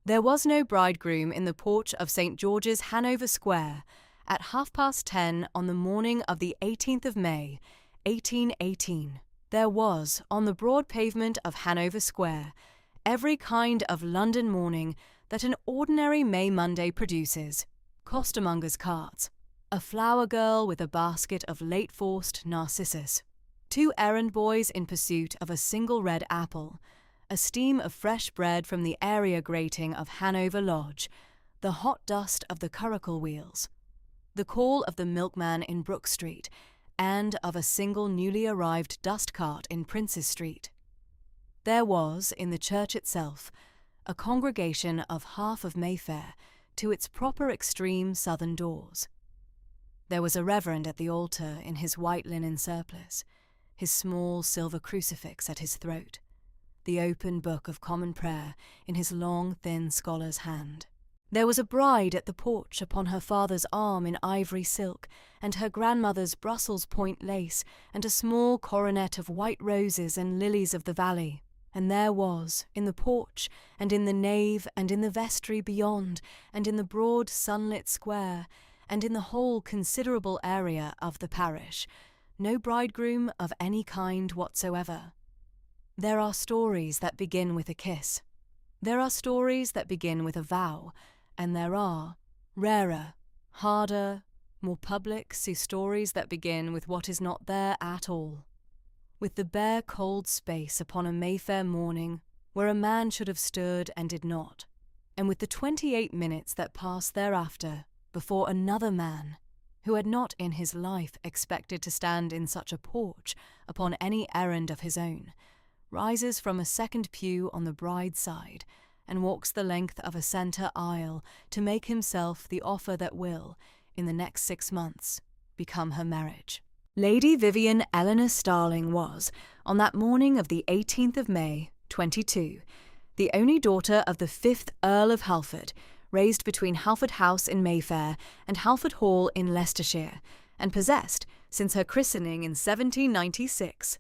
There was no bridegroom in the porch of St. George's, Hanover Square, at 10:30 on the morning of the 18th of May, 1818. There was, on the broad pavement of Hanover Square, every kind of London morning that an ordinary May Monday produces: costermongers' carts, a flower girl with a basket of late-forced narcissus, 2 errand boys in pursuit of a single red apple, a steam of fresh bread from the area grating of Hanover Lodge, the hot dust of the curricle wheels, the call of the milkman in Brook Street, and of a single newly arrived dust cart in Princes Street. There was, in the church itself, a congregation of half of Mayfair to its proper extreme southern doors. There was a reverend at the altar in his white linen surplice, his small silver crucifix at his throat, the open book of common prayer in his long, thin scholar's hand. There was a bride at the porch upon her father's arm in ivory silk, and her grandmother's Brussels point lace, and a small coronet of white roses and lilies of the valley. And there was, in the porch, and in the nave, and in the vestry beyond, and in the broad sunlit square, and in the whole considerable area of the parish, no bridegroom of any kind whatsoever. There are stories that begin with a kiss. There are stories that begin with a vow, and there are, rarer, harder, more public stories that begin with what is not there at all. With the bare cold space upon a Mayfair morning where a man should have stood and did not, and with the 28 minutes that passed thereafter before another man, who had not in his life expected to stand in such a porch upon any errand of his own, rises from a second pew on the bride's side, and walks the length of a centre aisle to make himself the offer that will, in the next 6 months, become her marriage. Lady Vivian Eleanor Starling was, on that morning of the 18th of May, 22, the only daughter of the 5th Earl of Halford, raised between Halford House in Mayfair and Halford Hall in Leicestershire, and possessed, since her christening in 1796,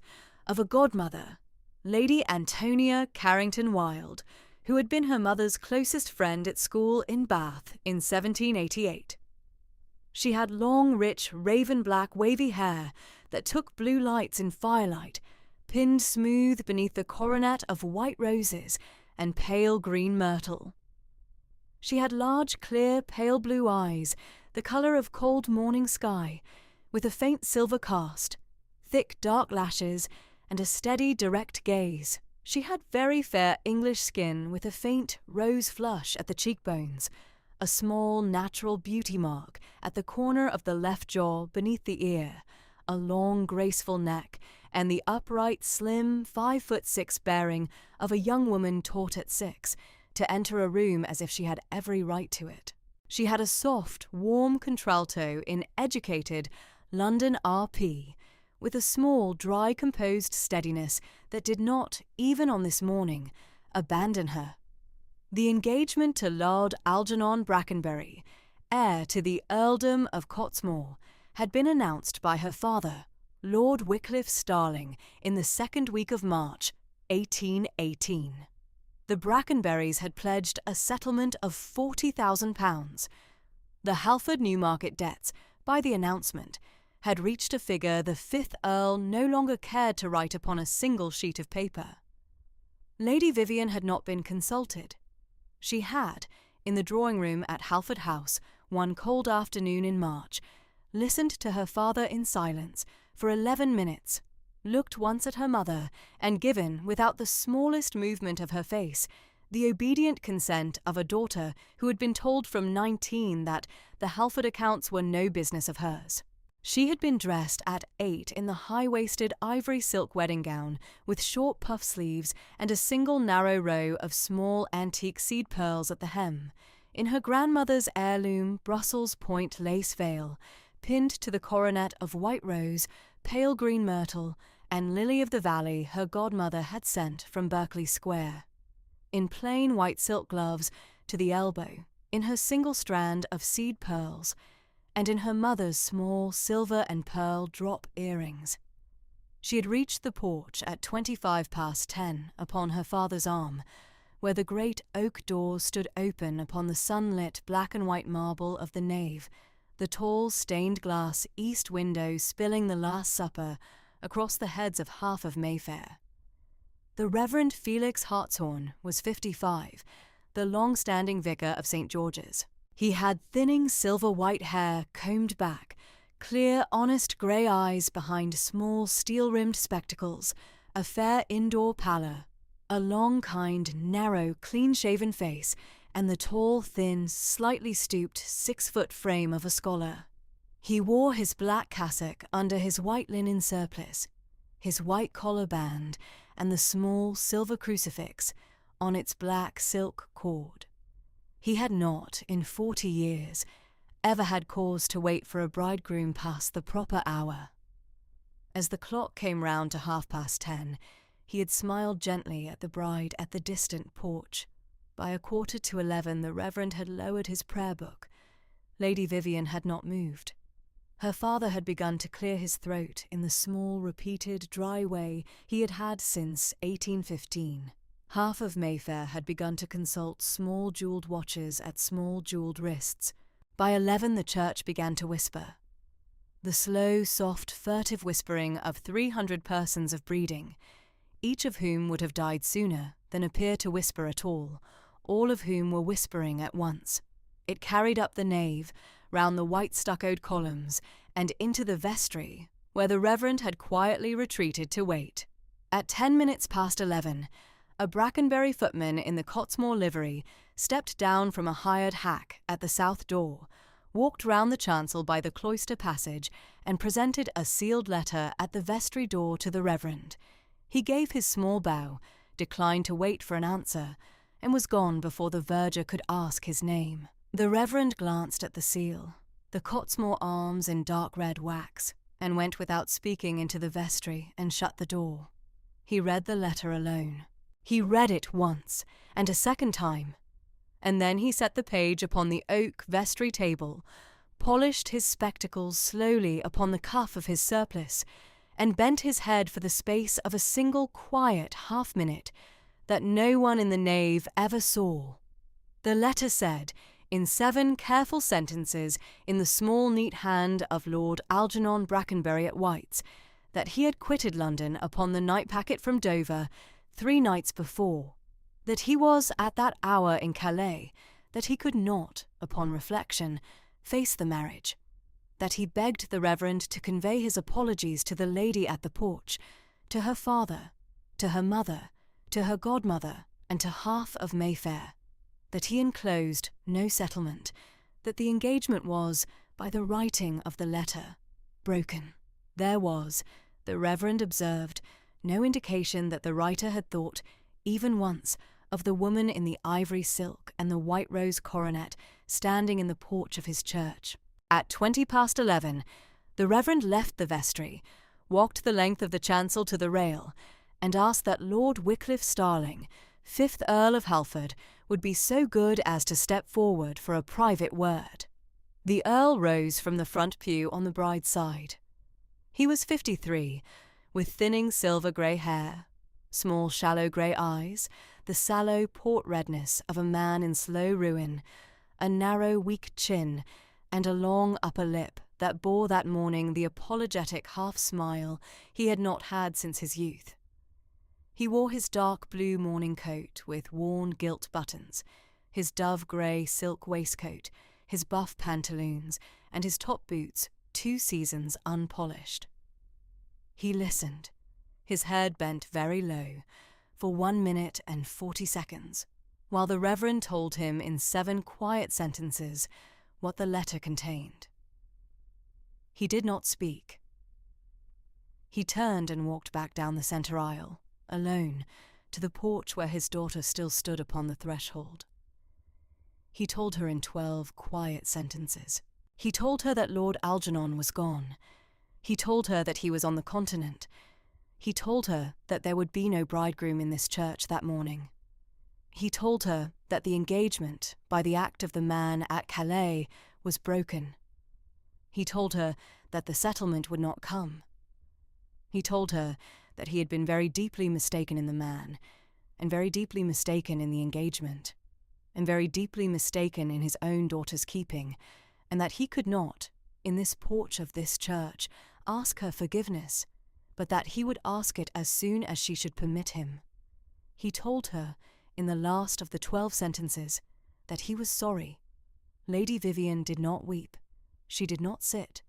of a godmother, Lady Antonia Carrington Wilde, who had been her mother's closest friend at school in Bath in 1788. She had long, rich, raven-black, wavy hair that took blue lights in firelight, pinned smooth beneath the coronet of white roses and pale green myrtle. She had large, clear, pale blue eyes, the colour of cold morning sky, with a faint silver cast, thick dark lashes, and a steady, direct gaze. She had very fair English skin with a faint rose flush at the cheekbones, a small natural beauty mark at the corner of the left jaw beneath the ear, a long graceful neck, and the upright, slim, 5'6" bearing of a young woman taught at 6 to enter a room as if she had every right to it. She had a soft, warm contralto in educated London RP, with a small, dry, composed steadiness that did not, even on this morning, abandon her. The engagement to Lord Algernon Brackenbury, heir to the Earldom of Cottesmore, had been announced by her father, Lord Wycliffe Starling, in the 2nd week of March, 1818. The Brackenburys had pledged a settlement of £40,000. The Halford Newmarket debts, by the announcement, had reached a figure the 5th Earl no longer cared to write upon a single sheet of paper. Lady Vivian had not been consulted. She had, in the drawing-room at Halford House, one cold afternoon in March, listened to her father in silence for 11 minutes, looked once at her mother, and given, without the smallest movement of her face, the obedient consent of a daughter who had been told from 19 that the Halford accounts were no business of hers. She had been dressed at 8 in the high-waisted ivory silk wedding gown with short puff sleeves and a single narrow row of small antique seed pearls at the hem, in her grandmother's heirloom Brussels point lace veil, pinned to the coronet of white rose, pale green myrtle, and lily of the valley her godmother had sent from Berkeley Square, in plain white silk gloves to the elbow, in her single strand of seed pearls, and in her mother's small silver and pearl drop earrings. She had reached the porch at 10:25 upon her father's arm, where the great oak doors stood open upon the sunlit black and white marble of the nave, the tall stained glass east window spilling the Last Supper across the heads of half of Mayfair. The Reverend Felix Hartshorn was 55, the long-standing vicar of St. George's. He had thinning silver-white hair combed back, clear, honest grey eyes behind small steel-rimmed spectacles, a fair indoor pallor, a long, kind, narrow, clean-shaven face, and the tall, thin, slightly stooped 6-foot frame of a scholar. He wore his black cassock under his white linen surplice, his white collar band, and the small silver crucifix on its black silk cord. He had not, in 40 years, ever had cause to wait for a bridegroom past the proper hour. As the clock came round to 10:30, he had smiled gently at the bride at the distant porch. By 11:15 the Reverend had lowered his prayer book. Lady Vivian had not moved. Her father had begun to clear his throat in the small, repeated, dry way he had had since 1815. Half of Mayfair had begun to consult small jewelled watches at small jewelled wrists. By 11 the church began to whisper. The slow, soft, furtive whispering of 300 persons of breeding, each of whom would have died sooner than appear to whisper at all of whom were whispering at once. It carried up the nave, round the white stuccoed columns, and into the vestry, where the Reverend had quietly retreated to wait. At 11:10, a Brackenbury footman in the Cottesmore livery stepped down from a hired hack at the south door, walked round the chancel by the cloister passage, and presented a sealed letter at the vestry door to the Reverend. He gave his small bow, declined to wait for an answer, and was gone before the verger could ask his name. The Reverend glanced at the seal, the Cottesmore arms in dark red wax, and went without speaking into the vestry and shut the door. He read the letter alone. He read it once, and a second time, and then he set the page upon the oak vestry table, polished his spectacles slowly upon the cuff of his surplice, and bent his head for the space of a single quiet half-minute that no one in the nave ever saw. The letter said, in 7 careful sentences in the small neat hand of Lord Algernon Brackenbury at White's, that he had quitted London upon the night packet from Dover 3 nights before, that he was at that hour in Calais, that he could not, upon reflection, face the marriage, that he begged the Reverend to convey his apologies to the lady at the porch, to her father, to her mother, to her godmother, and to half of Mayfair, that he enclosed no settlement, that the engagement was, by the writing of the letter, broken. There was, the Reverend observed, no indication that the writer had thought, even once, of the woman in the ivory silk and the white rose coronet standing in the porch of his church. At 11:20, the Reverend left the vestry, walked the length of the chancel to the rail, and asked that Lord Wycliffe Starling, 5th Earl of Halford, would be so good as to step forward for a private word. The Earl rose from the front pew on the bride's side. He was 53, with thinning silver-grey hair, small shallow grey eyes, the sallow port redness of a man in slow ruin, a narrow weak chin, and a long upper lip that bore that morning the apologetic half-smile he had not had since his youth. He wore his dark blue morning coat with worn gilt buttons, his dove-grey silk waistcoat, his buff pantaloons, and his top boots 2 seasons unpolished. He listened, his head bent very low, for 1 minute and 40 seconds, while the Reverend told him in 7 quiet sentences what the letter contained. He did not speak. He turned and walked back down the centre aisle, alone, to the porch where his daughter still stood upon the threshold. He told her in 12 quiet sentences. He told her that Lord Algernon was gone. He told her that he was on the continent. He told her that there would be no bridegroom in this church that morning. He told her that the engagement, by the act of the man at Calais, was broken. He told her that the settlement would not come. He told her that he had been very deeply mistaken in the man, and very deeply mistaken in the engagement, and very deeply mistaken in his own daughter's keeping, and that he could not, in this porch of this church, ask her forgiveness, but that he would ask it as soon as she should permit him. He told her, in the last of the 12 sentences, that he was sorry. Lady Vivian did not weep. She did not sit.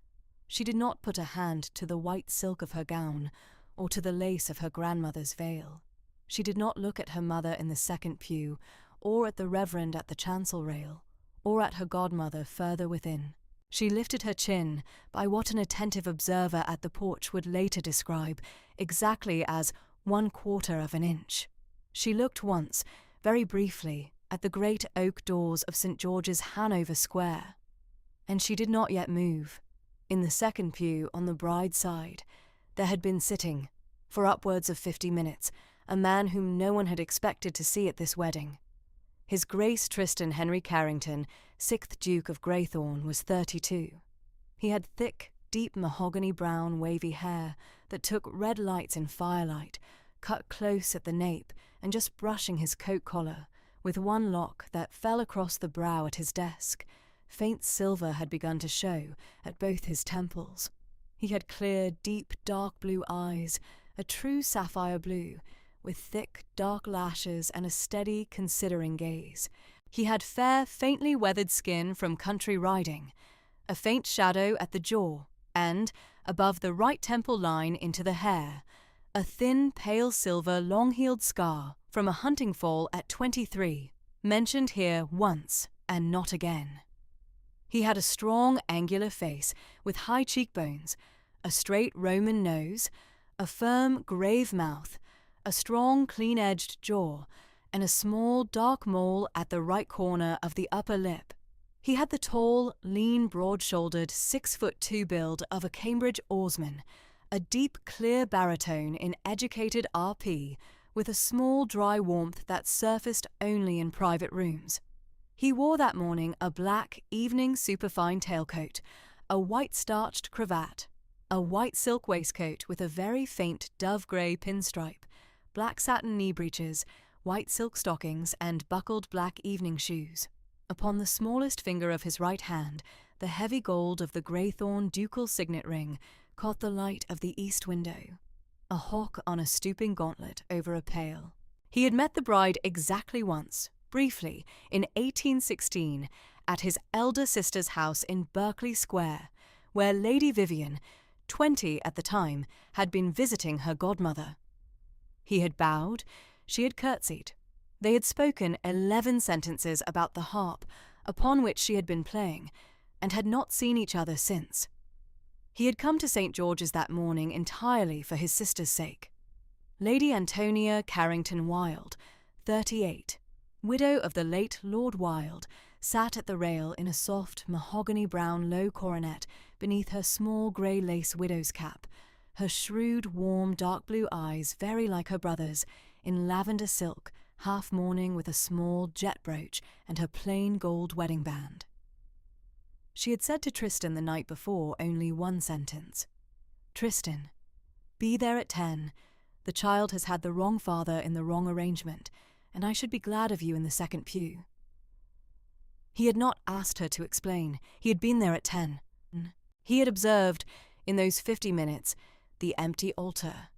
She did not put a hand to the white silk of her gown, or to the lace of her grandmother's veil. She did not look at her mother in the second pew, or at the reverend at the chancel rail, or at her godmother further within. She lifted her chin by what an attentive observer at the porch would later describe exactly as 1/4 of an inch. She looked once, very briefly, at the great oak doors of St. George's, Hanover Square, and she did not yet move. In the second pew on the bride's side, there had been sitting, for upwards of 50 minutes, a man whom no one had expected to see at this wedding. His Grace Tristan Henry Carrington, 6th Duke of Greythorne, was 32. He had thick, deep mahogany brown wavy hair that took red lights in firelight, cut close at the nape and just brushing his coat collar, with one lock that fell across the brow at his desk. Faint silver had begun to show at both his temples. He had clear, deep, dark blue eyes, a true sapphire blue, with thick, dark lashes and a steady, considering gaze. He had fair, faintly weathered skin from country riding, a faint shadow at the jaw, and, above the right temple line into the hair, a thin, pale silver, long-heeled scar from a hunting fall at 23, mentioned here once and not again. He had a strong, angular face with high cheekbones, a straight Roman nose, a firm, grave mouth, a strong, clean-edged jaw, and a small, dark mole at the right corner of the upper lip. He had the tall, lean, broad-shouldered, 6'2" build of a Cambridge oarsman, a deep, clear baritone in educated RP, with a small, dry warmth that surfaced only in private rooms. He wore that morning a black, evening superfine tailcoat, a white starched cravat, a white silk waistcoat with a very faint dove-grey pinstripe, black satin knee breeches, white silk stockings, and buckled black evening shoes. Upon the smallest finger of his right hand, the heavy gold of the Greythorne ducal signet ring caught the light of the east window, a hawk on a stooping gauntlet over a pail. He had met the bride exactly once, briefly, in 1816, at his elder sister's house in Berkeley Square, where Lady Vivian, 20 at the time, had been visiting her godmother. He had bowed, she had curtsied. They had spoken 11 sentences about the harp, upon which she had been playing, and had not seen each other since. He had come to St. George's that morning entirely for his sister's sake. Lady Antonia Carrington Wilde, 38, widow of the late Lord Wilde, sat at the rail in a soft, mahogany-brown low coronet beneath her small grey lace widow's cap, her shrewd, warm, dark blue eyes very like her brother's, in lavender silk, half-mourning with a small jet brooch and her plain gold wedding band. She had said to Tristan the night before only one sentence. "Tristan, be there at 10. The child has had the wrong father in the wrong arrangement, and I should be glad of you in the second pew." He had not asked her to explain. He had been there at 10. He had observed, in those 50 minutes, the empty altar,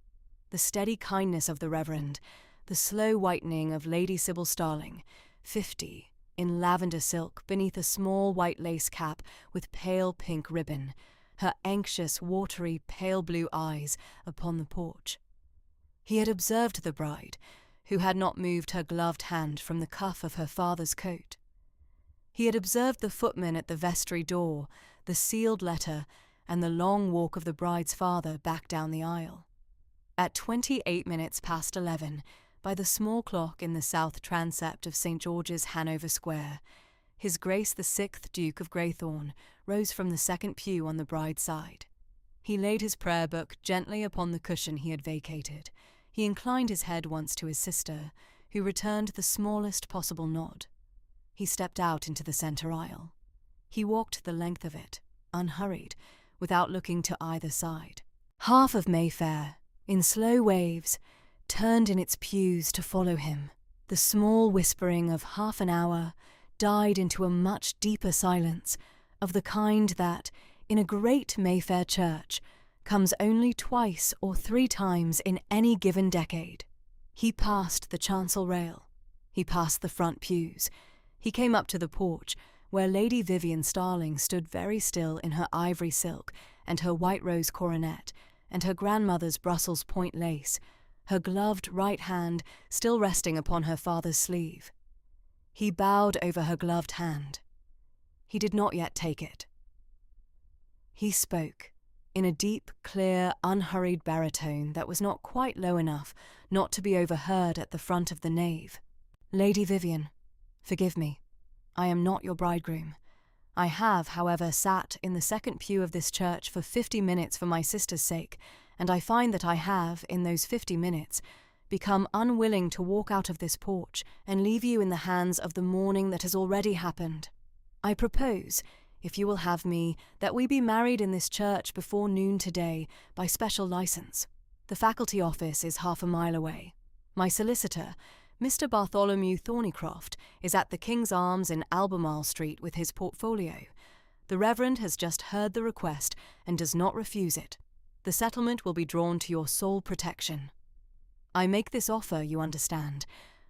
the steady kindness of the Reverend, the slow whitening of Lady Sybil Starling, 50, in lavender silk beneath a small white lace cap with pale pink ribbon, her anxious, watery, pale blue eyes upon the porch. He had observed the bride, who had not moved her gloved hand from the cuff of her father's coat. He had observed the footman at the vestry door, the sealed letter, and the long walk of the bride's father back down the aisle. At 28 minutes past 11, by the small clock in the south transept of St. George's, Hanover Square, His Grace the 6th Duke of Greythorne rose from the second pew on the bride's side. He laid his prayer book gently upon the cushion he had vacated. He inclined his head once to his sister, who returned the smallest possible nod. He stepped out into the centre aisle. He walked the length of it, unhurried, without looking to either side. Half of Mayfair, in slow waves, turned in its pews to follow him. The small whispering of half an hour died into a much deeper silence, of the kind that, in a great Mayfair church, comes only 2 or 3 times in any given decade. He passed the chancel rail. He passed the front pews. He came up to the porch, where Lady Vivian Starling stood very still in her ivory silk and her white rose coronet and her grandmother's Brussels point lace, her gloved right hand still resting upon her father's sleeve. He bowed over her gloved hand. He did not yet take it. He spoke, in a deep, clear, unhurried baritone that was not quite low enough not to be overheard at the front of the nave. "Lady Vivian, forgive me. I am not your bridegroom. I have, however, sat in the second pew of this church for 50 minutes for my sister's sake, and I find that I have, in those 50 minutes, become unwilling to walk out of this porch and leave you in the hands of the mourning that has already happened. I propose, if you will have me, that we be married in this church before noon today by special license. The faculty office is half a mile away. My solicitor, Mr. Bartholomew Thornycroft, is at the King's Arms in Albemarle Street with his portfolio. The Reverend has just heard the request and does not refuse it. The settlement will be drawn to your sole protection. I make this offer, you understand,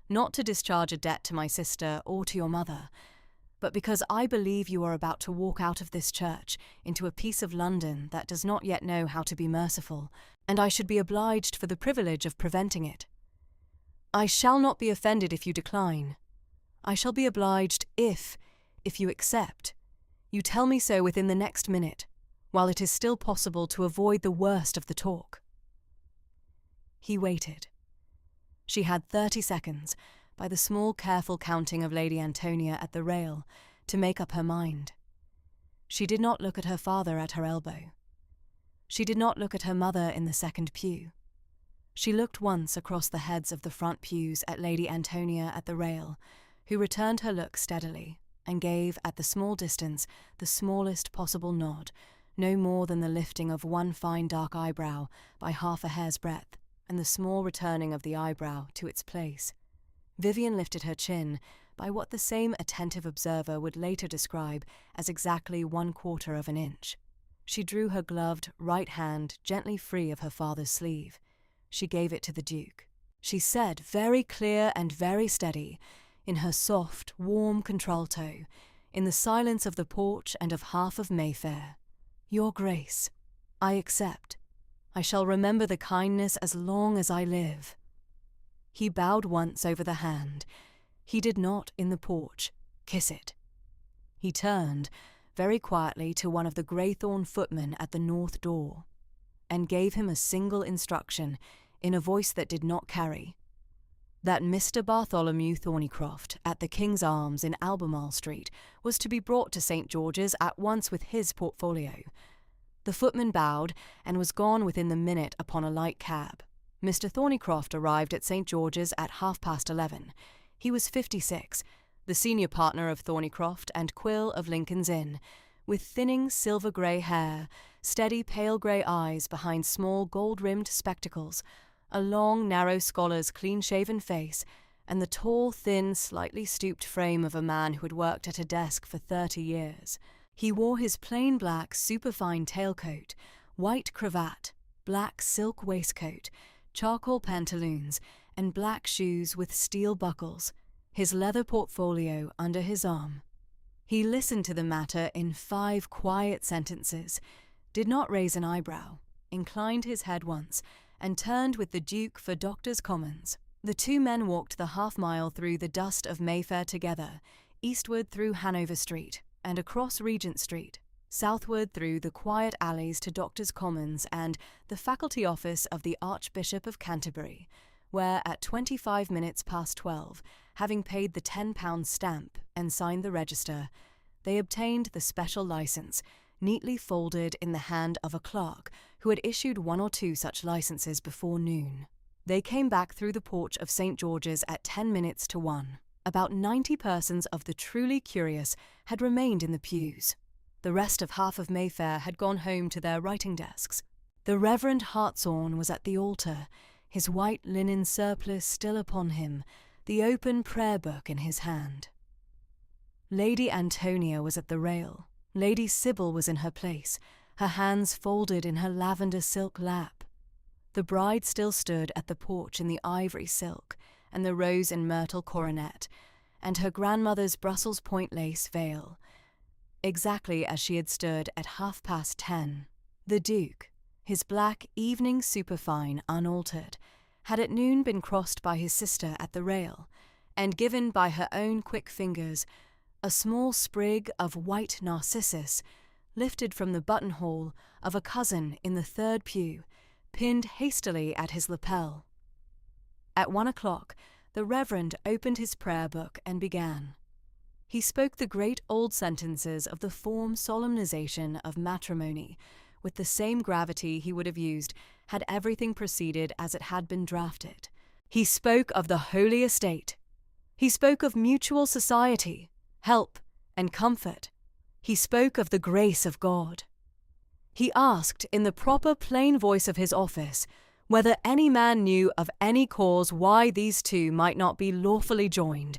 not to discharge a debt to my sister or to your mother, but because I believe you are about to walk out of this church into a piece of London that does not yet know how to be merciful, and I should be obliged for the privilege of preventing it. I shall not be offended if you decline. I shall be obliged if you accept, you tell me so within the next minute, while it is still possible to avoid the worst of the talk." He waited. She had 30 seconds, by the small careful counting of Lady Antonia at the rail, to make up her mind. She did not look at her father at her elbow. She did not look at her mother in the second pew. She looked once across the heads of the front pews at Lady Antonia at the rail, who returned her look steadily, and gave, at the small distance, the smallest possible nod, no more than the lifting of one fine dark eyebrow by half a hair's breadth, and the small returning of the eyebrow to its place. Vivian lifted her chin by what the same attentive observer would later describe as exactly 1/4 of an inch. She drew her gloved right hand gently free of her father's sleeve. She gave it to the Duke. She said, very clear and very steady, in her soft, warm contralto, in the silence of the porch and of half of Mayfair, "Your Grace, I accept. I shall remember the kindness as long as I live." He bowed once over the hand. He did not, in the porch, kiss it. He turned, very quietly, to one of the Greythorn footmen at the north door, and gave him a single instruction, in a voice that did not carry, that Mr. Bartholomew Thornycroft at the King's Arms in Albemarle Street was to be brought to St. George's at once with his portfolio. The footman bowed and was gone within the minute upon a light cab. Mr. Thornycroft arrived at St. George's at 11:30. He was 56, the senior partner of Thornycroft and Quill of Lincoln's Inn, with thinning silver-grey hair, steady pale grey eyes behind small gold-rimmed spectacles, a long, narrow scholar's clean-shaven face, and the tall, thin, slightly stooped frame of a man who had worked at a desk for 30 years. He wore his plain black, superfine tailcoat, white cravat, black silk waistcoat, charcoal pantaloons, and black shoes with steel buckles, his leather portfolio under his arm. He listened to the matter in 5 quiet sentences, did not raise an eyebrow, inclined his head once, and turned with the Duke for Doctors' Commons. The 2 men walked the half-mile through the dust of Mayfair together, eastward through Hanover Street, and across Regent Street, southward through the quiet alleys to Doctors' Commons and the faculty office of the Archbishop of Canterbury, where at 25 minutes past 12, having paid the £10 stamp and signed the register, they obtained the special licence, neatly folded in the hand of a clerk who had issued 1 or 2 such licences before noon. They came back through the porch of St. George's at 10 minutes to 1. About 90 persons of the truly curious had remained in the pews. The rest of half of Mayfair had gone home to their writing desks. The Reverend Hartshorn was at the altar, his white linen surplice still upon him, the open prayer book in his hand. Lady Antonia was at the rail. Lady Sybil was in her place, her hands folded in her lavender silk lap. The bride still stood at the porch in the ivory silk and the rose and myrtle coronet, and her grandmother's Brussels point lace veil, exactly as she had stood at 10:30. The Duke, his black evening superfine unaltered, had at noon been crossed by his sister at the rail, and given by her own quick fingers a small sprig of white narcissus, lifted from the buttonhole of a cousin in the third pew, pinned hastily at his lapel. At 1 o'clock, the Reverend opened his prayer book and began. He spoke the great old sentences of the form solemnization of matrimony, with the same gravity he would have used had everything proceeded as it had been drafted. He spoke of the holy estate. He spoke of mutual society, help, and comfort. He spoke of the grace of God. He asked, in the proper plain voice of his office, whether any man knew of any cause why these two might not be lawfully joined,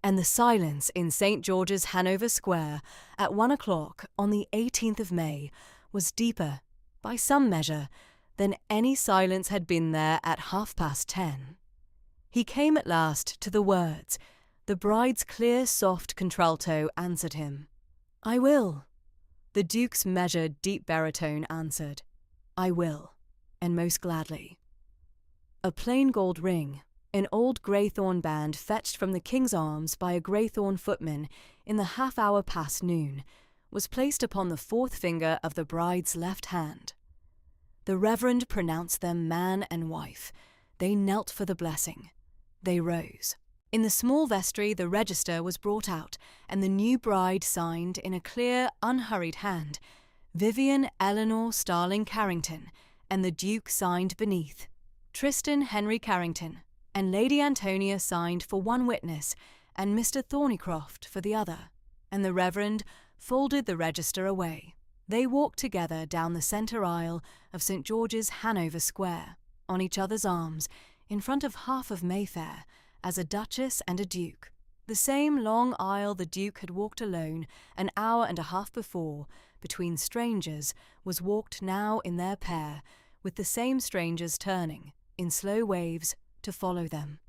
and the silence in St. George's, Hanover Square, at 1 o'clock on the 18th of May, was deeper, by some measure, than any silence had been there at 10:30. He came at last to the words. The bride's clear, soft contralto answered him. "I will." The Duke's measured, deep baritone answered, "I will, and most gladly." A plain gold ring, an old Greythorn band fetched from the King's Arms by a Greythorn footman in the half-hour past noon, was placed upon the fourth finger of the bride's left hand. The Reverend pronounced them man and wife. They knelt for the blessing. They rose. In the small vestry the register was brought out, and the new bride signed in a clear, unhurried hand, Vivian Eleanor Starling Carrington, and the Duke signed beneath, Tristan Henry Carrington, and Lady Antonia signed for one witness, and Mr. Thornycroft for the other, and the Reverend folded the register away. They walked together down the centre aisle of St. George's, Hanover Square, on each other's arms, in front of half of Mayfair, as a duchess and a duke. The same long aisle the Duke had walked alone an hour and a half before, between strangers, was walked now in their pair, with the same strangers turning, in slow waves, to follow them.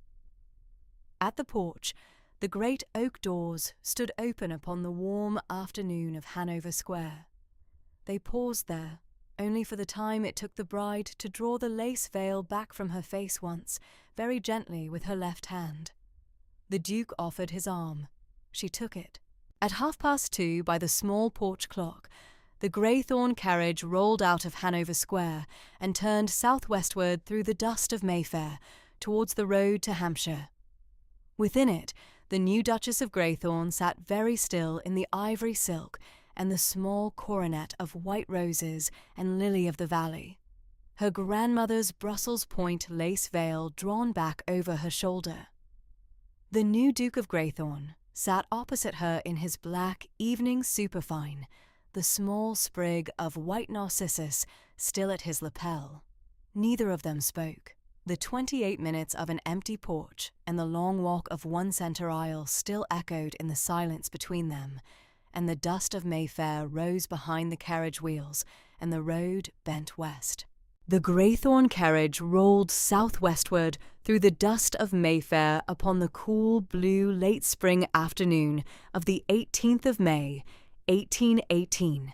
At the porch, the great oak doors stood open upon the warm afternoon of Hanover Square. They paused there, only for the time it took the bride to draw the lace veil back from her face once, very gently with her left hand. The Duke offered his arm. She took it. At 2:30, by the small porch clock, the Greythorn carriage rolled out of Hanover Square and turned southwestward through the dust of Mayfair, towards the road to Hampshire. Within it, the new Duchess of Greythorn sat very still in the ivory silk and the small coronet of white roses and lily of the valley, her grandmother's Brussels point lace veil drawn back over her shoulder. The new Duke of Greythorn sat opposite her in his black evening superfine, the small sprig of white narcissus still at his lapel. Neither of them spoke. The 28 minutes of an empty porch and the long walk of one centre aisle still echoed in the silence between them, and the dust of Mayfair rose behind the carriage wheels, and the road bent west. The Greythorn carriage rolled southwestward through the dust of Mayfair upon the cool, blue, late spring afternoon of the 18th of May, 1818,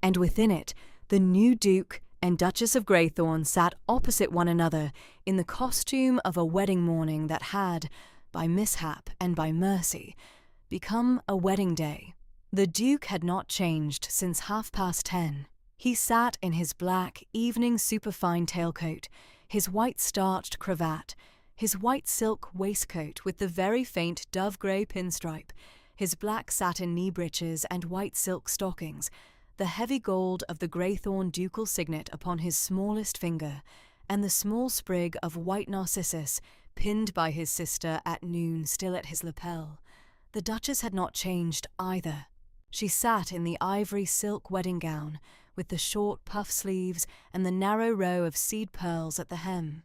and within it the new Duke and Duchess of Greythorn sat opposite one another in the costume of a wedding morning that had, by mishap and by mercy, become a wedding day. The Duke had not changed since 10:30. He sat in his black evening superfine tailcoat, his white starched cravat, his white silk waistcoat with the very faint dove-grey pinstripe, his black satin knee breeches and white silk stockings, the heavy gold of the Greythorn ducal signet upon his smallest finger, and the small sprig of white narcissus pinned by his sister at noon still at his lapel. The Duchess had not changed either. She sat in the ivory silk wedding gown, with the short puff sleeves and the narrow row of seed pearls at the hem.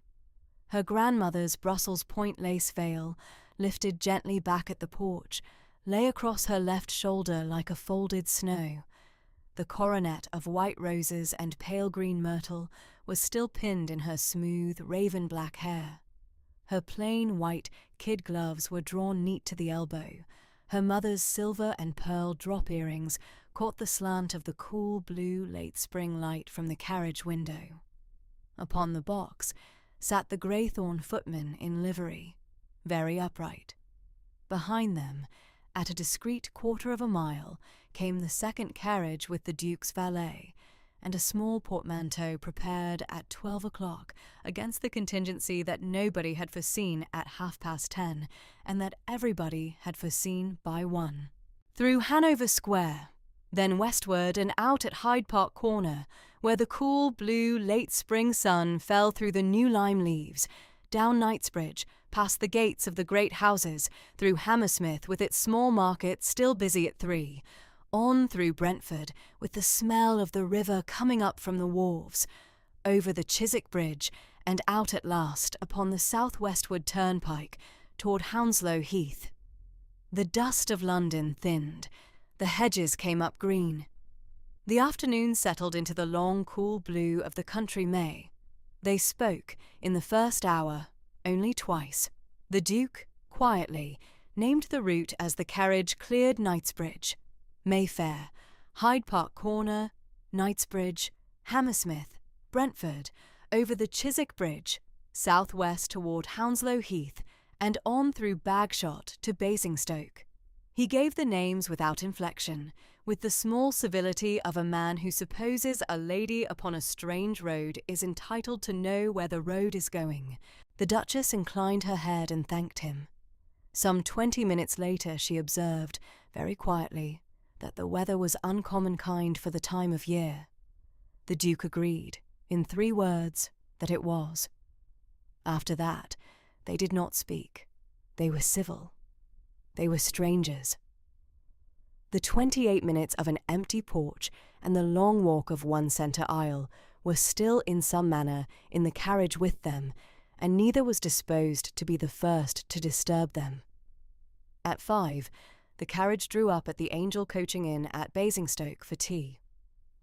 Her grandmother's Brussels point lace veil, lifted gently back at the porch, lay across her left shoulder like a folded snow. The coronet of white roses and pale green myrtle was still pinned in her smooth, raven-black hair. Her plain white kid gloves were drawn neat to the elbow. Her mother's silver and pearl drop earrings caught the slant of the cool blue late spring light from the carriage window. Upon the box sat the Greythorn footman in livery, very upright. Behind them, at a discreet quarter of a mile, came the second carriage with the Duke's valet, and a small portmanteau prepared at 12 o'clock against the contingency that nobody had foreseen at 10:30, and that everybody had foreseen by 1. Through Hanover Square, then westward and out at Hyde Park Corner, where the cool blue late spring sun fell through the new lime leaves, down Knightsbridge, past the gates of the great houses, through Hammersmith with its small market still busy at 3, on through Brentford with the smell of the river coming up from the wharves, over the Chiswick Bridge and out at last upon the south-westward turnpike toward Hounslow Heath. The dust of London thinned, the hedges came up green. The afternoon settled into the long cool blue of the country May. They spoke, in the first hour, only twice. The Duke, quietly, named the route as the carriage cleared Knightsbridge, Mayfair, Hyde Park Corner, Knightsbridge, Hammersmith, Brentford, over the Chiswick Bridge, south-west toward Hounslow Heath, and on through Bagshot to Basingstoke. He gave the names without inflection, with the small civility of a man who supposes a lady upon a strange road is entitled to know where the road is going. The Duchess inclined her head and thanked him. Some 20 minutes later she observed, very quietly, that the weather was uncommon kind for the time of year. The Duke agreed, in 3 words, that it was. After that, they did not speak. They were civil. They were strangers. The 28 minutes of an empty porch and the long walk of one centre aisle were still in some manner in the carriage with them, and neither was disposed to be the first to disturb them. At 5, the carriage drew up at the Angel Coaching Inn at Basingstoke for tea.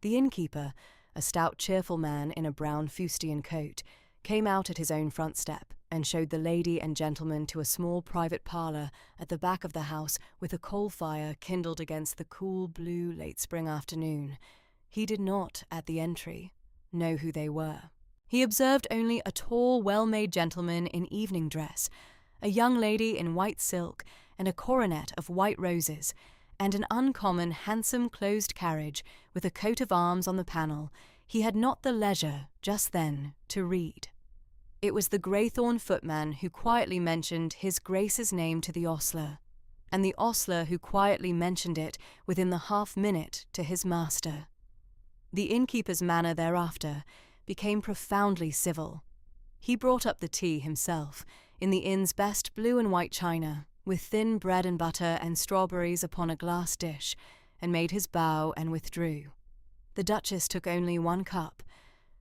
The innkeeper, a stout cheerful man in a brown fustian coat, came out at his own front step and showed the lady and gentleman to a small private parlour at the back of the house with a coal fire kindled against the cool blue late spring afternoon. He did not, at the entry, know who they were. He observed only a tall, well-made gentleman in evening dress, a young lady in white silk and a coronet of white roses, and an uncommon handsome closed carriage with a coat of arms on the panel. He had not the leisure, just then, to read. It was the Greythorn footman who quietly mentioned His Grace's name to the ostler, and the ostler who quietly mentioned it within the half-minute to his master. The innkeeper's manner thereafter became profoundly civil. He brought up the tea himself, in the inn's best blue and white china, with thin bread and butter and strawberries upon a glass dish, and made his bow and withdrew. The Duchess took only 1 cup.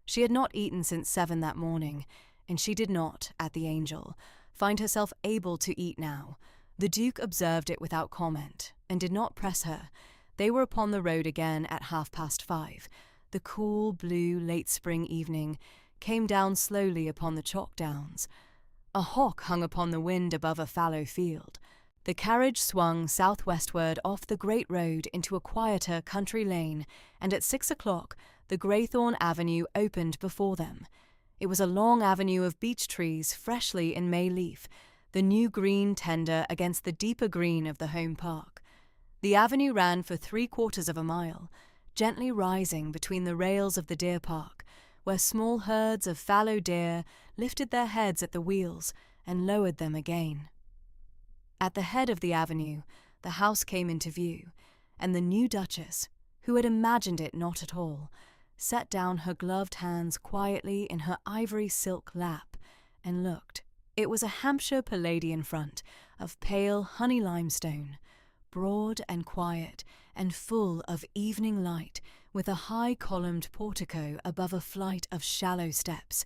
She had not eaten since 7 that morning, and she did not, at the Angel, find herself able to eat now. The Duke observed it without comment, and did not press her. They were upon the road again at 5:30. The cool, blue, late spring evening came down slowly upon the chalk downs. A hawk hung upon the wind above a fallow field. The carriage swung south-westward off the great road into a quieter country lane, and at 6 o'clock the Greythorn Avenue opened before them. It was a long avenue of beech trees freshly in May leaf, the new green tender against the deeper green of the home park. The avenue ran for 3/4 of a mile, gently rising between the rails of the deer park, where small herds of fallow deer lifted their heads at the wheels and lowered them again. At the head of the avenue, the house came into view, and the new Duchess, who had imagined it not at all, set down her gloved hands quietly in her ivory silk lap and looked. It was a Hampshire Palladian front of pale honey limestone, broad and quiet and full of evening light, with a high columned portico above a flight of shallow steps.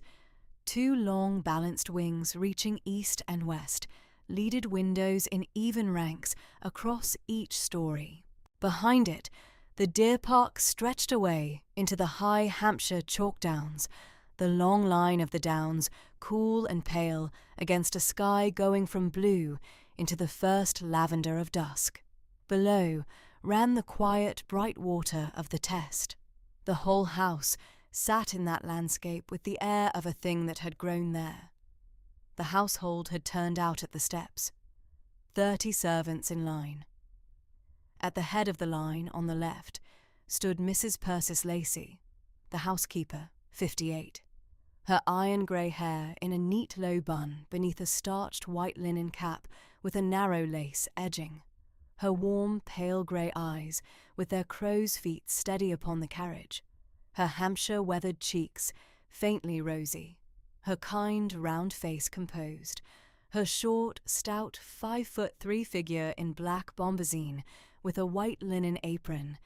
2 long balanced wings reaching east and west, leaded windows in even ranks across each story. Behind it, the deer park stretched away into the high Hampshire chalk downs, the long line of the downs cool and pale against a sky going from blue into the first lavender of dusk. Below ran the quiet, bright water of the Test. The whole house sat in that landscape with the air of a thing that had grown there. The household had turned out at the steps. 30 servants in line. At the head of the line, on the left, stood Mrs. Persis Lacey, the housekeeper, 58. Her iron-grey hair in a neat low bun beneath a starched white linen cap with a narrow lace edging. Her warm, pale grey eyes, with their crow's feet steady upon the carriage. Her Hampshire weathered cheeks, faintly rosy. Her kind, round face composed. Her short, stout 5'3" figure in black bombazine, with a white linen apron,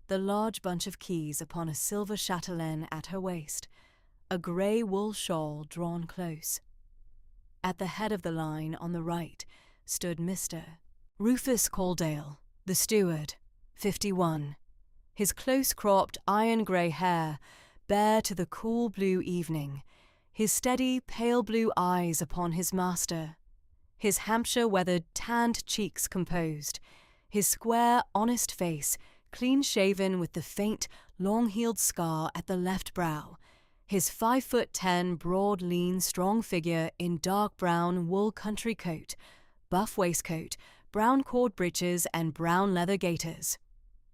the large bunch of keys upon a silver chatelaine at her waist, a grey wool shawl drawn close. At the head of the line on the right stood Mr. Rufus Caldale, the steward, 51, his close-cropped iron-grey hair bare to the cool blue evening, his steady pale blue eyes upon his master, his Hampshire-weathered tanned cheeks composed, his square, honest face clean-shaven with the faint, long-heeled scar at the left brow, his 5'10" broad, lean, strong figure in dark brown wool country coat, buff waistcoat, brown cord breeches and brown leather gaiters.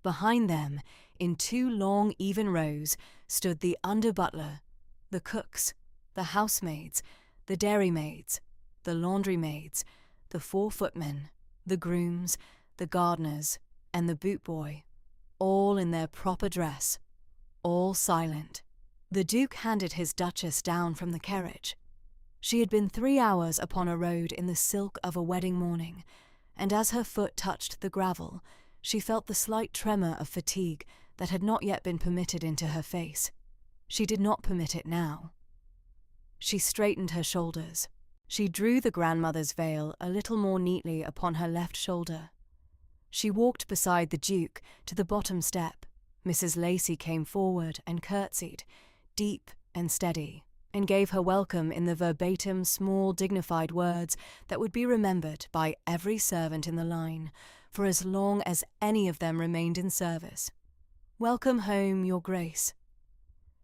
Behind them, in 2 long even rows, stood the under-butler, the cooks, the housemaids, the dairymaids, the laundry-maids, the 4 footmen, the grooms, the gardeners, and the boot-boy, all in their proper dress, all silent. The Duke handed his Duchess down from the carriage. She had been 3 hours upon a road in the silk of a wedding morning, and as her foot touched the gravel, she felt the slight tremor of fatigue that had not yet been permitted into her face. She did not permit it now. She straightened her shoulders. She drew the grandmother's veil a little more neatly upon her left shoulder. She walked beside the Duke to the bottom step. Mrs. Lacey came forward and curtsied, deep and steady, and gave her welcome in the verbatim, small, dignified words that would be remembered by every servant in the line for as long as any of them remained in service. "Welcome home, Your Grace."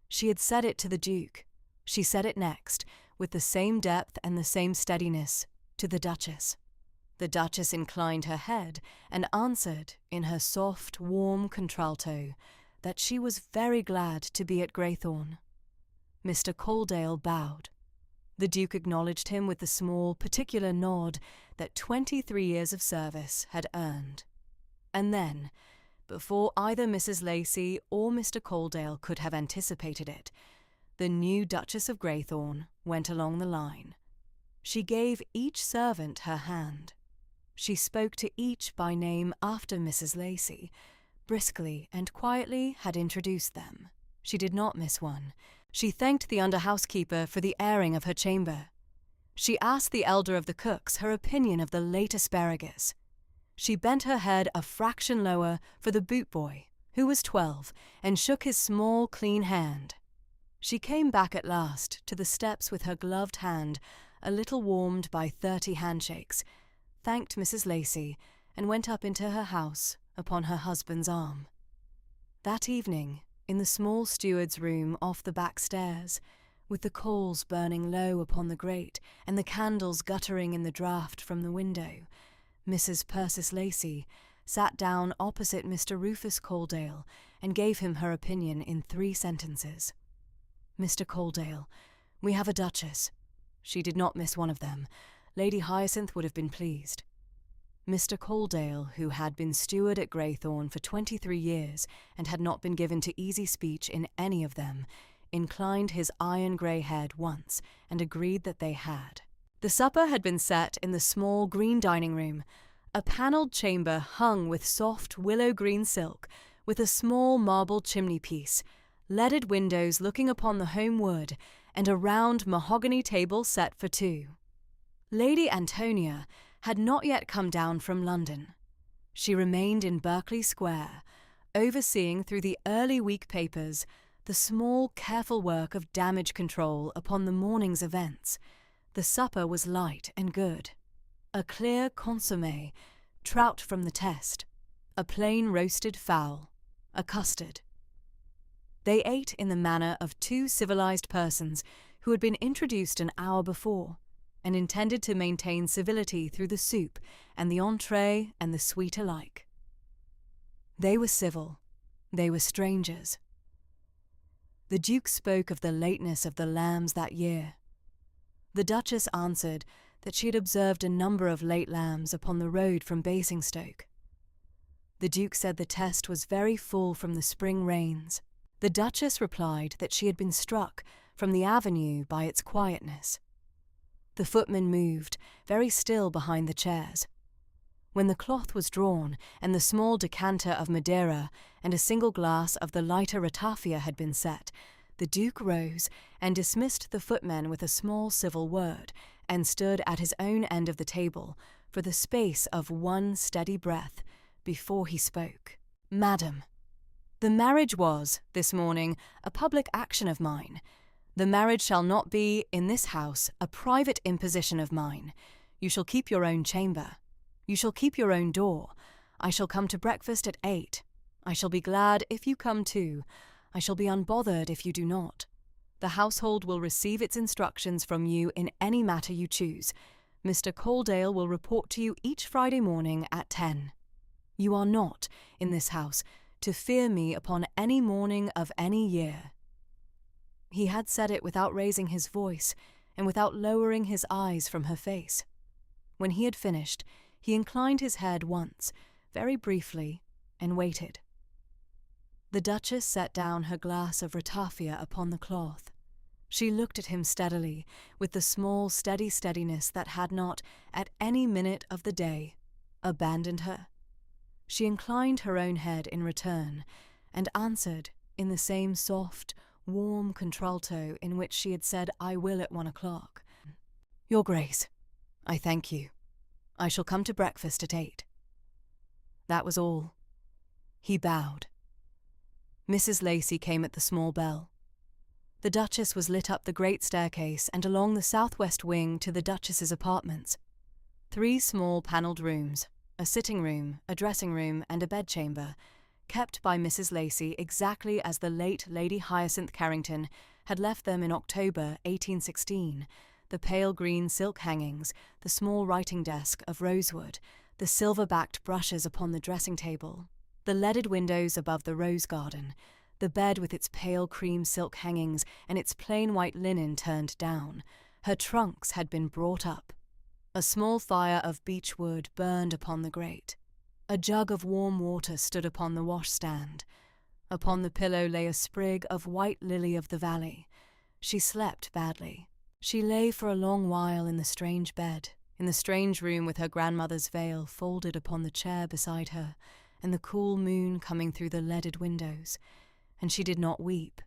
She had said it to the Duke. She said it next, with the same depth and the same steadiness, to the Duchess. The Duchess inclined her head and answered, in her soft, warm contralto, that she was very glad to be at Graythorne. Mr. Caldale bowed. The Duke acknowledged him with the small, particular nod that 23 years of service had earned. And then, before either Mrs. Lacey or Mr. Caldale could have anticipated it, the new Duchess of Graythorne went along the line. She gave each servant her hand. She spoke to each by name after Mrs. Lacey, briskly and quietly had introduced them. She did not miss one. She thanked the under-housekeeper for the airing of her chamber. She asked the elder of the cooks her opinion of the late asparagus. She bent her head a fraction lower for the boot-boy, who was 12, and shook his small, clean hand. She came back at last to the steps with her gloved hand, a little warmed by 30 handshakes, thanked Mrs. Lacey, and went up into her house upon her husband's arm. That evening, in the small steward's room off the back stairs, with the coals burning low upon the grate and the candles guttering in the draught from the window, Mrs. Persis Lacey sat down opposite Mr. Rufus Caldale and gave him her opinion in 3 sentences. "Mr. Caldale, we have a duchess." She did not miss one of them. Lady Hyacinth would have been pleased. Mr. Caldale, who had been steward at Graythorne for 23 years and had not been given to easy speech in any of them, inclined his iron-grey head once and agreed that they had. The supper had been set in the small green dining room, a panelled chamber hung with soft willow-green silk, with a small marble chimney-piece, leaded windows looking upon the home wood, and a round mahogany table set for two. Lady Antonia had not yet come down from London. She remained in Berkeley Square, overseeing through the early week papers the small, careful work of damage control upon the morning's events. The supper was light and good. A clear consommé, trout from the test, a plain roasted fowl, a custard. They ate in the manner of two civilized persons who had been introduced an hour before, and intended to maintain civility through the soup and the entrée and the sweet alike. They were civil. They were strangers. The Duke spoke of the lateness of the lambs that year. The Duchess answered that she had observed a number of late lambs upon the road from Basingstoke. The Duke said the test was very full from the spring rains. The Duchess replied that she had been struck from the avenue by its quietness. The footman moved, very still behind the chairs. When the cloth was drawn and the small decanter of Madeira and a single glass of the lighter ratafia had been set, the Duke rose and dismissed the footman with a small civil word, and stood at his own end of the table for the space of one steady breath before he spoke. "Madam, the marriage was, this morning, a public action of mine. The marriage shall not be, in this house, a private imposition of mine. You shall keep your own chamber. You shall keep your own door. I shall come to breakfast at 8. I shall be glad if you come too. I shall be unbothered if you do not. The household will receive its instructions from you in any matter you choose. Mr. Coaldale will report to you each Friday morning at 10. You are not, in this house, to fear me upon any morning of any year." He had said it without raising his voice and without lowering his eyes from her face. When he had finished, he inclined his head once, very briefly, and waited. The Duchess set down her glass of ratafia upon the cloth. She looked at him steadily, with the small, steady steadiness that had not, at any minute of the day, abandoned her. She inclined her own head in return, and answered in the same soft, warm contralto in which she had said "I will" at 1 o'clock. "Your Grace, I thank you. I shall come to breakfast at 8. That was all. He bowed. Mrs. Lacey came at the small bell. The Duchess was lit up the great staircase and along the southwest wing to the Duchess's apartments. 3 small panelled rooms, a sitting room, a dressing room, and a bedchamber, kept by Mrs. Lacey exactly as the late Lady Hyacinth Carrington had left them in October 1816, the pale green silk hangings, the small writing desk of rosewood, the silver-backed brushes upon the dressing-table, the leaded windows above the rose garden, the bed with its pale cream silk hangings and its plain white linen turned down. Her trunks had been brought up. A small fire of beech wood burned upon the grate. A jug of warm water stood upon the washstand. Upon the pillow lay a sprig of white lily of the valley. She slept badly. She lay for a long while in the strange bed, in the strange room with her grandmother's veil folded upon the chair beside her, and the cool moon coming through the leaded windows. And she did not weep,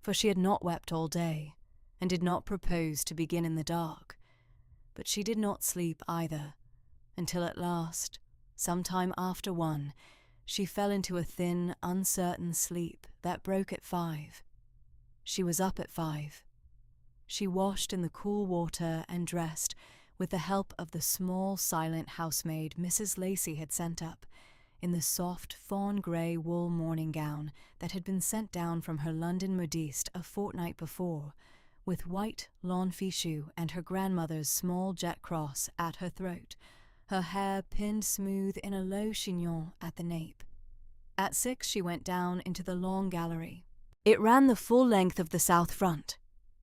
for she had not wept all day, and did not propose to begin in the dark. But she did not sleep either, until at last, some time after 1, she fell into a thin, uncertain sleep that broke at 5. She was up at 5. She washed in the cool water and dressed, with the help of the small, silent housemaid Mrs. Lacey had sent up, in the soft, fawn-grey wool morning gown that had been sent down from her London modiste a fortnight before, with white lawn fichu and her grandmother's small jet cross at her throat, her hair pinned smooth in a low chignon at the nape. At 6 she went down into the long gallery. It ran the full length of the south front,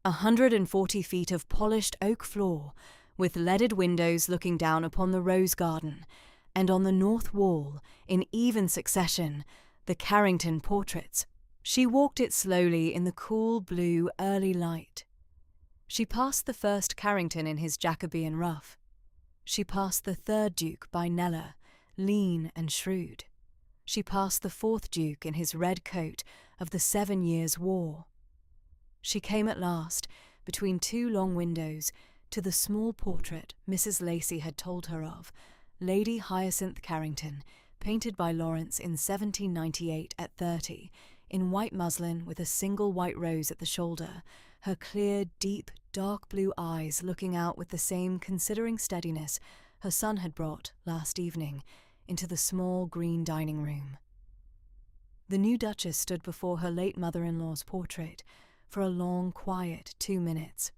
140 feet of polished oak floor, with leaded windows looking down upon the rose garden, and on the north wall, in even succession, the Carrington portraits. She walked it slowly in the cool blue early light. She passed the first Carrington in his Jacobean ruff. She passed the 3rd Duke by Kneller, lean and shrewd. She passed the 4th Duke in his red coat of the 7 Years' War. She came at last, between two long windows, to the small portrait Mrs. Lacy had told her of, Lady Hyacinth Carrington, painted by Lawrence in 1798 at 30, in white muslin with a single white rose at the shoulder, her clear, deep, dark blue eyes looking out with the same considering steadiness her son had brought, last evening, into the small green dining room. The new Duchess stood before her late mother-in-law's portrait for a long, quiet 2 minutes.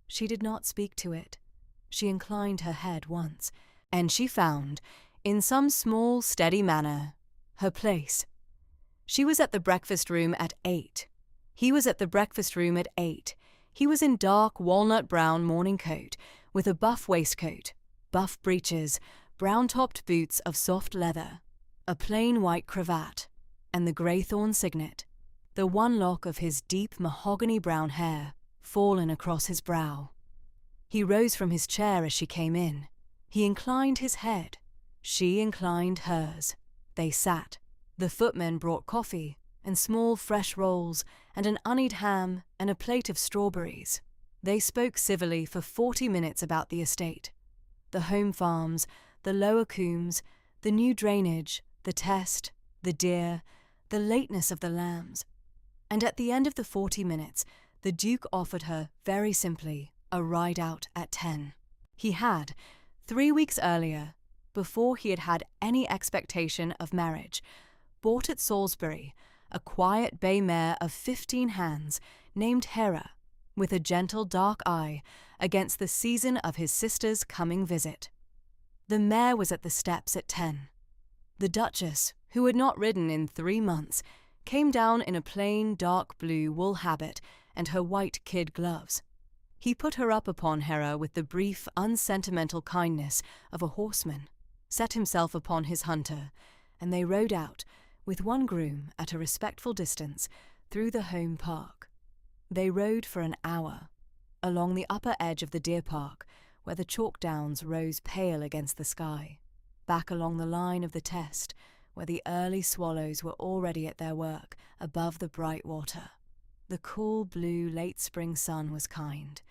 She did not speak to it. She inclined her head once, and she found, in some small, steady manner, her place. She was at the breakfast room at 8. He was at the breakfast room at 8. He was in dark walnut-brown morning coat, with a buff waistcoat, buff breeches, brown-topped boots of soft leather, a plain white cravat, and the greythorn signet, the one lock of his deep mahogany-brown hair fallen across his brow. He rose from his chair as she came in. He inclined his head. She inclined hers. They sat. The footmen brought coffee, and small fresh rolls, and an uneat ham, and a plate of strawberries. They spoke civilly for 40 minutes about the estate, the home farms, the lower coombs, the new drainage, the test, the deer, the lateness of the lambs. And at the end of the 40 minutes, the Duke offered her, very simply, a ride out at 10. He had, 3 weeks earlier, before he had had any expectation of marriage, bought at Salisbury a quiet bay mare of 15 hands named Hera, with a gentle dark eye, against the season of his sister's coming visit. The mare was at the steps at 10. The Duchess, who had not ridden in 3 months, came down in a plain dark blue wool habit and her white kid gloves. He put her up upon Hera with the brief, unsentimental kindness of a horseman, set himself upon his hunter, and they rode out, with one groom at a respectful distance, through the home park. They rode for an hour, along the upper edge of the deer park, where the chalk downs rose pale against the sky, back along the line of the test, where the early swallows were already at their work above the bright water. The cool blue late spring sun was kind.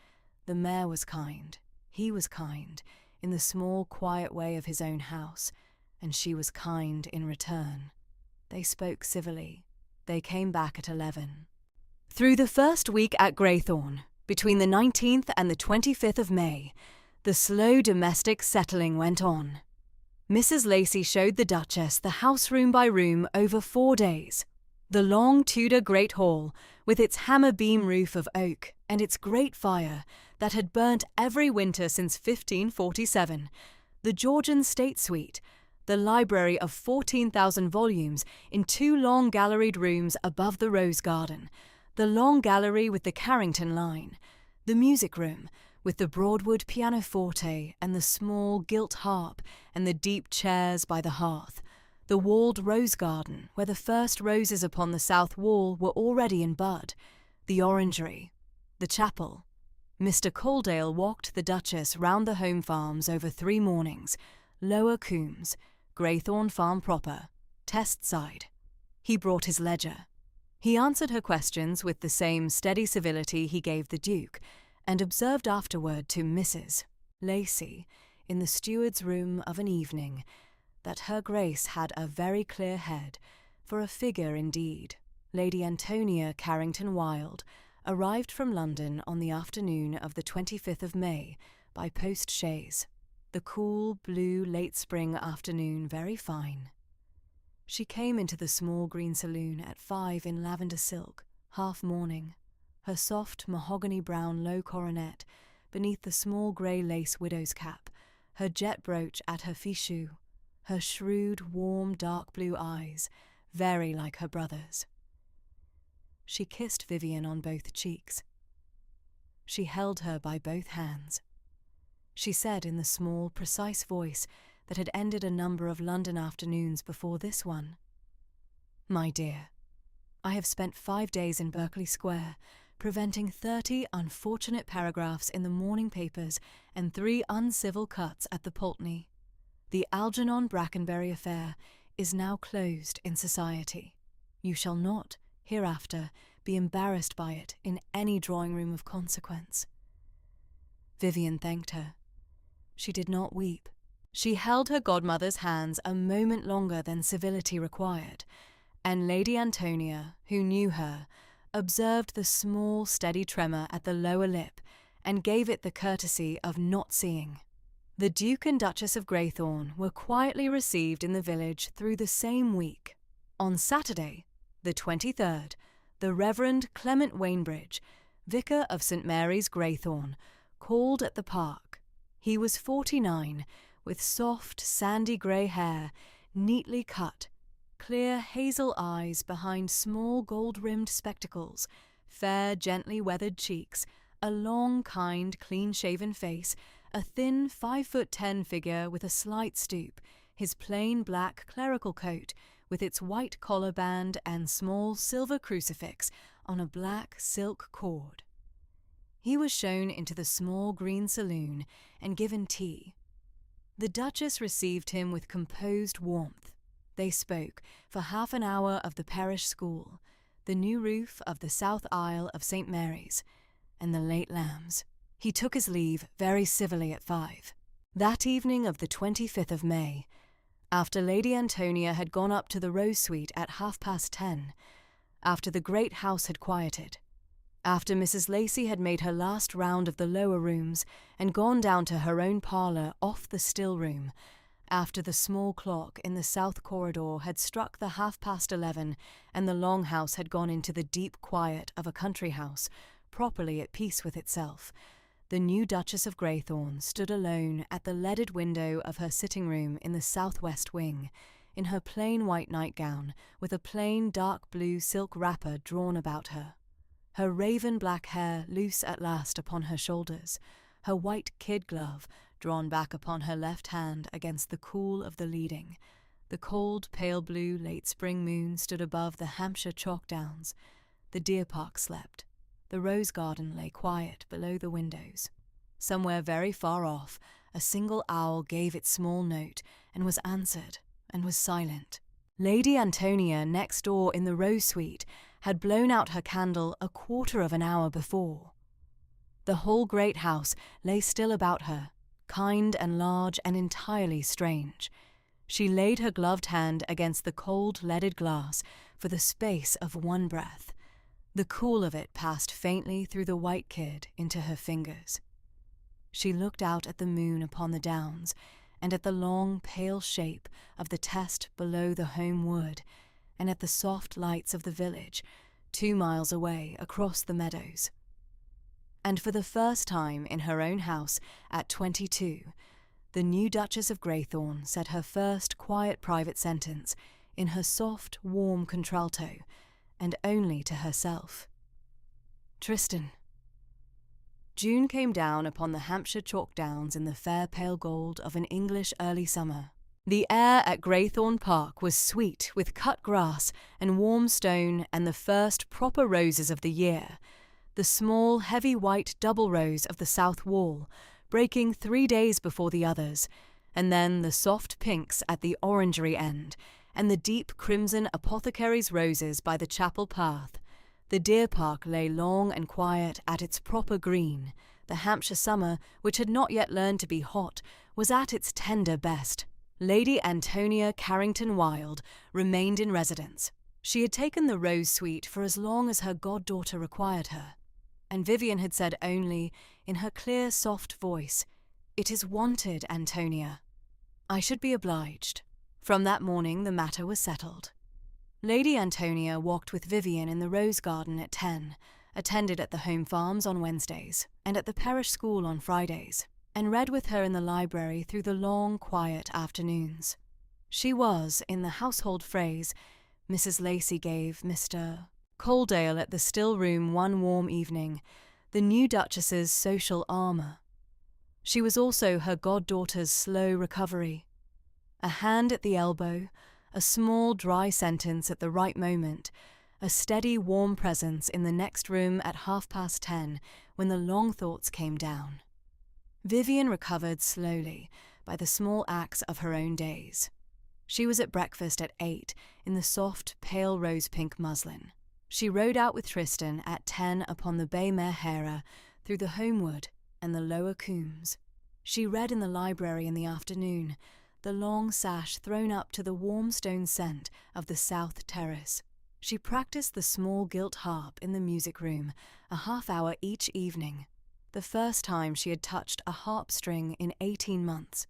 The mare was kind. He was kind, in the small quiet way of his own house, and she was kind in return. They spoke civilly. They came back at 11. Through the first week at Greythorn, between the 19th and the 25th of May, the slow domestic settling went on. Mrs. Lacy showed the Duchess the house room by room over 4 days. The long Tudor Great Hall, with its hammer-beam roof of oak and its great fire that had burnt every winter since 1547, the Georgian State Suite, the library of 14,000 volumes in 2 long galleried rooms above the Rose Garden, the long gallery with the Carrington line, the music room with the Broadwood pianoforte and the small gilt harp and the deep chairs by the hearth, the walled rose garden where the first roses upon the south wall were already in bud, the orangery, the chapel. Mr. Coaldale walked the Duchess round the home farms over 3 mornings, Lower Coombs, Greythorn Farm proper, Test Side. He brought his ledger. He answered her questions with the same steady civility he gave the Duke, and observed afterward to Mrs. Lacy, in the steward's room of an evening, that her Grace had a very clear head, for a figure indeed. Lady Antonia Carrington-Wilde arrived from London on the afternoon of the 25th of May by post-chaise. The cool, blue, late spring afternoon very fine. She came into the small green saloon at 5 in lavender silk, half mourning, her soft mahogany-brown low coronet beneath the small grey lace widow's cap, her jet brooch at her fichu, her shrewd, warm, dark blue eyes, very like her brother's. She kissed Vivian on both cheeks. She held her by both hands. She said in the small, precise voice that had ended a number of London afternoons before this one, "My dear, I have spent 5 days in Berkeley Square, preventing 30 unfortunate paragraphs in the morning papers and 3 uncivil cuts at the Pulteney. The Algernon Brackenbury affair is now closed in society. You shall not, hereafter, be embarrassed by it in any drawing room of consequence. Vivian thanked her. She did not weep. She held her godmother's hands a moment longer than civility required, and Lady Antonia, who knew her, observed the small, steady tremor at the lower lip and gave it the courtesy of not seeing. The Duke and Duchess of Greythorn were quietly received in the village through the same week. On Saturday, the 23rd, the Reverend Clement Wainbridge, Vicar of St. Mary's Greythorn, called at the park. He was 49, with soft, sandy grey hair, neatly cut, clear hazel eyes behind small gold-rimmed spectacles, fair, gently weathered cheeks, a long, kind, clean-shaven face, a thin 5'10" figure with a slight stoop, his plain black clerical coat with its white collar band and small silver crucifix on a black silk cord. He was shown into the small green saloon and given tea. The Duchess received him with composed warmth. They spoke for half an hour of the parish school, the new roof of the south aisle of St. Mary's, and the late lambs. He took his leave very civilly at 5. That evening of the 25th of May, after Lady Antonia had gone up to the Rose Suite at 10:30, after the great house had quieted, after Mrs. Lacey had made her last round of the lower rooms and gone down to her own parlour off the still room, after the small clock in the south corridor had struck the 11:30 and the long house had gone into the deep quiet of a country house, properly at peace with itself, the new Duchess of Greythorn stood alone at the leaded window of her sitting-room in the southwest wing, in her plain white nightgown, with a plain dark blue silk wrapper drawn about her, her raven-black hair loose at last upon her shoulders, her white kid glove drawn back upon her left hand against the cool of the leading. The cold, pale blue late spring moon stood above the Hampshire chalk downs. The deer park slept. The rose garden lay quiet below the windows. Somewhere very far off, a single owl gave its small note and was answered and was silent. Lady Antonia, next door in the Rose Suite, had blown out her candle a quarter of an hour before. The whole great house lay still about her, kind and large and entirely strange. She laid her gloved hand against the cold leaded glass for the space of one breath. The cool of it passed faintly through the white kid into her fingers. She looked out at the moon upon the downs, and at the long, pale shape of the Test below the home wood, and at the soft lights of the village, 2 miles away across the meadows. And for the first time in her own house at 22, the new Duchess of Greythorn said her first quiet private sentence in her soft, warm contralto, and only to herself. Tristan. June came down upon the Hampshire chalk downs in the fair pale gold of an English early summer. The air at Greythorn Park was sweet with cut grass and warm stone and the first proper roses of the year, the small, heavy white double rose of the south wall, breaking 3 days before the others, and then the soft pinks at the orangery end, and the deep crimson apothecary's roses by the chapel path. The deer park lay long and quiet at its proper green. The Hampshire summer, which had not yet learned to be hot, was at its tender best. Lady Antonia Carrington Wilde remained in residence. She had taken the Rose Suite for as long as her goddaughter required her, and Vivian had said only, in her clear, soft voice, "It is wanted, Antonia." I should be obliged. From that morning the matter was settled. Lady Antonia walked with Vivian in the rose garden at 10, attended at the home farms on Wednesdays, and at the parish school on Fridays, and read with her in the library through the long, quiet afternoons. She was, in the household phrase Mrs. Lacey gave Mr. Coaldale at the still room one warm evening, the new Duchess's social armour. She was also her goddaughter's slow recovery. A hand at the elbow, a small dry sentence at the right moment, a steady warm presence in the next room at 10:30 when the long thoughts came down. Vivian recovered slowly by the small acts of her own days. She was at breakfast at 8 in the soft, pale rose-pink muslin. She rode out with Tristan at 10 upon the Bay Mare Hera through the Homewood and the Lower Coombs. She read in the library in the afternoon, the long sash thrown up to the warm stone scent of the South Terrace. She practiced the small gilt harp in the music room, a half-hour each evening, the first time she had touched a harp string in 18 months.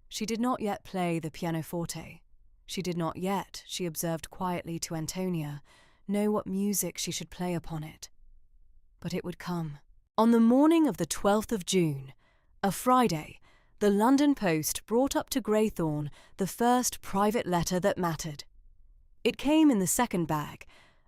She did not yet play the pianoforte. She did not yet, she observed quietly to Antonia, know what music she should play upon it. But it would come. On the morning of the 12th of June, a Friday, the London Post brought up to Graythorne the first private letter that mattered. It came in the second bag,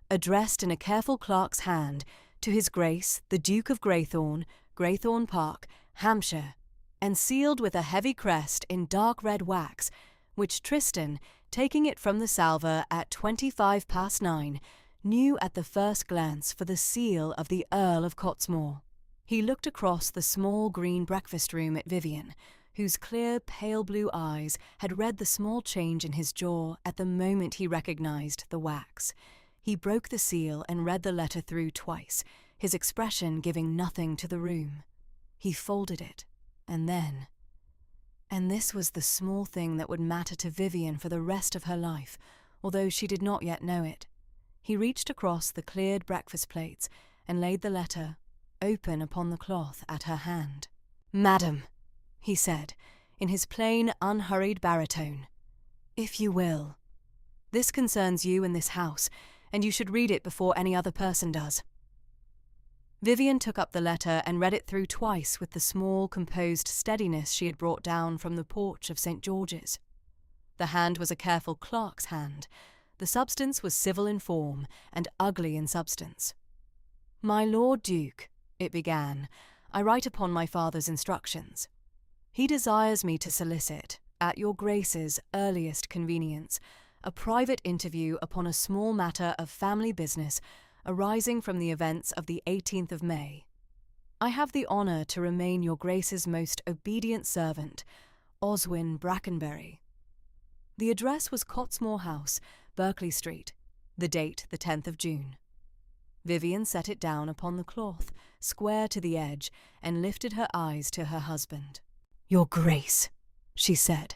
addressed in a careful clerk's hand to His Grace the Duke of Graythorne, Graythorne Park, Hampshire, and sealed with a heavy crest in dark red wax, which Tristan, taking it from the salver at 9:25, knew at the first glance for the seal of the Earl of Cottesmore. He looked across the small green breakfast room at Vivian, whose clear, pale blue eyes had read the small change in his jaw at the moment he recognized the wax. He broke the seal and read the letter through twice, his expression giving nothing to the room. He folded it, and then... And this was the small thing that would matter to Vivian for the rest of her life, although she did not yet know it. He reached across the cleared breakfast plates and laid the letter, open upon the cloth, at her hand. "Madam," he said, in his plain, unhurried baritone, "if you will. This concerns you and this house, and you should read it before any other person does." Vivian took up the letter and read it through twice with the small, composed steadiness she had brought down from the porch of St. George's. The hand was a careful clerk's hand. The substance was civil in form and ugly in substance. "My Lord Duke," it began, "I write upon my father's instructions. He desires me to solicit, at your Grace's earliest convenience, a private interview upon a small matter of family business arising from the events of the 18th of May. I have the honour to remain your Grace's most obedient servant, Oswin Brackenbury." The address was Cottesmore House, Berkeley Street, the date the 10th of June. Vivian set it down upon the cloth, square to the edge, and lifted her eyes to her husband. "Your Grace," she said,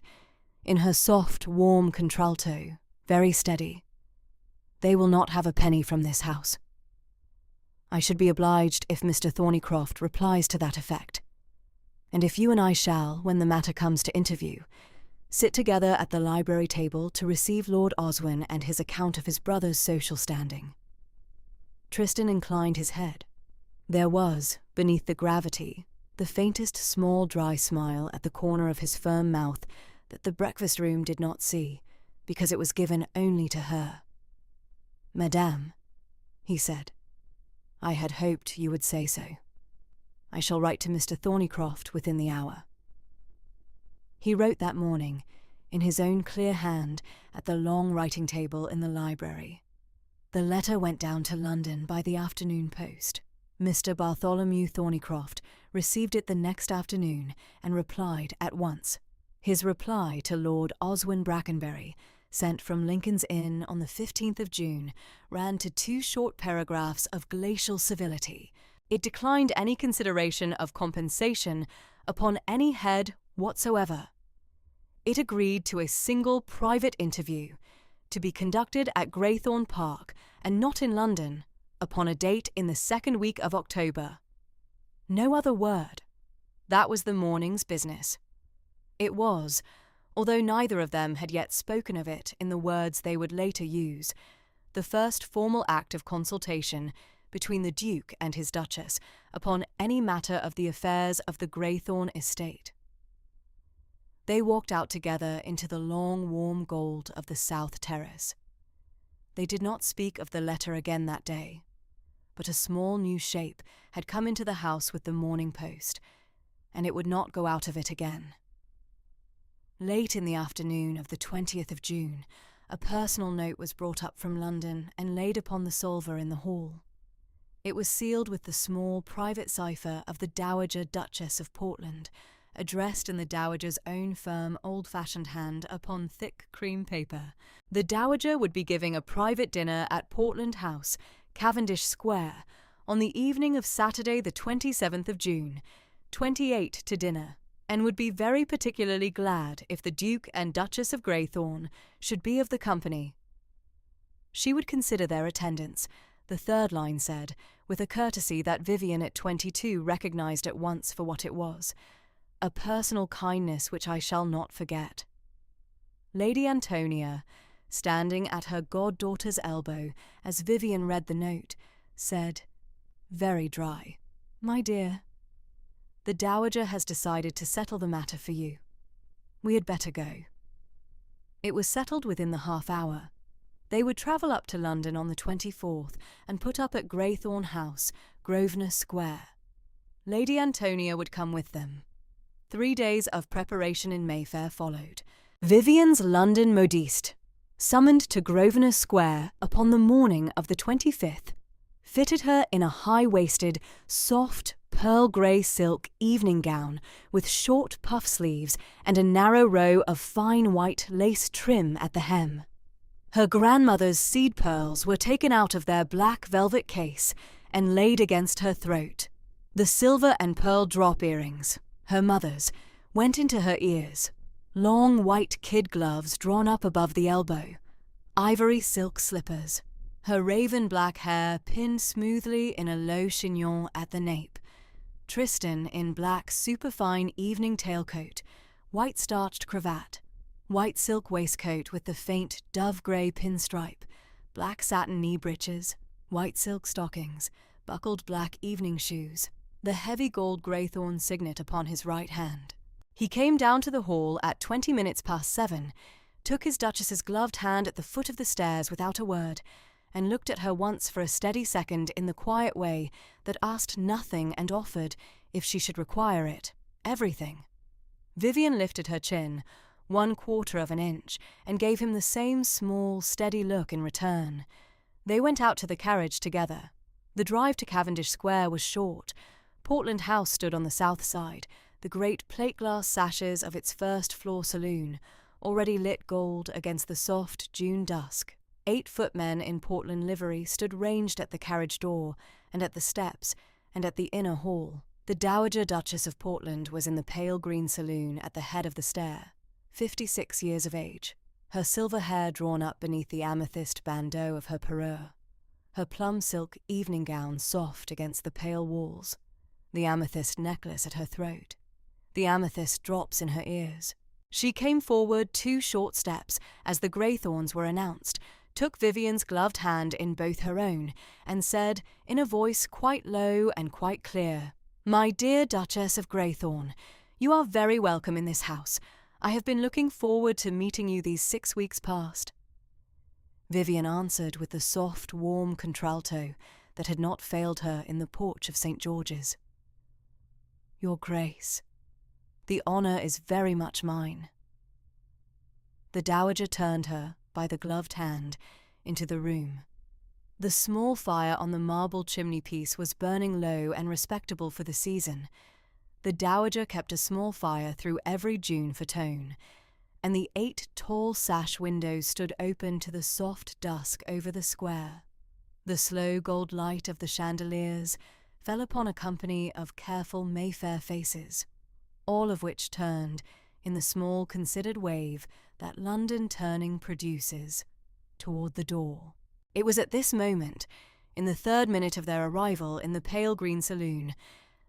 in her soft, warm contralto, very steady, "they will not have a penny from this house. I should be obliged if Mr. Thornycroft replies to that effect. And if you and I shall, when the matter comes to interview, sit together at the library table to receive Lord Oswin and his account of his brother's social standing." Tristan inclined his head. There was, beneath the gravity, the faintest small dry smile at the corner of his firm mouth that the breakfast room did not see, because it was given only to her. "Madame," he said, "I had hoped you would say so. I shall write to Mr. Thornycroft within the hour." He wrote that morning, in his own clear hand, at the long writing table in the library. The letter went down to London by the afternoon post. Mr. Bartholomew Thornycroft received it the next afternoon and replied at once. His reply to Lord Oswin Brackenbury, sent from Lincoln's Inn on the 15th of June, ran to 2 short paragraphs of glacial civility. It declined any consideration of compensation upon any head whatsoever. It agreed to a single private interview, to be conducted at Graythorne Park, and not in London, upon a date in the 2nd week of October. No other word. That was the morning's business. It was, although neither of them had yet spoken of it in the words they would later use, the first formal act of consultation between the Duke and his Duchess upon any matter of the affairs of the Graythorne estate. They walked out together into the long, warm gold of the South Terrace. They did not speak of the letter again that day, but a small new shape had come into the house with the Morning Post, and it would not go out of it again. Late in the afternoon of the 20th of June, a personal note was brought up from London and laid upon the salver in the hall. It was sealed with the small private cipher of the Dowager Duchess of Portland, addressed in the Dowager's own firm, old-fashioned hand upon thick cream paper. The Dowager would be giving a private dinner at Portland House, Cavendish Square, on the evening of Saturday the 27th of June, 28 to dinner, and would be very particularly glad if the Duke and Duchess of Greythorn should be of the company. She would consider their attendance, the third line said, with a courtesy that Vivian at 22 recognised at once for what it was, a personal kindness which I shall not forget. Lady Antonia, standing at her goddaughter's elbow as Vivian read the note, said, very dry, "My dear, the Dowager has decided to settle the matter for you. We had better go." It was settled within the half hour. They would travel up to London on the 24th and put up at Greythorn House, Grosvenor Square. Lady Antonia would come with them. 3 days of preparation in Mayfair followed. Vivian's London modiste, summoned to Grosvenor Square upon the morning of the 25th, fitted her in a high-waisted, soft, pearl-grey silk evening gown with short puff sleeves and a narrow row of fine white lace trim at the hem. Her grandmother's seed pearls were taken out of their black velvet case and laid against her throat. The silver and pearl drop earrings, her mother's, went into her ears. Long white kid gloves drawn up above the elbow. Ivory silk slippers. Her raven black hair pinned smoothly in a low chignon at the nape. Tristan in black superfine evening tailcoat, white starched cravat, white silk waistcoat with the faint dove-grey pinstripe, black satin knee breeches, white silk stockings, buckled black evening shoes, the heavy gold Greythorn signet upon his right hand. He came down to the hall at 20 minutes past 7, took his Duchess's gloved hand at the foot of the stairs without a word, and looked at her once for a steady second in the quiet way that asked nothing and offered, if she should require it, everything. Vivian lifted her chin, 1/4 of an inch, and gave him the same small, steady look in return. They went out to the carriage together. The drive to Cavendish Square was short. Portland House stood on the south side, the great plate-glass sashes of its first-floor saloon, already lit gold against the soft June dusk. 8 footmen in Portland livery stood ranged at the carriage door, and at the steps, and at the inner hall. The Dowager Duchess of Portland was in the pale green saloon at the head of the stair, 56 years of age, her silver hair drawn up beneath the amethyst bandeau of her parure, her plum silk evening gown soft against the pale walls, the amethyst necklace at her throat, the amethyst drops in her ears. She came forward 2 short steps as the Greythorns were announced, took Vivian's gloved hand in both her own, and said, in a voice quite low and quite clear, "My dear Duchess of Greythorn, you are very welcome in this house. I have been looking forward to meeting you these 6 weeks past." Vivian answered with the soft, warm contralto that had not failed her in the porch of St. George's. "Your Grace, the honour is very much mine." The Dowager turned her, by the gloved hand, into the room. The small fire on the marble chimney-piece was burning low and respectable for the season. The Dowager kept a small fire through every June for tone, and the 8 tall sash windows stood open to the soft dusk over the square. The slow gold light of the chandeliers fell upon a company of careful Mayfair faces, all of which turned, in the small considered wave that London turning produces, toward the door. It was at this moment, in the 3rd minute of their arrival in the pale green saloon,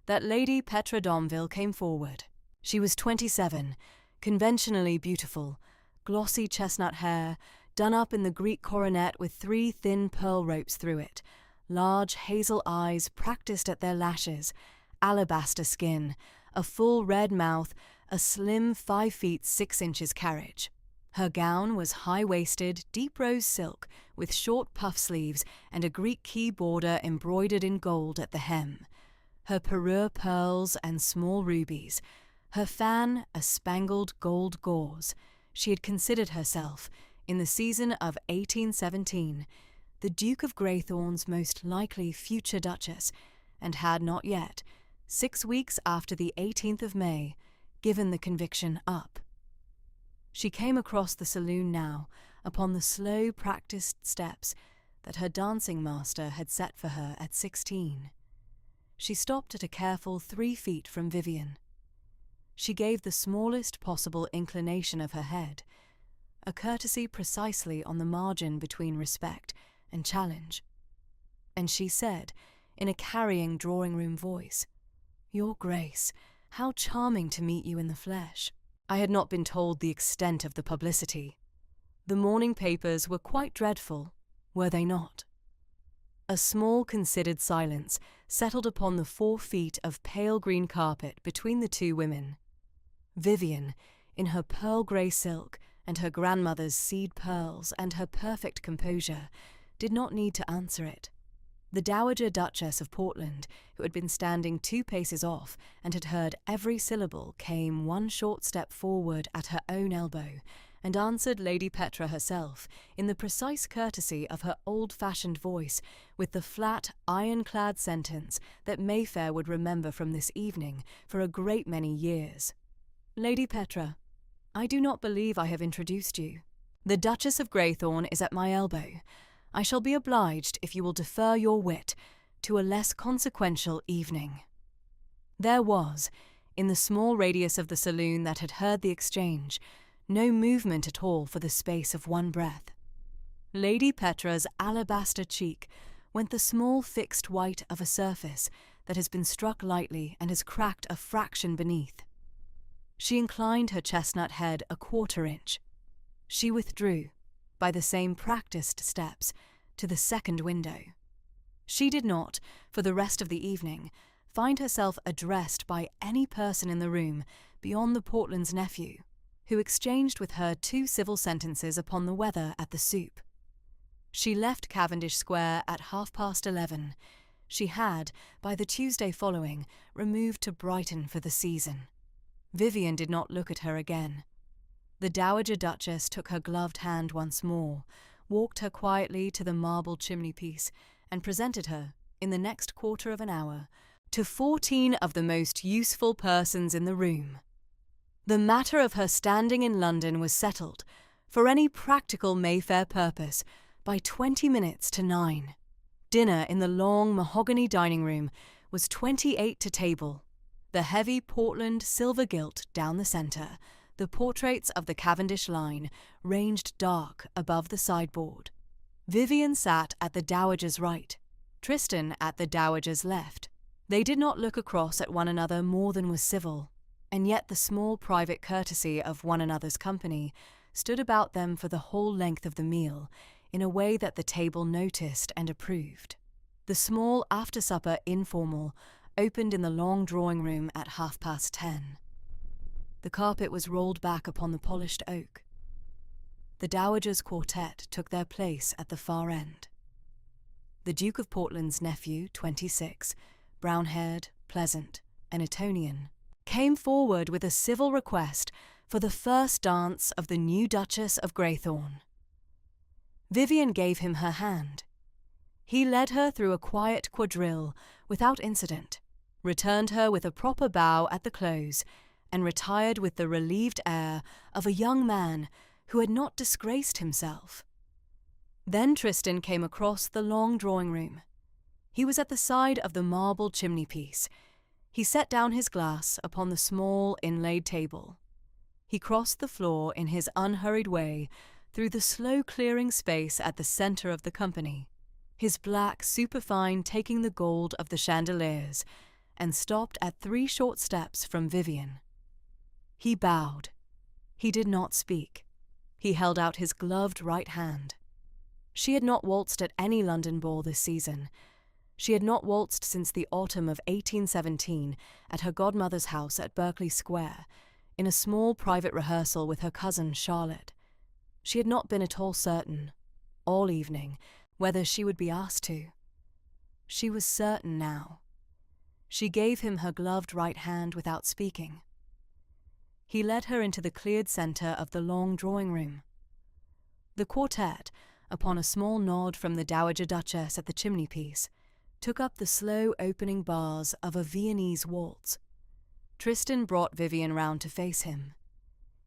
that Lady Petra Domville came forward. She was 27, conventionally beautiful, glossy chestnut hair, done up in the Greek coronet with 3 thin pearl ropes through it, large hazel eyes practised at their lashes, alabaster skin, a full red mouth, a slim 5 feet 6 inches carriage. Her gown was high-waisted, deep rose silk, with short puff sleeves and a Greek key border embroidered in gold at the hem. Her parure pearls and small rubies. Her fan a spangled gold gauze. She had considered herself, in the season of 1817, the Duke of Greythorn's most likely future Duchess, and had not yet, 6 weeks after the 18th of May, given the conviction up. She came across the saloon now, upon the slow practised steps, that her dancing master had set for her at 16. She stopped at a careful 3 feet from Vivian. She gave the smallest possible inclination of her head, a courtesy precisely on the margin between respect and challenge. And she said, in a carrying drawing-room voice, "Your Grace, how charming to meet you in the flesh." I had not been told the extent of the publicity. The morning papers were quite dreadful, were they not? A small considered silence settled upon the 4 feet of pale green carpet between the two women. Vivian, in her pearl grey silk and her grandmother's seed pearls and her perfect composure, did not need to answer it. The Dowager Duchess of Portland, who had been standing 2 paces off and had heard every syllable, came 1 short step forward at her own elbow and answered Lady Petra herself in the precise courtesy of her old-fashioned voice with the flat, ironclad sentence that Mayfair would remember from this evening for a great many years. "Lady Petra, I do not believe I have introduced you. The Duchess of Greythorn is at my elbow. I shall be obliged if you will defer your wit to a less consequential evening." There was, in the small radius of the saloon that had heard the exchange, no movement at all for the space of 1 breath. Lady Petra's alabaster cheek went the small fixed white of a surface that has been struck lightly and has cracked a fraction beneath. She inclined her chestnut head a 1/4 inch. She withdrew, by the same practised steps, to the 2nd window. She did not, for the rest of the evening, find herself addressed by any person in the room beyond the Portland's nephew, who exchanged with her 2 civil sentences upon the weather at the soup. She left Cavendish Square at 11:30. She had, by the Tuesday following, removed to Brighton for the season. Vivian did not look at her again. The Dowager Duchess took her gloved hand once more, walked her quietly to the marble chimney-piece, and presented her, in the next 1/4 of an hour, to 14 of the most useful persons in the room. The matter of her standing in London was settled, for any practical Mayfair purpose, by 20 minutes to 9. Dinner in the long mahogany dining-room was 28 to table, the heavy Portland silver gilt down the centre, the portraits of the Cavendish line ranged dark above the sideboard. Vivian sat at the Dowager's right, Tristan at the Dowager's left. They did not look across at one another more than was civil, and yet the small private courtesy of one another's company stood about them for the whole length of the meal, in a way that the table noticed and approved. The small after-supper informal opened in the long drawing-room at 10:30. The carpet was rolled back upon the polished oak. The Dowager's quartet took their place at the far end. The Duke of Portland's nephew, 26, brown-haired, pleasant, an Etonian, came forward with a civil request for the first dance of the new Duchess of Greythorn. Vivian gave him her hand. He led her through a quiet quadrille without incident, returned her with a proper bow at the close, and retired with the relieved air of a young man who had not disgraced himself. Then Tristan came across the long drawing-room. He was at the side of the marble chimney-piece. He set down his glass upon the small inlaid table. He crossed the floor in his unhurried way through the slow-clearing space at the centre of the company, his black superfine taking the gold of the chandeliers, and stopped at 3 short steps from Vivian. He bowed. He did not speak. He held out his gloved right hand. She had not waltzed at any London ball this season. She had not waltzed since the autumn of 1817 at her godmother's house at Berkeley Square, in a small private rehearsal with her cousin Charlotte. She had not been at all certain, all evening, whether she would be asked to. She was certain now. She gave him her gloved right hand without speaking. He led her into the cleared centre of the long drawing-room. The quartet, upon a small nod from the Dowager Duchess at the chimney-piece, took up the slow opening bars of a Viennese waltz. Tristan brought Vivian round to face him.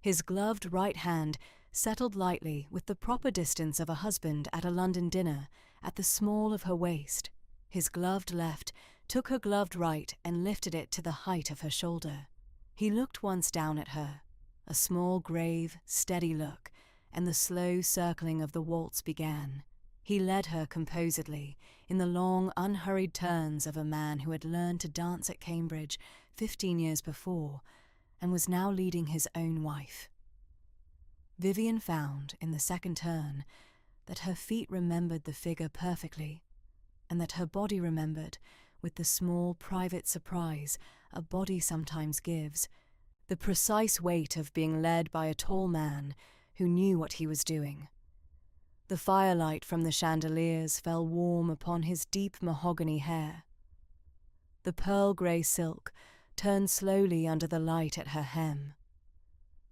His gloved right hand settled lightly with the proper distance of a husband at a London dinner at the small of her waist. His gloved left took her gloved right and lifted it to the height of her shoulder. He looked once down at her, a small, grave, steady look, and the slow circling of the waltz began. He led her composedly, in the long, unhurried turns of a man who had learned to dance at Cambridge 15 years before, and was now leading his own wife. Vivian found, in the second turn, that her feet remembered the figure perfectly, and that her body remembered, with the small, private surprise a body sometimes gives, the precise weight of being led by a tall man who knew what he was doing. The firelight from the chandeliers fell warm upon his deep mahogany hair. The pearl-grey silk turned slowly under the light at her hem.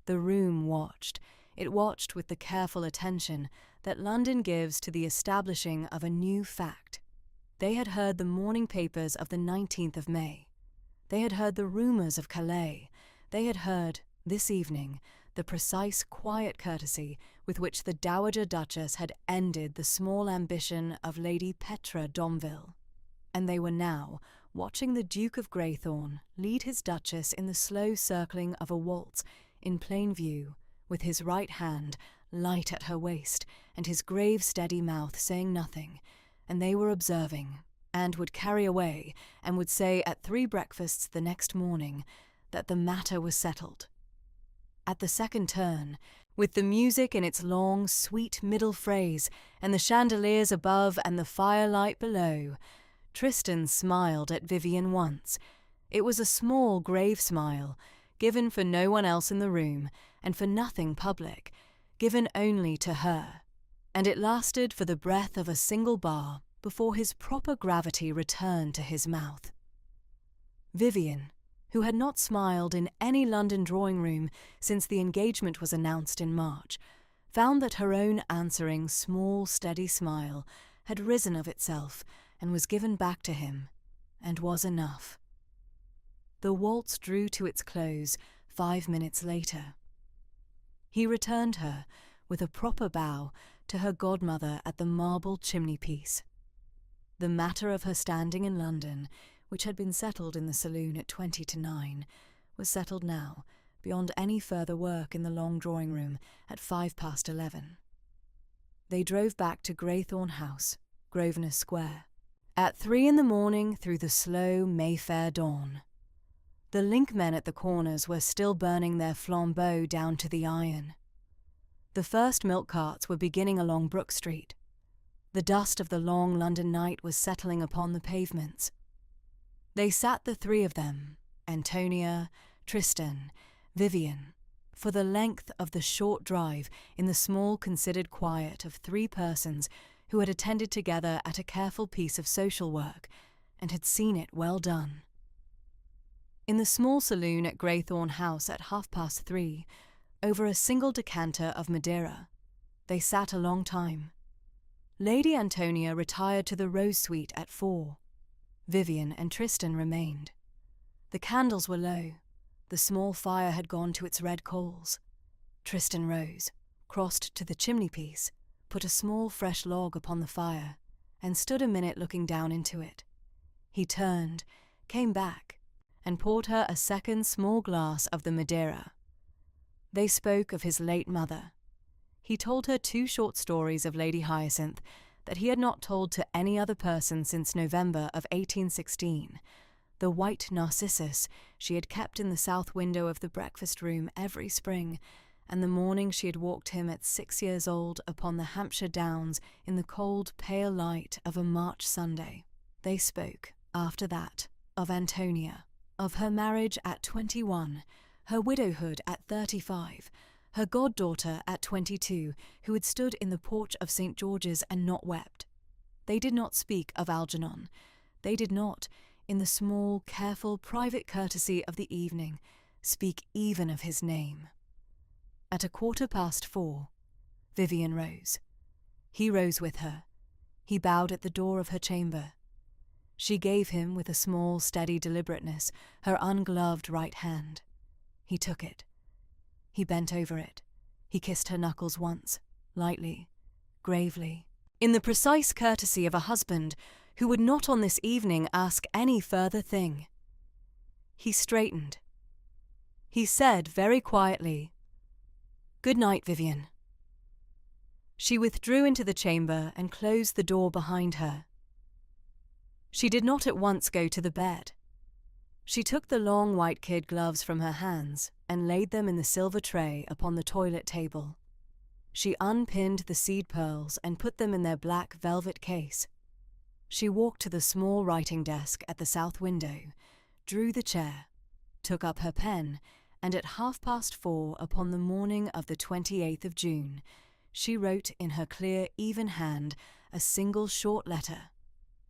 The room watched. It watched with the careful attention that London gives to the establishing of a new fact. They had heard the morning papers of the 19th of May. They had heard the rumours of Calais. They had heard, this evening, the precise, quiet courtesy with which the Dowager Duchess had ended the small ambition of Lady Petra Domville. And they were now watching the Duke of Greythorn lead his Duchess in the slow circling of a waltz in plain view, with his right hand light at her waist and his grave, steady mouth saying nothing, and they were observing, and would carry away, and would say at 3 breakfasts the next morning that the matter was settled. At the second turn, with the music in its long, sweet middle phrase, and the chandeliers above and the firelight below, Tristan smiled at Vivian once. It was a small, grave smile, given for no one else in the room, and for nothing public, given only to her, and it lasted for the breath of a single bar before his proper gravity returned to his mouth. Vivian, who had not smiled in any London drawing-room since the engagement was announced in March, found that her own answering small, steady smile had risen of itself and was given back to him, and was enough. The waltz drew to its close 5 minutes later. He returned her, with a proper bow, to her godmother at the marble chimney-piece. The matter of her standing in London, which had been settled in the saloon at 20 to 9, was settled now, beyond any further work in the long drawing-room, at 11:05. They drove back to Greythorn House, Grosvenor Square, at 3 in the morning through the slow Mayfair dawn. The linkmen at the corners were still burning their flambeaux down to the iron. The first milk carts were beginning along Brook Street. The dust of the long London night was settling upon the pavements. They sat, the 3 of them, Antonia, Tristan, Vivian, for the length of the short drive in the small considered quiet of 3 persons who had attended together at a careful piece of social work and had seen it well done. In the small saloon at Greythorn House at 3:30, over a single decanter of Madeira, they sat a long time. Lady Antonia retired to the Rose Suite at 4. Vivian and Tristan remained. The candles were low. The small fire had gone to its red coals. Tristan rose, crossed to the chimney-piece, put a small fresh log upon the fire, and stood a minute looking down into it. He turned, came back, and poured her a second small glass of the Madeira. They spoke of his late mother. He told her 2 short stories of Lady Hyacinth that he had not told to any other person since November of 1816, the white narcissus she had kept in the south window of the breakfast-room every spring, and the morning she had walked him at 6 years old upon the Hampshire Downs in the cold, pale light of a March Sunday. They spoke, after that, of Antonia, of her marriage at 21, her widowhood at 35, her goddaughter at 22, who had stood in the porch of St. George's and not wept. They did not speak of Algernon. They did not, in the small, careful, private courtesy of the evening, speak even of his name. At 4:15, Vivian rose. He rose with her. He bowed at the door of her chamber. She gave him, with a small, steady deliberateness, her ungloved right hand. He took it. He bent over it. He kissed her knuckles once, lightly, gravely. in the precise courtesy of a husband who would not on this evening ask any further thing. He straightened. He said very quietly, "Good night, Vivian." She withdrew into the chamber and closed the door behind her. She did not at once go to the bed. She took the long white kid gloves from her hands and laid them in the silver tray upon the toilet table. She unpinned the seed pearls and put them in their black velvet case. She walked to the small writing desk at the south window, drew the chair, took up her pen, and at 4:30 upon the morning of the 28th of June, she wrote in her clear, even hand a single short letter.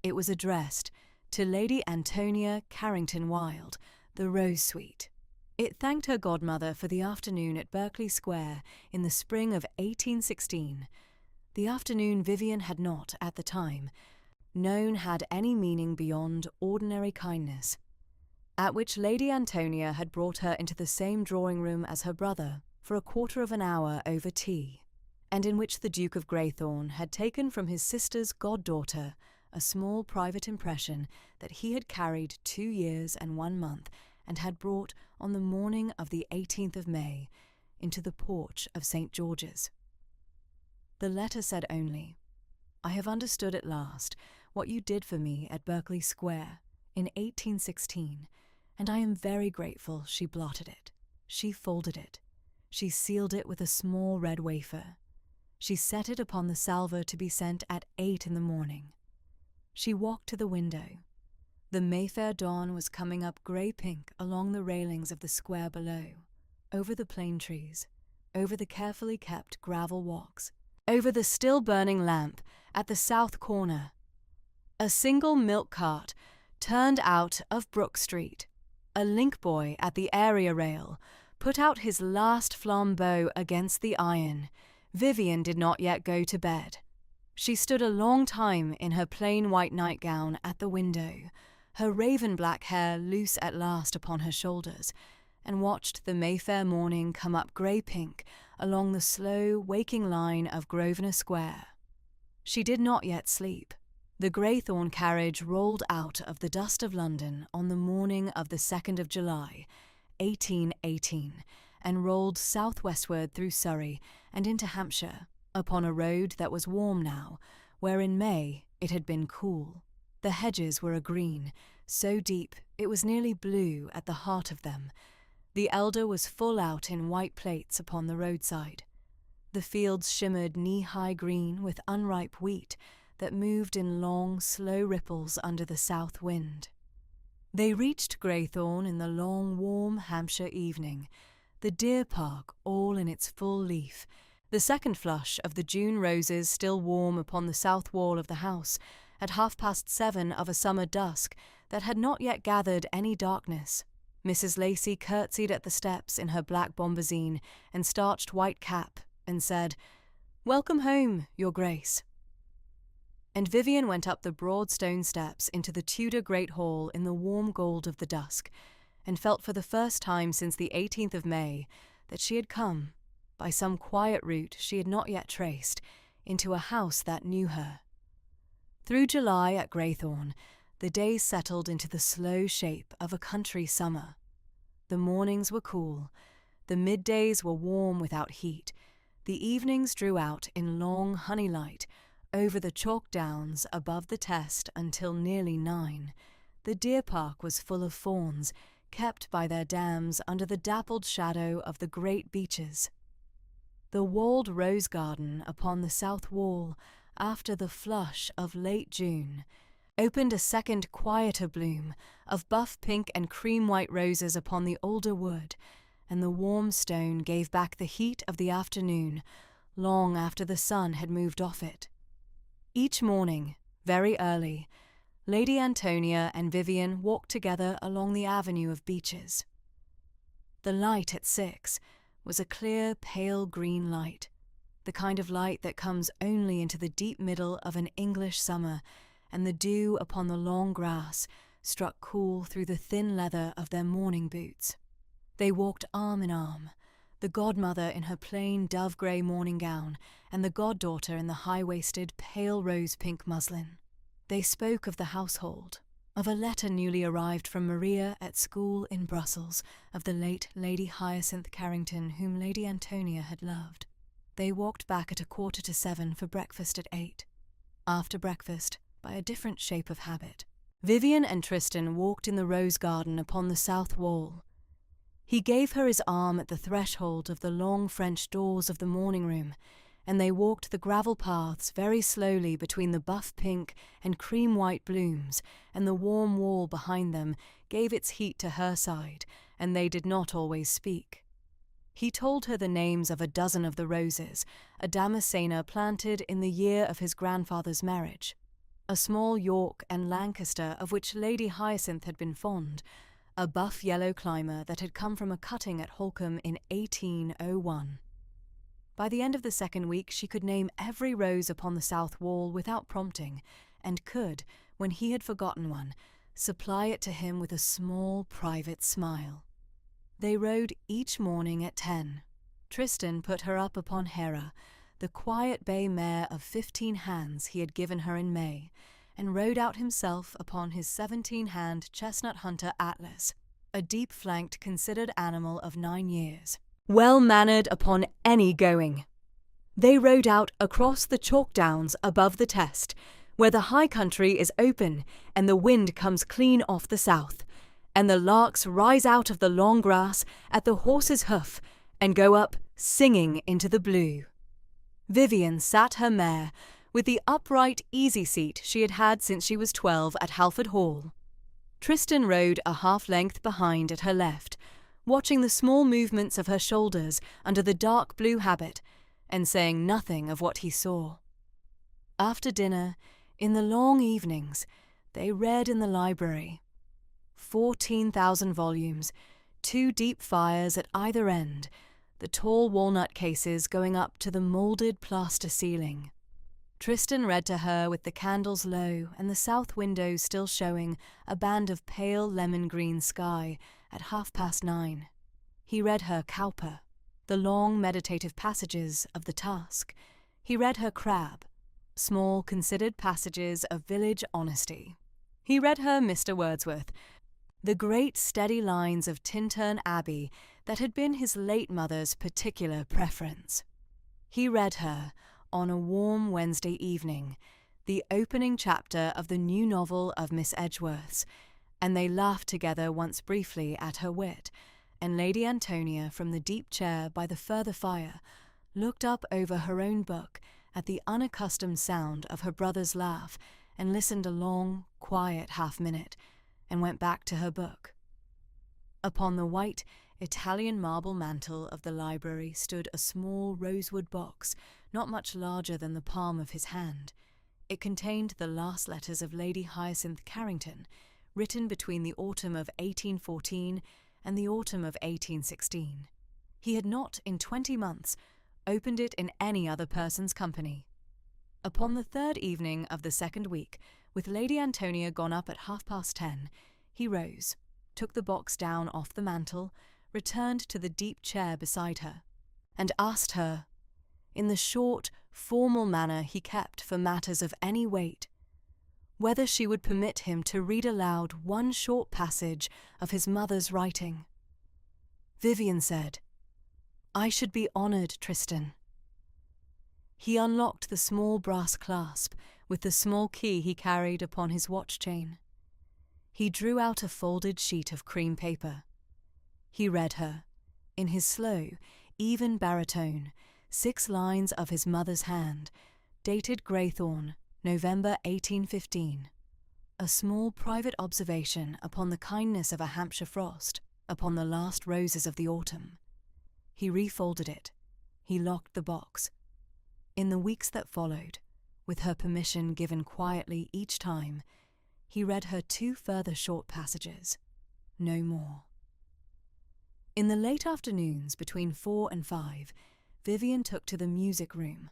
It was addressed to Lady Antonia Carrington Wilde, the Rose Suite. It thanked her godmother for the afternoon at Berkeley Square in the spring of 1816, the afternoon Vivian had not, at the time, known had any meaning beyond ordinary kindness, at which Lady Antonia had brought her into the same drawing-room as her brother for a quarter of an hour over tea, and in which the Duke of Greythorne had taken from his sister's goddaughter a small private impression that he had carried 2 years and 1 month and had brought on the morning of the 18th of May into the porch of St. George's. The letter said only, "I have understood at last what you did for me at Berkeley Square in 1816, and I am very grateful." She blotted it. She folded it. She sealed it with a small red wafer. She set it upon the salver to be sent at 8 in the morning. She walked to the window. The Mayfair dawn was coming up grey-pink along the railings of the square below, over the plane trees, over the carefully kept gravel walks, over the still-burning lamp at the south corner. A single milk cart turned out of Brook Street. A link boy at the area rail put out his last flambeau against the iron. Vivian did not yet go to bed. She stood a long time in her plain white nightgown at the window, her raven-black hair loose at last upon her shoulders, and watched the Mayfair morning come up grey-pink along the slow, waking line of Grosvenor Square. She did not yet sleep. The Greythorne carriage rolled out of the dust of London on the morning of the 2nd of July, 1818, and rolled south-westward through Surrey and into Hampshire, upon a road that was warm now, where in May it had been cool. The hedges were a green, so deep it was nearly blue at the heart of them. The elder was full out in white plates upon the roadside. The fields shimmered knee-high green with unripe wheat that moved in long, slow ripples under the south wind. They reached Greythorne in the long, warm Hampshire evening, the deer park all in its full leaf, the second flush of the June roses still warm upon the south wall of the house, at 7:30 of a summer dusk that had not yet gathered any darkness. Mrs. Lacey curtsied at the steps in her black bombazine and starched white cap, and said, "Welcome home, Your Grace." And Vivian went up the broad stone steps into the Tudor Great Hall in the warm gold of the dusk, and felt for the first time since the 18th of May that she had come, by some quiet route she had not yet traced, into a house that knew her. Through July at Greythorne, the days settled into the slow shape of a country summer. The mornings were cool, the middays were warm without heat, the evenings drew out in long honey light over the chalk downs above the Test until nearly 9. The deer park was full of fawns, kept by their dams under the dappled shadow of the great beeches. The walled rose garden upon the south wall, after the flush of late June, opened a second quieter bloom of buff pink and cream white roses upon the older wood, and the warm stone gave back the heat of the afternoon long after the sun had moved off it. Each morning, very early, Lady Antonia and Vivian walked together along the avenue of beeches. The light at 6 was a clear, pale green light, the kind of light that comes only into the deep middle of an English summer, and the dew upon the long grass struck cool through the thin leather of their morning boots. They walked arm in arm, the godmother in her plain dove-grey morning gown, and the goddaughter in the high-waisted, pale rose-pink muslin. They spoke of the household, of a letter newly arrived from Maria at school in Brussels, of the late Lady Hyacinth Carrington whom Lady Antonia had loved. They walked back at 6:45 for breakfast at 8. After breakfast, by a different shape of habit, Vivian and Tristan walked in the rose garden upon the south wall. He gave her his arm at the threshold of the long French doors of the morning room, and they walked the gravel paths very slowly between the buff-pink and cream-white blooms, and the warm wall behind them gave its heat to her side, and they did not always speak. He told her the names of a dozen of the roses, a Damascena planted in the year of his grandfather's marriage, a small York and Lancaster of which Lady Hyacinth had been fond, a buff yellow climber that had come from a cutting at Holkham in 1801. By the end of the second week she could name every rose upon the south wall without prompting, and could, when he had forgotten one, supply it to him with a small private smile. They rode each morning at 10. Tristan put her up upon Hera, the quiet bay mare of 15 hands he had given her in May, and rode out himself upon his 17-hand chestnut hunter Atlas, a deep-flanked considered animal of 9 years, well-mannered upon any going. They rode out across the chalk downs above the Test, where the high country is open and the wind comes clean off the south, and the larks rise out of the long grass at the horse's hoof and go up singing into the blue. Vivian sat her mare, with the upright, easy seat she had had since she was 12 at Halford Hall. Tristan rode a half-length behind at her left, watching the small movements of her shoulders under the dark blue habit, and saying nothing of what he saw. After dinner, in the long evenings, they read in the library. 14,000 volumes, 2 deep fires at either end, the tall walnut cases going up to the moulded plaster ceiling. Tristan read to her with the candles low and the south windows still showing a band of pale lemon-green sky at 9:30. He read her Cowper, the long meditative passages of the Task. He read her Crabbe, small considered passages of village honesty. He read her Mr. Wordsworth, the great steady lines of Tintern Abbey that had been his late mother's particular preference. He read her, on a warm Wednesday evening, the opening chapter of the new novel of Miss Edgeworth's, and they laughed together once briefly at her wit, and Lady Antonia, from the deep chair by the further fire, looked up over her own book at the unaccustomed sound of her brother's laugh, and listened a long, quiet half-minute, and went back to her book. Upon the white Italian marble mantel of the library stood a small rosewood box, not much larger than the palm of his hand. It contained the last letters of Lady Hyacinth Carrington, written between the autumn of 1814 and the autumn of 1816. He had not, in 20 months, opened it in any other person's company. Upon the third evening of the second week, with Lady Antonia gone up at 10:30, he rose, took the box down off the mantel, returned to the deep chair beside her, and asked her, in the short, formal manner he kept for matters of any weight, whether she would permit him to read aloud one short passage of his mother's writing. Vivian said, "I should be honoured, Tristan." He unlocked the small brass clasp with the small key he carried upon his watch-chain. He drew out a folded sheet of cream paper. He read her, in his slow, even baritone, 6 lines of his mother's hand, dated Greythorne, November 1815. A small private observation upon the kindness of a Hampshire frost, upon the last roses of the autumn. He refolded it. He locked the box. In the weeks that followed, with her permission given quietly each time, he read her 2 further short passages. No more. In the late afternoons, between 4 and 5, Vivian took to the music room,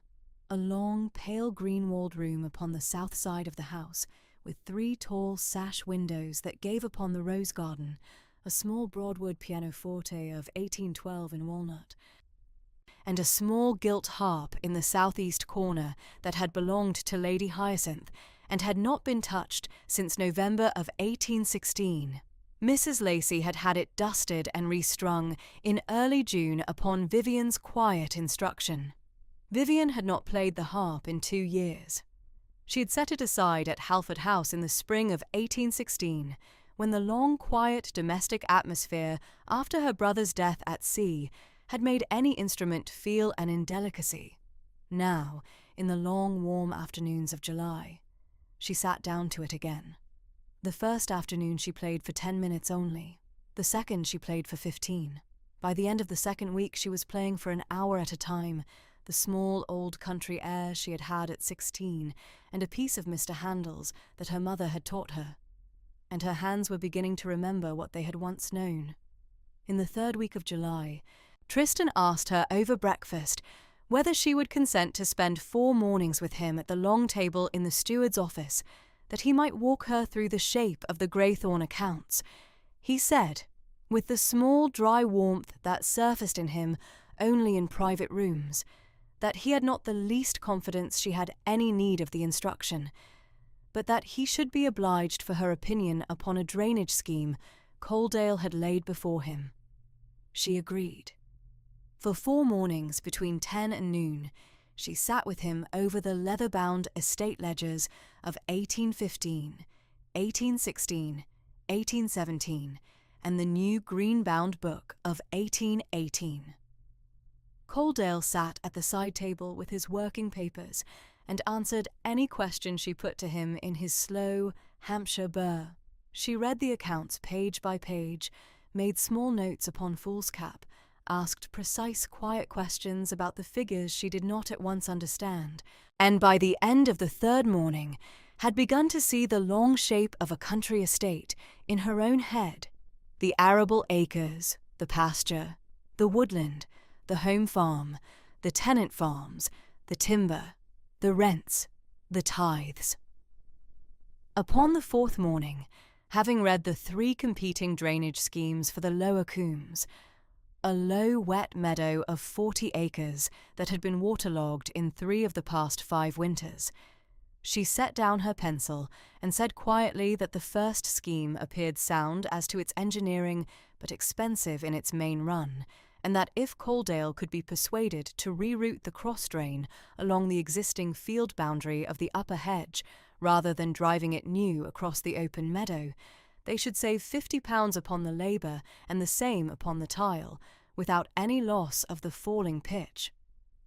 a long, pale green-walled room upon the south side of the house, with 3 tall sash windows that gave upon the rose garden, a small broadwood pianoforte of 1812 in walnut, and a small gilt harp in the southeast corner that had belonged to Lady Hyacinth and had not been touched since November of 1816. Mrs. Lacey had had it dusted and restrung in early June upon Vivian's quiet instruction. Vivian had not played the harp in 2 years. She had set it aside at Halford House in the spring of 1816, when the long, quiet domestic atmosphere after her brother's death at sea had made any instrument feel an indelicacy. Now, in the long, warm afternoons of July, she sat down to it again. The first afternoon she played for 10 minutes only. The second she played for 15. By the end of the second week she was playing for an hour at a time, the small old country air she had had at 16, and a piece of Mr. Handel's that her mother had taught her. And her hands were beginning to remember what they had once known. In the third week of July, Tristan asked her over breakfast whether she would consent to spend 4 mornings with him at the long table in the steward's office, that he might walk her through the shape of the Graythorne accounts. He said, with the small dry warmth that surfaced in him only in private rooms, that he had not the least confidence she had any need of the instruction, but that he should be obliged for her opinion upon a drainage scheme Coaldale had laid before him. She agreed. For 4 mornings between 10 and noon, she sat with him over the leather-bound estate ledgers of 1815, 1816, 1817, and the new green-bound book of 1818. Coaldale sat at the side table with his working papers and answered any question she put to him in his slow Hampshire burr. She read the accounts page by page, made small notes upon foolscap, asked precise, quiet questions about the figures she did not at once understand, and by the end of the third morning had begun to see the long shape of a country estate in her own head, the arable acres, the pasture, the woodland, the home farm, the tenant farms, the timber, the rents, the tithes. Upon the 4th morning, having read the 3 competing drainage schemes for the Lower Coombs, a low, wet meadow of 40 acres that had been waterlogged in 3 of the past 5 winters, she set down her pencil and said quietly that the first scheme appeared sound as to its engineering but expensive in its main run, and that if Coaldale could be persuaded to reroute the cross-drain along the existing field boundary of the upper hedge rather than driving it new across the open meadow, they should save £50 upon the labour and the same upon the tile, without any loss of the falling pitch.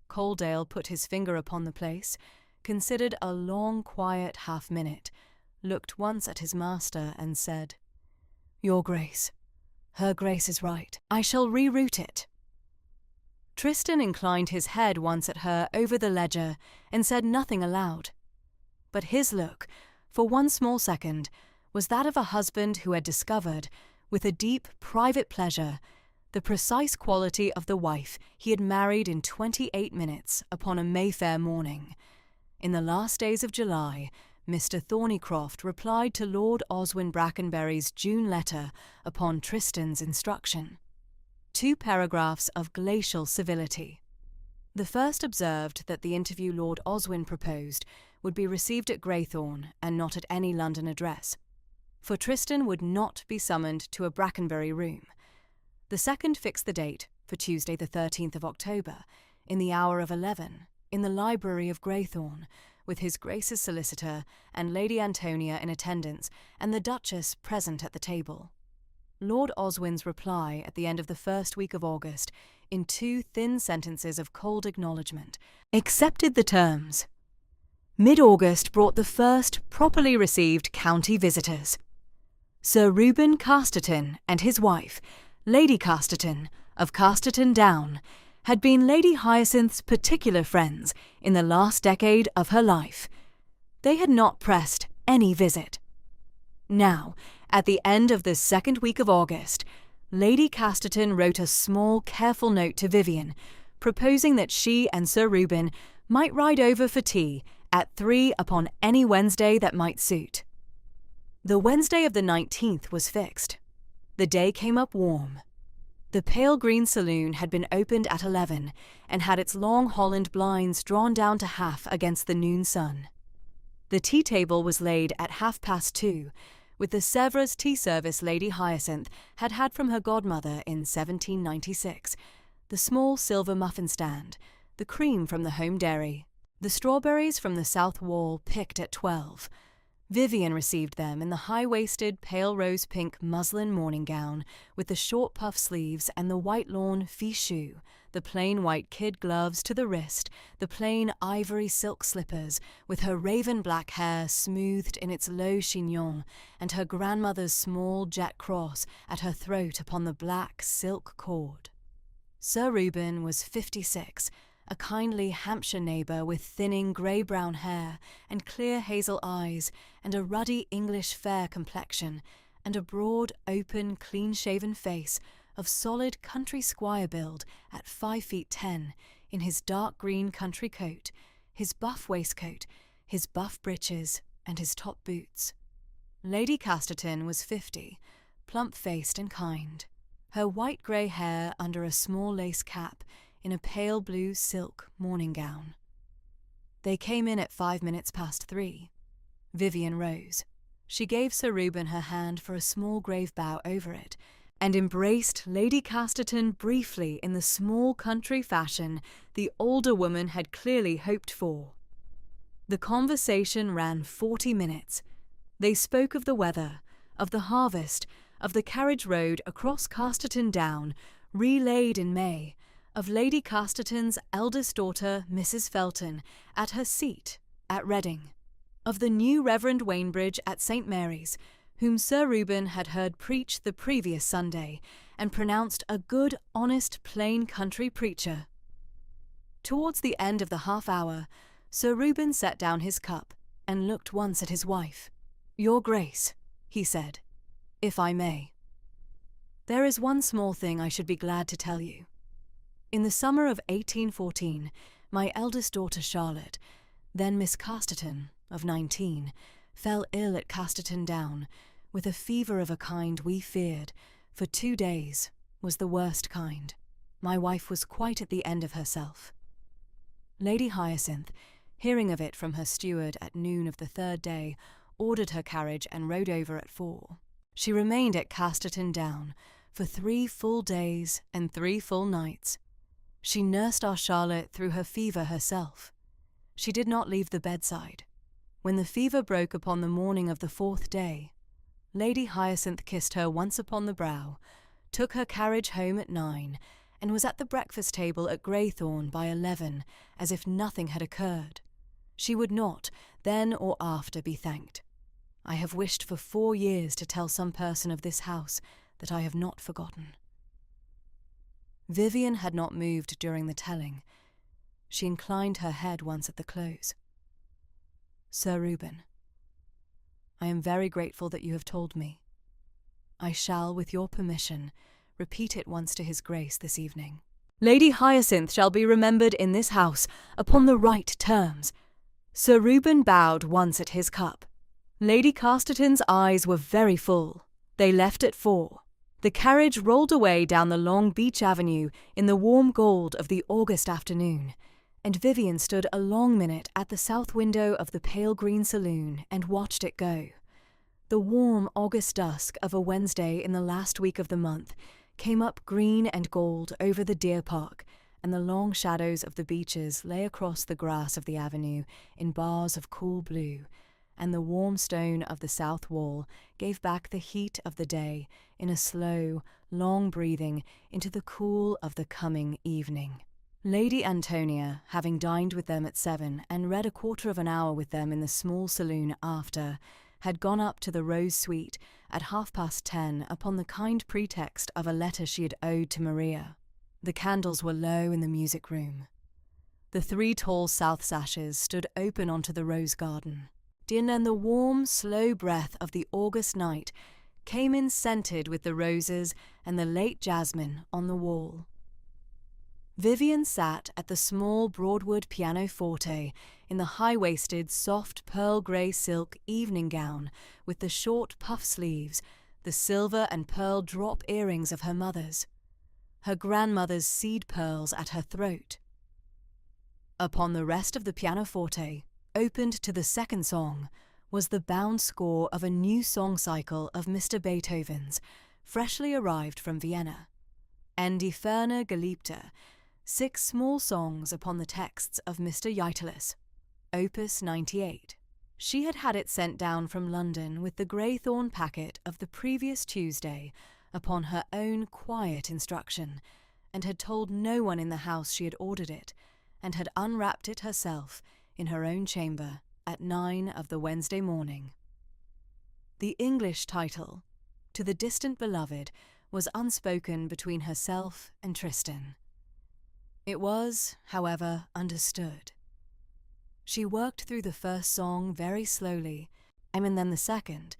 Coaldale put his finger upon the place, considered a long, quiet half-minute, looked once at his master and said, "Your Grace, Her Grace is right. I shall reroute it." Tristan inclined his head once at her over the ledger and said nothing aloud. But his look, for one small second, was that of a husband who had discovered, with a deep, private pleasure, the precise quality of the wife he had married in 28 minutes upon a Mayfair morning. In the last days of July, Mr. Thornycroft replied to Lord Oswin Brackenbury's June letter upon Tristan's instruction. 2 paragraphs of glacial civility. The first observed that the interview Lord Oswin proposed would be received at Graythorne and not at any London address, for Tristan would not be summoned to a Brackenbury room. The second fixed the date for Tuesday the 13th of October, in the hour of 11, in the library of Graythorne, with His Grace's solicitor and Lady Antonia in attendance and the Duchess present at the table. Lord Oswin's reply at the end of the first week of August, in 2 thin sentences of cold acknowledgment, accepted the terms. Mid-August brought the first properly received county visitors. Sir Reuben Casterton and his wife, Lady Casterton, of Casterton Down, had been Lady Hyacinth's particular friends in the last decade of her life. They had not pressed any visit. Now, at the end of the second week of August, Lady Casterton wrote a small, careful note to Vivian, proposing that she and Sir Reuben might ride over for tea at 3 upon any Wednesday that might suit. The Wednesday of the 19th was fixed. The day came up warm. The Pale Green Saloon had been opened at 11 and had its long Holland blinds drawn down to half against the noon sun. The tea table was laid at 2:30, with the Sèvres tea service Lady Hyacinth had had from her godmother in 1796, the small silver muffin stand, the cream from the home dairy, the strawberries from the south wall picked at 12. Vivian received them in the high-waisted pale rose-pink muslin morning gown with the short puff sleeves and the white lawn fichu, the plain white kid gloves to the wrist, the plain ivory silk slippers, with her raven-black hair smoothed in its low chignon, and her grandmother's small jet cross at her throat upon the black silk cord. Sir Reuben was 56, a kindly Hampshire neighbour with thinning grey-brown hair and clear hazel eyes and a ruddy English fair complexion and a broad, open, clean-shaven face of solid country squire build at 5'10", in his dark green country coat, his buff waistcoat, his buff breeches, and his top boots. Lady Casterton was 50, plump-faced and kind, her white-grey hair under a small lace cap in a pale blue silk morning gown. They came in at 3:05. Vivian rose. She gave Sir Reuben her hand for a small grave bow over it, and embraced Lady Casterton briefly in the small country fashion the older woman had clearly hoped for. The conversation ran 40 minutes. They spoke of the weather, of the harvest, of the carriage road across Casterton Down, relaid in May, of Lady Casterton's eldest daughter, Mrs. Felton, at her seat at Reading, of the new Reverend Wainbridge at St. Mary's, whom Sir Reuben had heard preach the previous Sunday, and pronounced a good, honest, plain country preacher. Towards the end of the half-hour, Sir Reuben set down his cup and looked once at his wife. "Your Grace," he said, "if I may. There is one small thing I should be glad to tell you. In the summer of 1814, my eldest daughter Charlotte, then Miss Casterton, of 19, fell ill at Casterton Down, with a fever of a kind we feared, for 2 days, was the worst kind. My wife was quite at the end of herself. Lady Hyacinth, hearing of it from her steward at noon of the 3rd day, ordered her carriage and rode over at 4. She remained at Casterton Down for 3 full days and 3 full nights. She nursed our Charlotte through her fever herself. She did not leave the bedside. When the fever broke upon the morning of the 4th day, Lady Hyacinth kissed her once upon the brow, took her carriage home at 9, and was at the breakfast table at Greythorn by 11, as if nothing had occurred. She would not, then or after, be thanked. I have wished for 4 years to tell some person of this house that I have not forgotten." Vivian had not moved during the telling. She inclined her head once at the close. "Sir Reuben, I am very grateful that you have told me. I shall, with your permission, repeat it once to his Grace this evening. Lady Hyacinth shall be remembered in this house upon the right terms." Sir Reuben bowed once at his cup. Lady Casterton's eyes were very full. They left at 4. The carriage rolled away down the long beech avenue in the warm gold of the August afternoon, and Vivian stood a long minute at the south window of the Pale Green Saloon and watched it go. The warm August dusk of a Wednesday in the last week of the month came up green and gold over the deer park, and the long shadows of the beeches lay across the grass of the avenue in bars of cool blue, and the warm stone of the south wall gave back the heat of the day in a slow, long breathing into the cool of the coming evening. Lady Antonia, having dined with them at 7 and read a quarter of an hour with them in the small saloon after, had gone up to the Rose Suite at 10:30 upon the kind pretext of a letter she had owed to Maria. The candles were low in the music-room. The 3 tall south sashes stood open onto the rose garden. And the warm, slow breath of the August night came in scented with the roses and the late jasmine on the wall. Vivian sat at the small Broadwood pianoforte in the high-waisted, soft pearl-grey silk evening gown with the short puff sleeves, the silver and pearl drop earrings of her mother's. her grandmother's seed pearls at her throat. Upon the rest of the pianoforte, opened to the second song, was the bound score of a new song cycle of Mr. Beethoven's, freshly arrived from Vienna. En die ferne Geliebte, 6 small songs upon the texts of Mr. Ytelus, Opus 98. She had had it sent down from London with the Greythorn packet of the previous Tuesday upon her own quiet instruction, and had told no one in the house she had ordered it, and had unwrapped it herself in her own chamber at 9 of the Wednesday morning. The English title, To the Distant Beloved, was unspoken between herself and Tristan. It was, however, understood. She worked through the first song very slowly, and then the second,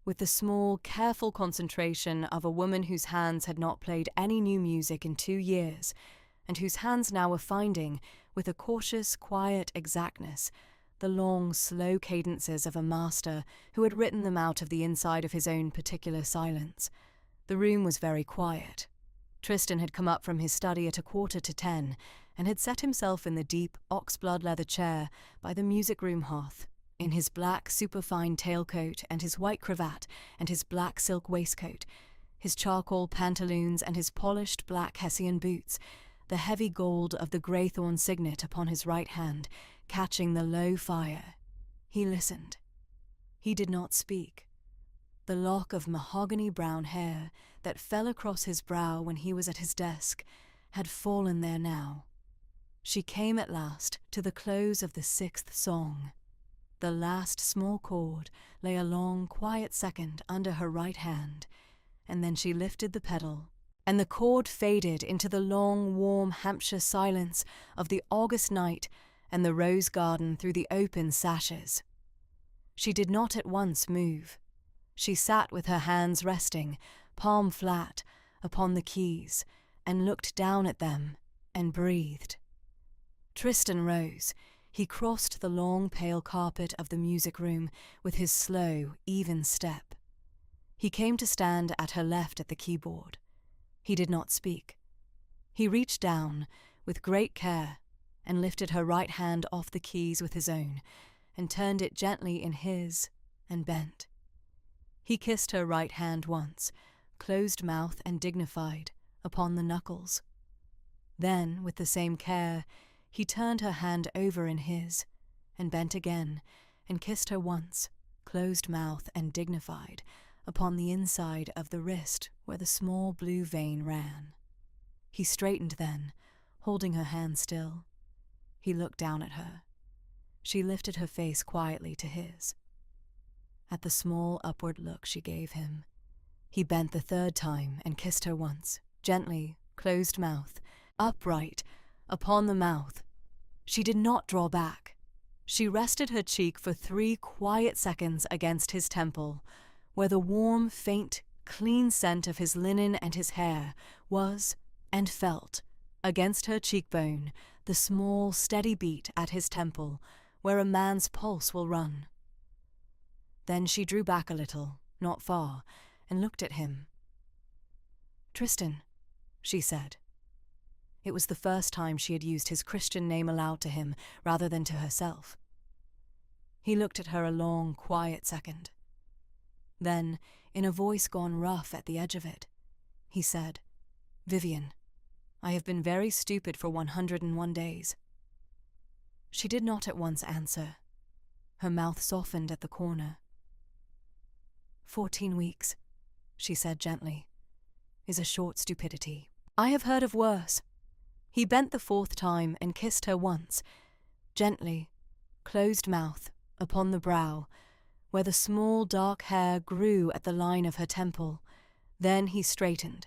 with the small, careful concentration of a woman whose hands had not played any new music in 2 years, and whose hands now were finding, with a cautious, quiet exactness, the long, slow cadences of a master who had written them out of the inside of his own particular silence. The room was very quiet. Tristan had come up from his study at 9:45 and had set himself in the deep ox-blood leather chair by the music-room hearth, in his black superfine tailcoat and his white cravat and his black silk waistcoat, his charcoal pantaloons and his polished black Hessian boots, the heavy gold of the Greythorn signet upon his right hand, catching the low fire. He listened. He did not speak. The lock of mahogany brown hair that fell across his brow when he was at his desk had fallen there now. She came at last to the close of the 6th song. The last small chord lay a long, quiet second under her right hand, and then she lifted the pedal, and the chord faded into the long, warm Hampshire silence of the August night and the rose garden through the open sashes. She did not at once move. She sat with her hands resting, palm flat, upon the keys, and looked down at them, and breathed. Tristan rose. He crossed the long, pale carpet of the music-room with his slow, even step. He came to stand at her left at the keyboard. He did not speak. He reached down, with great care, and lifted her right hand off the keys with his own, and turned it gently in his, and bent. He kissed her right hand once, closed mouth and dignified, upon the knuckles. Then, with the same care, he turned her hand over in his, and bent again, and kissed her once, closed mouth and dignified, upon the inside of the wrist where the small blue vein ran. He straightened then, holding her hand still. He looked down at her. She lifted her face quietly to his. At the small upward look she gave him, he bent the 3rd time and kissed her once, gently, closed mouth, upright, upon the mouth. She did not draw back. She rested her cheek for 3 quiet seconds against his temple, where the warm, faint, clean scent of his linen and his hair was, and felt, against her cheekbone, the small, steady beat at his temple, where a man's pulse will run. Then she drew back a little, not far, and looked at him. "Tristan," she said. It was the first time she had used his Christian name aloud to him rather than to herself. He looked at her a long, quiet second. Then, in a voice gone rough at the edge of it, he said, "Vivian, I have been very stupid for 101 days. She did not at once answer. Her mouth softened at the corner. 14 weeks, she said gently, is a short stupidity. I have heard of worse. He bent the 4th time and kissed her once, gently, closed mouth, upon the brow, where the small dark hair grew at the line of her temple. Then he straightened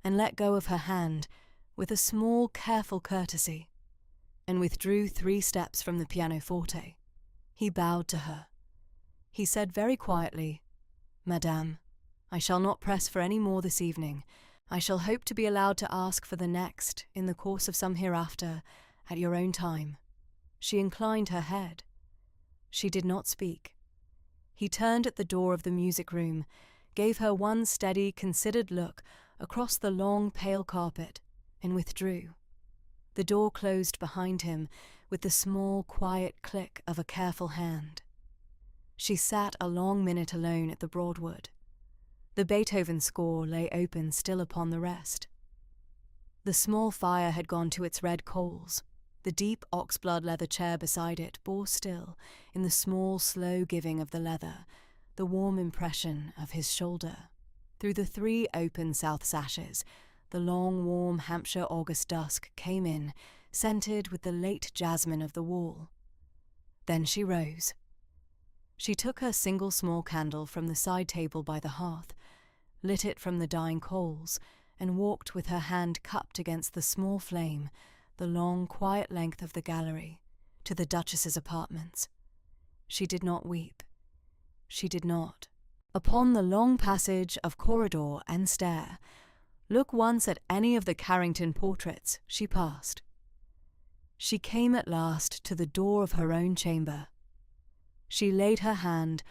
and let go of her hand with a small, careful courtesy, and withdrew 3 steps from the pianoforte. He bowed to her. He said very quietly, "Madame, I shall not press for any more this evening. I shall hope to be allowed to ask for the next, in the course of some hereafter, at your own time." She inclined her head. She did not speak. He turned at the door of the music-room, gave her one steady, considered look across the long, pale carpet, and withdrew. The door closed behind him with the small, quiet click of a careful hand. She sat a long minute alone at the Broadwood. The Beethoven score lay open still upon the rest. The small fire had gone to its red coals. The deep oxblood leather chair beside it bore still, in the small, slow giving of the leather, the warm impression of his shoulder. Through the 3 open south sashes, the long, warm Hampshire August dusk came in, scented with the late jasmine of the wall. Then she rose. She took her single small candle from the side table by the hearth, lit it from the dying coals, and walked with her hand cupped against the small flame the long, quiet length of the gallery, to the Duchess's apartments. She did not weep. She did not. Upon the long passage of corridor and stair, look once at any of the Carrington portraits she passed. She came at last to the door of her own chamber. She laid her hand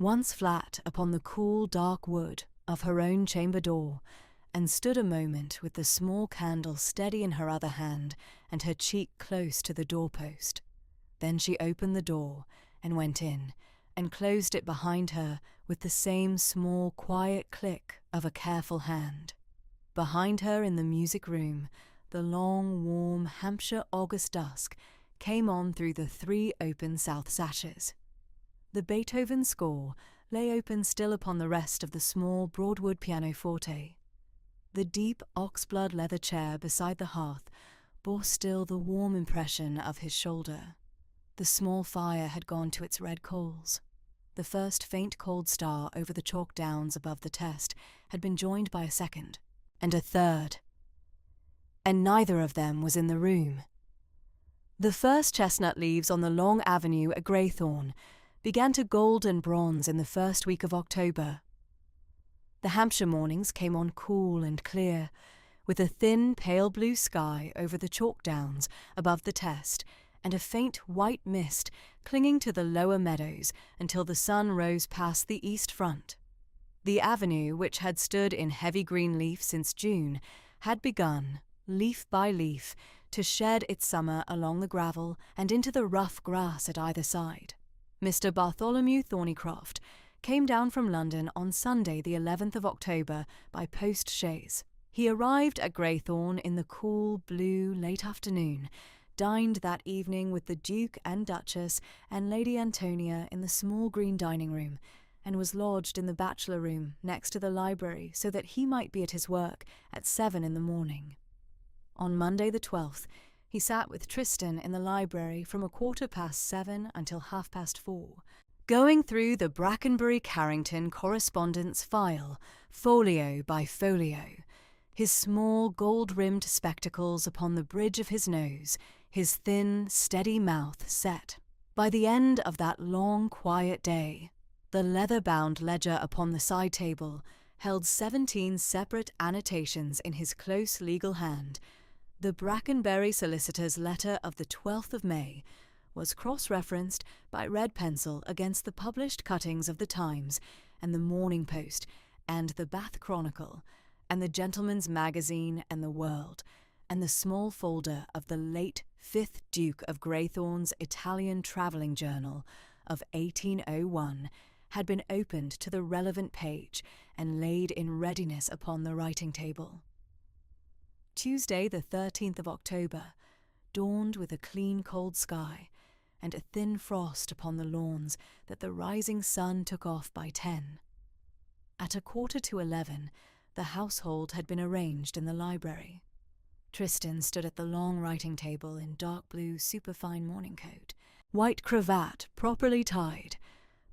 once flat upon the cool, dark wood of her own chamber door, and stood a moment with the small candle steady in her other hand and her cheek close to the doorpost. Then she opened the door and went in, and closed it behind her with the same small, quiet click of a careful hand. Behind her in the music room, the long, warm Hampshire August dusk came on through the 3 open south sashes. The Beethoven score lay open still upon the rest of the small Broadwood pianoforte. The deep oxblood leather chair beside the hearth bore still the warm impression of his shoulder. The small fire had gone to its red coals. The first faint cold star over the chalk downs above the test had been joined by a second, and a third. And neither of them was in the room. The first chestnut leaves on the long avenue at Greythorn began to gold and bronze in the first week of October. The Hampshire mornings came on cool and clear, with a thin pale blue sky over the chalk downs above the test, and a faint white mist clinging to the lower meadows until the sun rose past the east front. The avenue, which had stood in heavy green leaf since June, had begun, leaf by leaf, to shed its summer along the gravel and into the rough grass at either side. Mr. Bartholomew Thornycroft came down from London on Sunday the 11th of October by post-chaise. He arrived at Greythorn in the cool, blue, late afternoon, dined that evening with the Duke and Duchess and Lady Antonia in the small green dining-room, and was lodged in the bachelor room next to the library so that he might be at his work at 7 in the morning. On Monday the 12th, he sat with Tristan in the library from 7:15 until 4:30, going through the Brackenbury Carrington correspondence file, folio by folio, his small gold-rimmed spectacles upon the bridge of his nose, his thin, steady mouth set. By the end of that long, quiet day, the leather-bound ledger upon the side table held 17 separate annotations in his close legal hand. The Brackenbury solicitor's letter of the 12th of May was cross-referenced by red pencil against the published cuttings of the Times and the Morning Post and the Bath Chronicle and the Gentleman's Magazine and the World, and the small folder of the late 5th Duke of Greythorn's Italian Travelling Journal of 1801 had been opened to the relevant page and laid in readiness upon the writing table. Tuesday the 13th of October dawned with a clean cold sky and a thin frost upon the lawns that the rising sun took off by 10. At 11:15, the household had been arranged in the library. Tristan stood at the long writing table in dark blue superfine morning coat, white cravat properly tied,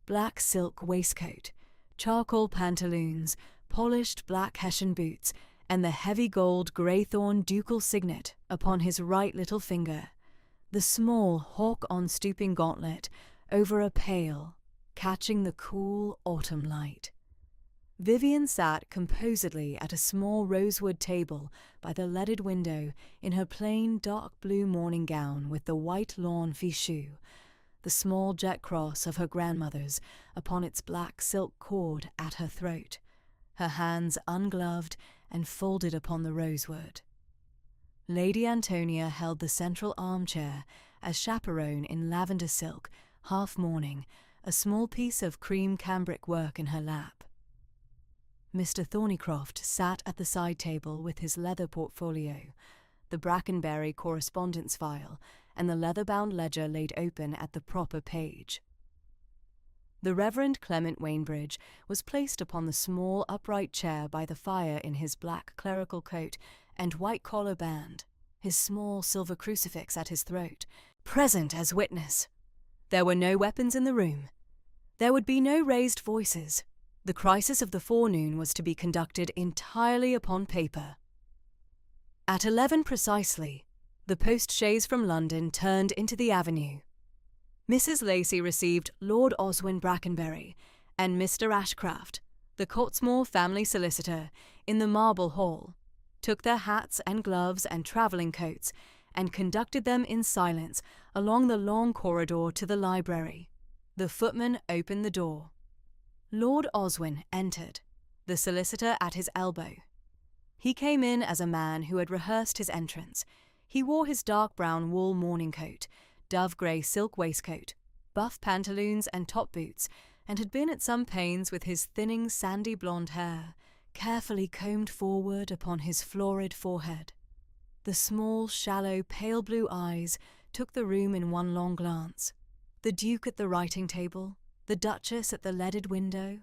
black silk waistcoat, charcoal pantaloons, polished black Hessian boots, and the heavy gold Greythorn ducal signet upon his right little finger, the small hawk-on-stooping gauntlet over a pail, catching the cool autumn light. Vivian sat composedly at a small rosewood table by the leaded window in her plain dark blue morning gown with the white lawn fichu, the small jet cross of her grandmother's upon its black silk cord at her throat, her hands ungloved and folded upon the rosewood. Lady Antonia held the central armchair as chaperone in lavender silk, half mourning, a small piece of cream cambric work in her lap. Mr. Thornycroft sat at the side table with his leather portfolio, the Brackenbury correspondence file, and the leather-bound ledger laid open at the proper page. The Reverend Clement Wainbridge was placed upon the small upright chair by the fire in his black clerical coat and white collar band, his small silver crucifix at his throat, present as witness. There were no weapons in the room. There would be no raised voices. The crisis of the forenoon was to be conducted entirely upon paper. At 11 precisely, the post-chaise from London turned into the avenue. Mrs. Lacey received Lord Oswin Brackenbury and Mr. Ashcraft, the Cottesmore family solicitor, in the Marble Hall, took their hats and gloves and travelling coats, and conducted them in silence along the long corridor to the library. The footman opened the door. Lord Oswin entered, the solicitor at his elbow. He came in as a man who had rehearsed his entrance. He wore his dark brown wool morning coat, dove-grey silk waistcoat, buff pantaloons and top boots, and had been at some pains with his thinning sandy blonde hair, carefully combed forward upon his florid forehead. The small, shallow, pale blue eyes took the room in one long glance. The Duke at the writing table, the Duchess at the leaded window,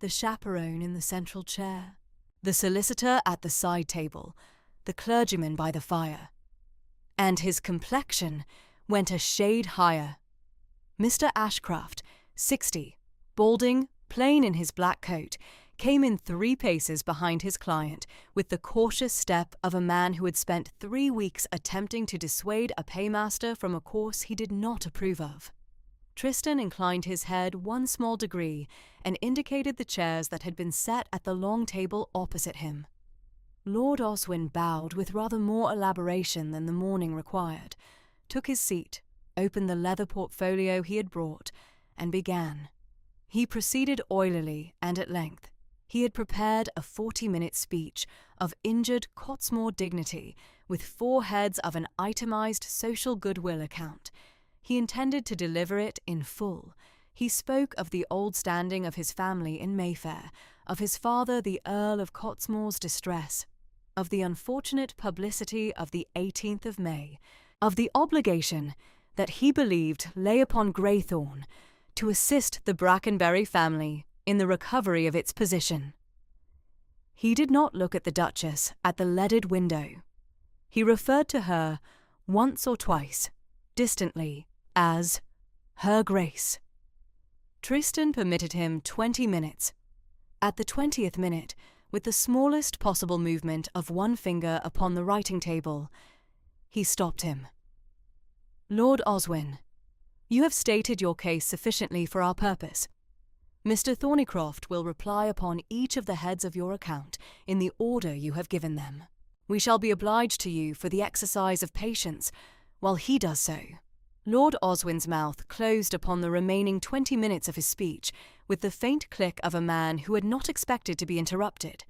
the chaperone in the central chair, the solicitor at the side table, the clergyman by the fire. And his complexion went a shade higher. Mr. Ashcraft, 60, balding, plain in his black coat, came in 3 paces behind his client with the cautious step of a man who had spent 3 weeks attempting to dissuade a paymaster from a course he did not approve of. Tristan inclined his head one small degree and indicated the chairs that had been set at the long table opposite him. Lord Oswin bowed with rather more elaboration than the morning required, took his seat, opened the leather portfolio he had brought, and began. He proceeded oilily and at length. He had prepared a 40-minute speech of injured Cottesmore dignity with 4 heads of an itemized social goodwill account. He intended to deliver it in full. He spoke of the old standing of his family in Mayfair, of his father the Earl of Cottesmore's distress, of the unfortunate publicity of the 18th of May, of the obligation that he believed lay upon Graythorne to assist the Brackenbury family in the recovery of its position. He did not look at the Duchess at the leaded window. He referred to her once or twice, distantly, as Her Grace. Tristan permitted him 20 minutes. At the 20th minute, with the smallest possible movement of one finger upon the writing table, he stopped him. Lord Oswin, you have stated your case sufficiently for our purpose. Mr. Thornycroft will reply upon each of the heads of your account in the order you have given them. We shall be obliged to you for the exercise of patience while he does so. Lord Oswin's mouth closed upon the remaining 20 minutes of his speech with the faint click of a man who had not expected to be interrupted.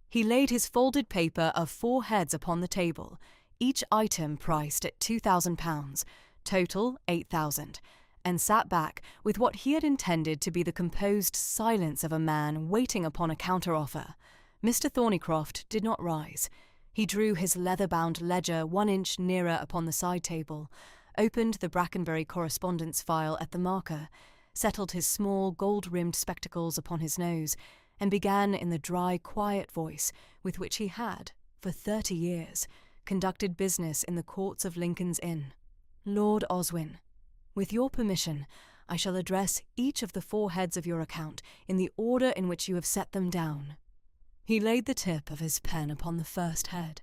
He laid his folded paper of 4 heads upon the table, each item priced at £2,000, total 8,000, and sat back with what he had intended to be the composed silence of a man waiting upon a counter-offer. Mr. Thornycroft did not rise. He drew his leather-bound ledger 1 inch nearer upon the side table, opened the Brackenbury correspondence file at the marker, settled his small gold-rimmed spectacles upon his nose, and began in the dry, quiet voice with which he had, for 30 years, conducted business in the courts of Lincoln's Inn. Lord Oswin, with your permission, I shall address each of the 4 heads of your account in the order in which you have set them down. He laid the tip of his pen upon the first head.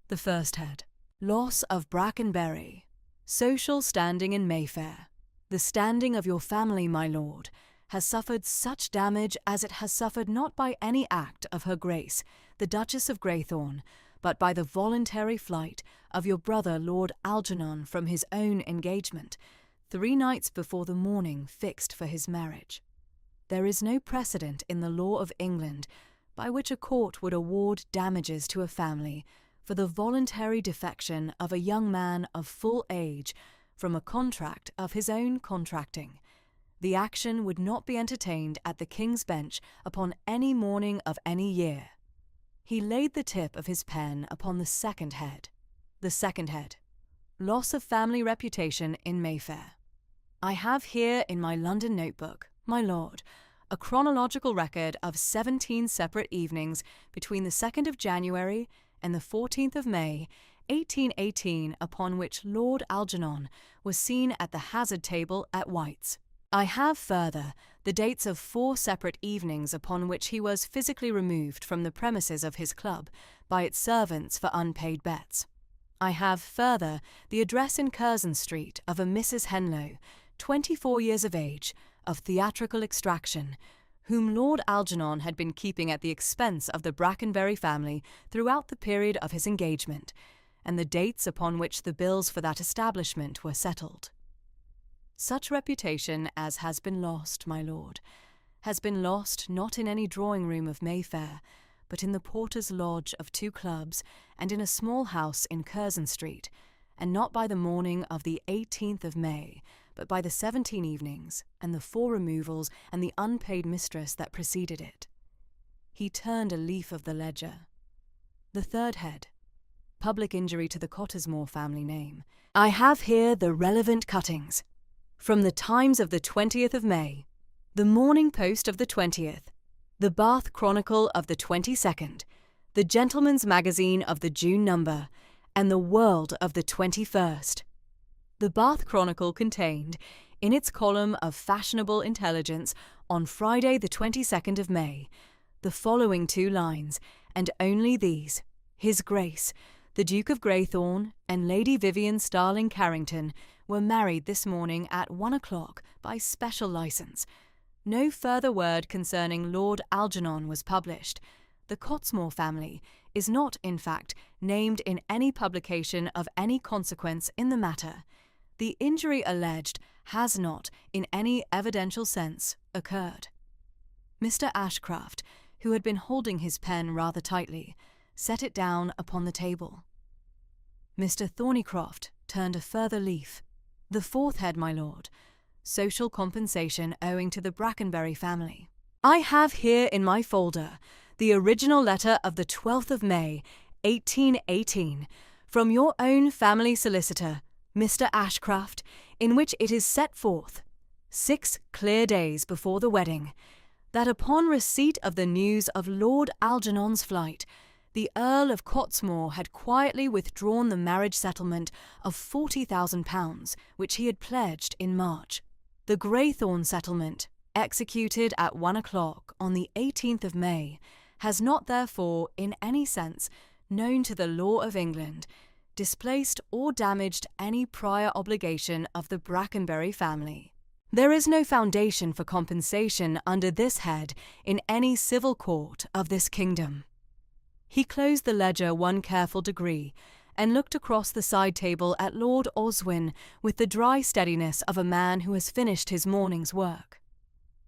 The first head, Loss of Brackenbury. Social standing in Mayfair. The standing of your family, my lord, has suffered such damage as it has suffered not by any act of Her Grace, the Duchess of Graythorne, but by the voluntary flight of your brother Lord Algernon from his own engagement, 3 nights before the morning fixed for his marriage. There is no precedent in the law of England by which a court would award damages to a family for the voluntary defection of a young man of full age from a contract of his own contracting. The action would not be entertained at the King's Bench upon any morning of any year. He laid the tip of his pen upon the second head. The second head: Loss of family reputation in Mayfair. I have here in my London notebook, my lord, a chronological record of 17 separate evenings between the 2nd of January and the 14th of May, 1818, upon which Lord Algernon was seen at the hazard table at White's. I have further the dates of 4 separate evenings upon which he was physically removed from the premises of his club by its servants for unpaid bets. I have further the address in Curzon Street of a Mrs. Henlow, 24 years of age, of theatrical extraction, whom Lord Algernon had been keeping at the expense of the Brackenbury family throughout the period of his engagement, and the dates upon which the bills for that establishment were settled. Such reputation as has been lost, my lord, has been lost not in any drawing-room of Mayfair, but in the porter's lodge of 2 clubs and in a small house in Curzon Street, and not by the morning of the 18th of May, but by the 17 evenings, and the 4 removals and the unpaid mistress that preceded it. He turned a leaf of the ledger. The third head: Public injury to the Cottesmore family name. I have here the relevant cuttings. From the Times of the 20th of May, the Morning Post of the 20th, the Bath Chronicle of the 22nd, the Gentleman's Magazine of the June number, and the World of the 21st. The Bath Chronicle contained, in its column of fashionable intelligence on Friday the 22nd of May, the following 2 lines, and only these: His Grace, the Duke of Greythorne, and Lady Vivian Starling Carrington were married this morning at 1 o'clock by special licence. No further word concerning Lord Algernon was published. The Cottesmore family is not, in fact, named in any publication of any consequence in the matter. The injury alleged has not, in any evidential sense, occurred. Mr. Ashcraft, who had been holding his pen rather tightly, set it down upon the table. Mr. Thornycroft turned a further leaf. The fourth head, my lord: Social compensation owing to the Brackenbury family. I have here in my folder the original letter of the 12th of May, 1818, from your own family solicitor, Mr. Ashcraft, in which it is set forth, 6 clear days before the wedding, that upon receipt of the news of Lord Algernon's flight, the Earl of Cottesmore had quietly withdrawn the marriage settlement of £40,000, which he had pledged in March. The Greythorne settlement, executed at 1 o'clock on the 18th of May, has not therefore, in any sense, known to the law of England, displaced or damaged any prior obligation of the Brackenbury family. There is no foundation for compensation under this head in any civil court of this kingdom. He closed the ledger 1 careful degree, and looked across the side table at Lord Oswin with the dry steadiness of a man who has finished his morning's work.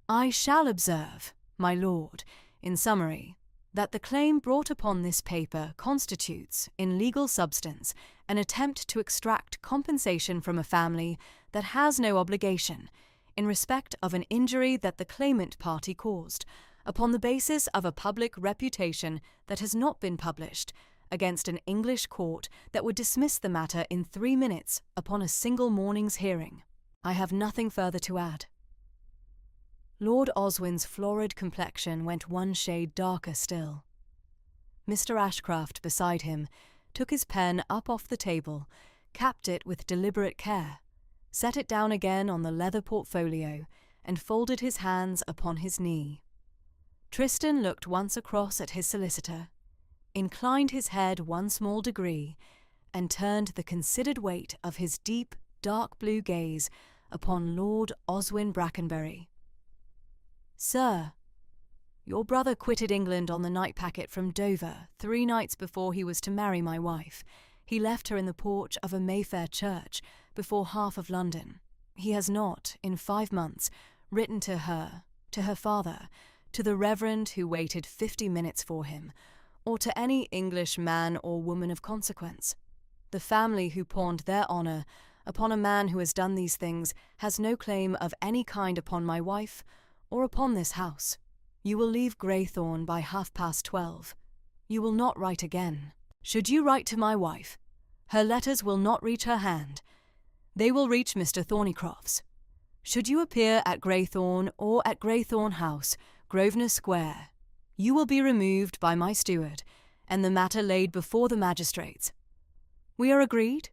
I shall observe, my lord, in summary, that the claim brought upon this paper constitutes, in legal substance, an attempt to extract compensation from a family that has no obligation, in respect of an injury that the claimant party caused, upon the basis of a public reputation that has not been published, against an English court that would dismiss the matter in 3 minutes upon a single morning's hearing. I have nothing further to add. Lord Oswin's florid complexion went 1 shade darker still. Mr. Ashcraft, beside him, took his pen up off the table, capped it with deliberate care, set it down again on the leather portfolio, and folded his hands upon his knee. Tristan looked once across at his solicitor, inclined his head 1 small degree, and turned the considered weight of his deep, dark blue gaze upon Lord Oswin Brackenbury. Sir, your brother quitted England on the night packet from Dover 3 nights before he was to marry my wife. He left her in the porch of a Mayfair church before half of London. He has not, in 5 months, written to her father, to the Reverend who waited 50 minutes for him, or to any English man or woman of consequence. The family who pawned their honour upon a man who has done these things has no claim of any kind upon my wife or upon this house. You will leave Graythorn by 12:30. You will not write again. Should you write to my wife, her letters will not reach her hand. They will reach Mr. Thornycroft's. Should you appear at Graythorn or at Graythorn House, Grosvenor Square, you will be removed by my steward, and the matter laid before the magistrates. We are agreed?"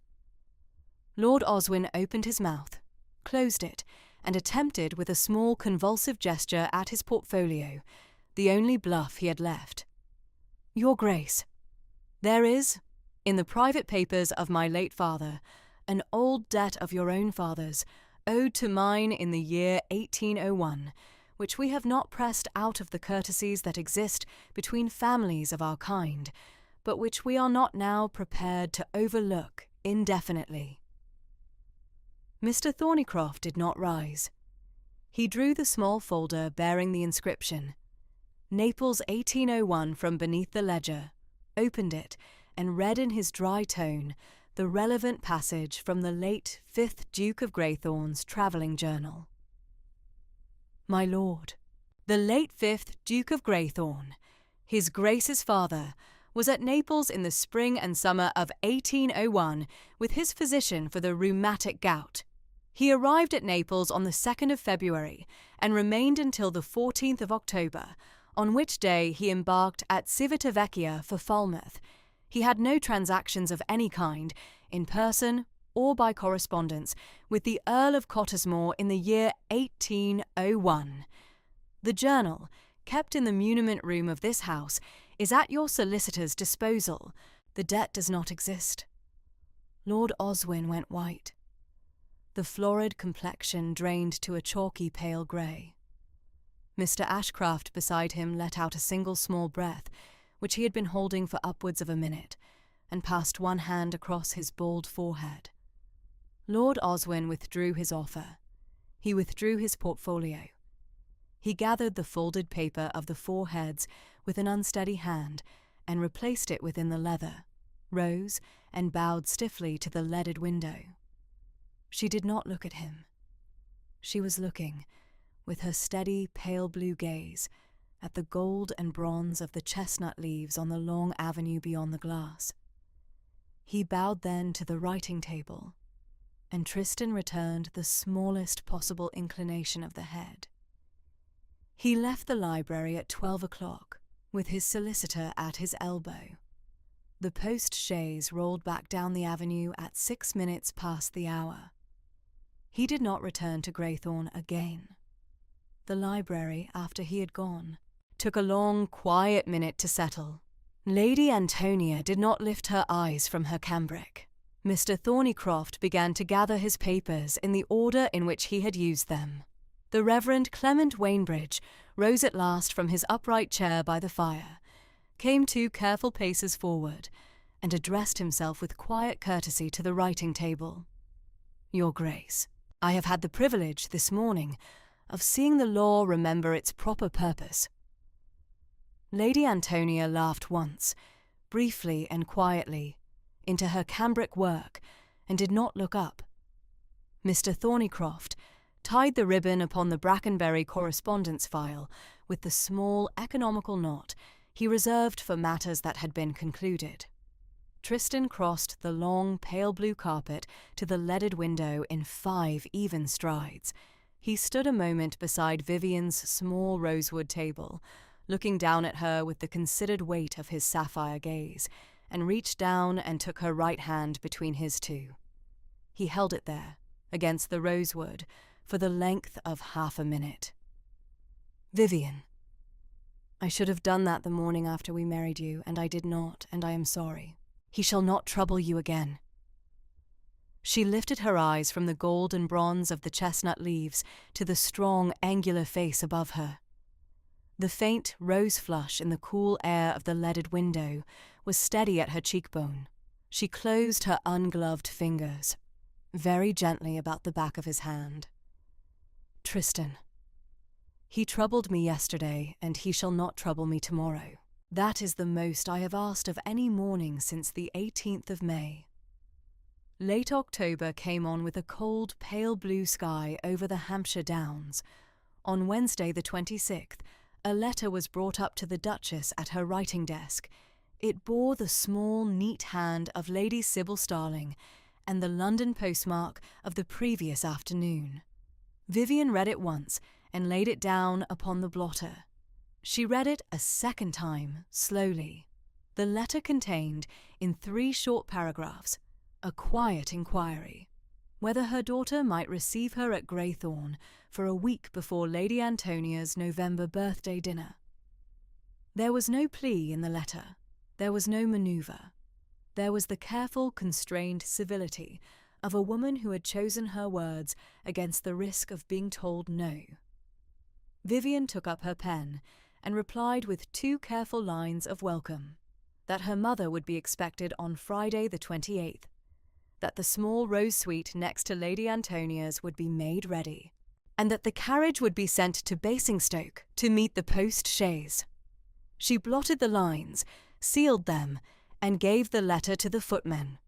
Lord Oswin opened his mouth, closed it, and attempted with a small convulsive gesture at his portfolio, the only bluff he had left. "Your Grace, there is, in the private papers of my late father, an old debt of your own father's, owed to mine in the year 1801, which we have not pressed out of the courtesies that exist between families of our kind, but which we are not now prepared to overlook indefinitely." Mr. Thornycroft did not rise. He drew the small folder bearing the inscription, "Naples 1801" from beneath the ledger, opened it, and read in his dry tone the relevant passage from the late 5th Duke of Graythorn's travelling journal. "My lord, the late 5th Duke of Graythorn, his Grace's father, was at Naples in the spring and summer of 1801 with his physician for the rheumatic gout. He arrived at Naples on the 2nd of February and remained until the 14th of October, on which day he embarked at Civitavecchia for Falmouth. He had no transactions of any kind, in person or by correspondence, with the Earl of Cottesmore in the year 1801. The journal, kept in the muniment room of this house, is at your solicitor's disposal. The debt does not exist." Lord Oswin went white. The florid complexion drained to a chalky pale grey. Mr. Ashcraft beside him let out a single small breath, which he had been holding for upwards of a minute, and passed one hand across his bald forehead. Lord Oswin withdrew his offer. He withdrew his portfolio. He gathered the folded paper of the four heads with an unsteady hand, and replaced it within the leather, rose, and bowed stiffly to the leaded window. She did not look at him. She was looking, with her steady pale blue gaze, at the gold and bronze of the chestnut leaves on the long avenue beyond the glass. He bowed then to the writing-table, and Tristan returned the smallest possible inclination of the head. He left the library at 12 o'clock, with his solicitor at his elbow. The post-chaise rolled back down the avenue at 6 minutes past the hour. He did not return to Graythorn again. The library, after he had gone, took a long, quiet minute to settle. Lady Antonia did not lift her eyes from her cambric. Mr. Thornycroft began to gather his papers in the order in which he had used them. The Reverend Clement Wainbridge rose at last from his upright chair by the fire, came 2 careful paces forward, and addressed himself with quiet courtesy to the writing-table. "Your Grace, I have had the privilege this morning of seeing the law remember its proper purpose." Lady Antonia laughed once, briefly and quietly, into her cambric work, and did not look up. Mr. Thornycroft tied the ribbon upon the Brackenbury correspondence file with the small economical knot he reserved for matters that had been concluded. Tristan crossed the long pale blue carpet to the leaded window in 5 even strides. He stood a moment beside Vivian's small rosewood table, looking down at her with the considered weight of his sapphire gaze, and reached down and took her right hand between his 2. He held it there, against the rosewood, for the length of half a minute. "Vivian, I should have done that the morning after we married you, and I did not, and I am sorry. He shall not trouble you again." She lifted her eyes from the gold and bronze of the chestnut leaves to the strong, angular face above her. The faint rose flush in the cool air of the leaded window was steady at her cheekbone. She closed her ungloved fingers, very gently about the back of his hand. "Tristan, he troubled me yesterday, and he shall not trouble me tomorrow. That is the most I have asked of any morning since the 18th of May. Late October came on with a cold, pale blue sky over the Hampshire Downs. On Wednesday the 26th, a letter was brought up to the Duchess at her writing desk. It bore the small, neat hand of Lady Sybil Starling and the London postmark of the previous afternoon. Vivian read it once and laid it down upon the blotter. She read it a second time, slowly. The letter contained, in 3 short paragraphs, a quiet inquiry whether her daughter might receive her at Greythorne for a week before Lady Antonia's November birthday dinner. There was no plea in the letter. There was no manoeuvre. There was the careful, constrained civility of a woman who had chosen her words against the risk of being told no. Vivian took up her pen and replied with 2 careful lines of welcome: that her mother would be expected on Friday the 28th, that the small rose suite next to Lady Antonia's would be made ready, and that the carriage would be sent to Basingstoke to meet the post-chaise. She blotted the lines, sealed them, and gave the letter to the footmen.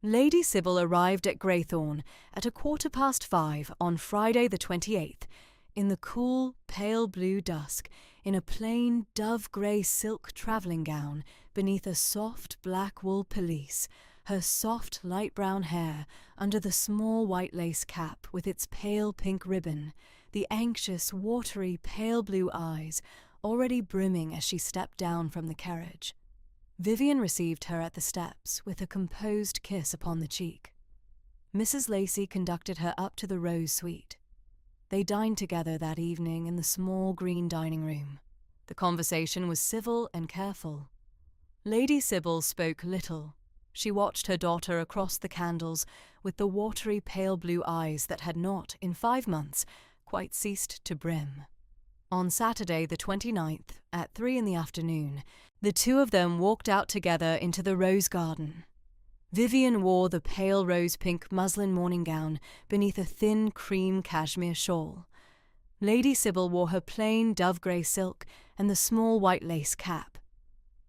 Lady Sybil arrived at Greythorne at 5:15 on Friday the 28th, in the cool, pale blue dusk, in a plain dove-grey silk travelling gown beneath a soft black wool pelisse, her soft light brown hair under the small white lace cap with its pale pink ribbon, the anxious, watery, pale blue eyes already brimming as she stepped down from the carriage. Vivian received her at the steps with a composed kiss upon the cheek. Mrs. Lacey conducted her up to the Rose Suite. They dined together that evening in the small green dining room. The conversation was civil and careful. Lady Sybil spoke little. She watched her daughter across the candles with the watery pale blue eyes that had not, in 5 months, quite ceased to brim. On Saturday the 29th, at 3 in the afternoon, the 2 of them walked out together into the rose garden. Vivian wore the pale rose-pink muslin morning gown beneath a thin cream cashmere shawl. Lady Sybil wore her plain dove-grey silk and the small white lace cap.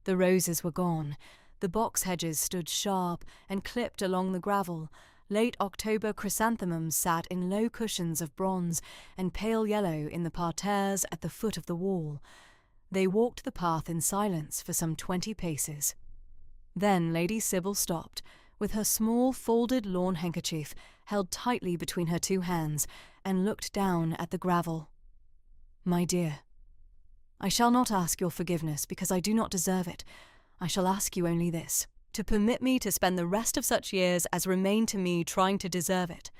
The roses were gone. The box hedges stood sharp and clipped along the gravel. Late October chrysanthemums sat in low cushions of bronze and pale yellow in the parterres at the foot of the wall. They walked the path in silence for some 20 paces. Then Lady Sybil stopped, with her small folded lawn handkerchief held tightly between her 2 hands, and looked down at the gravel. "My dear, I shall not ask your forgiveness because I do not deserve it. I shall ask you only this, to permit me to spend the rest of such years as remain to me trying to deserve it.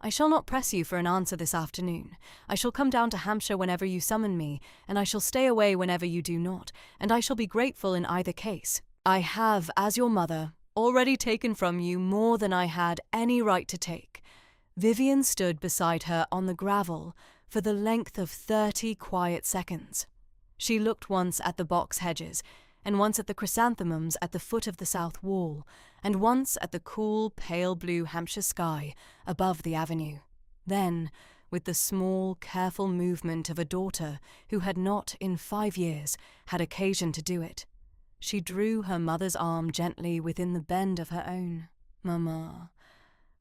I shall not press you for an answer this afternoon. I shall come down to Hampshire whenever you summon me, and I shall stay away whenever you do not, and I shall be grateful in either case. I have, as your mother, already taken from you more than I had any right to take." Vivian stood beside her on the gravel for the length of 30 quiet seconds. She looked once at the box hedges, and once at the chrysanthemums at the foot of the south wall, and once at the cool, pale blue Hampshire sky above the avenue. Then, with the small, careful movement of a daughter who had not, in 5 years, had occasion to do it, she drew her mother's arm gently within the bend of her own. "Mamma,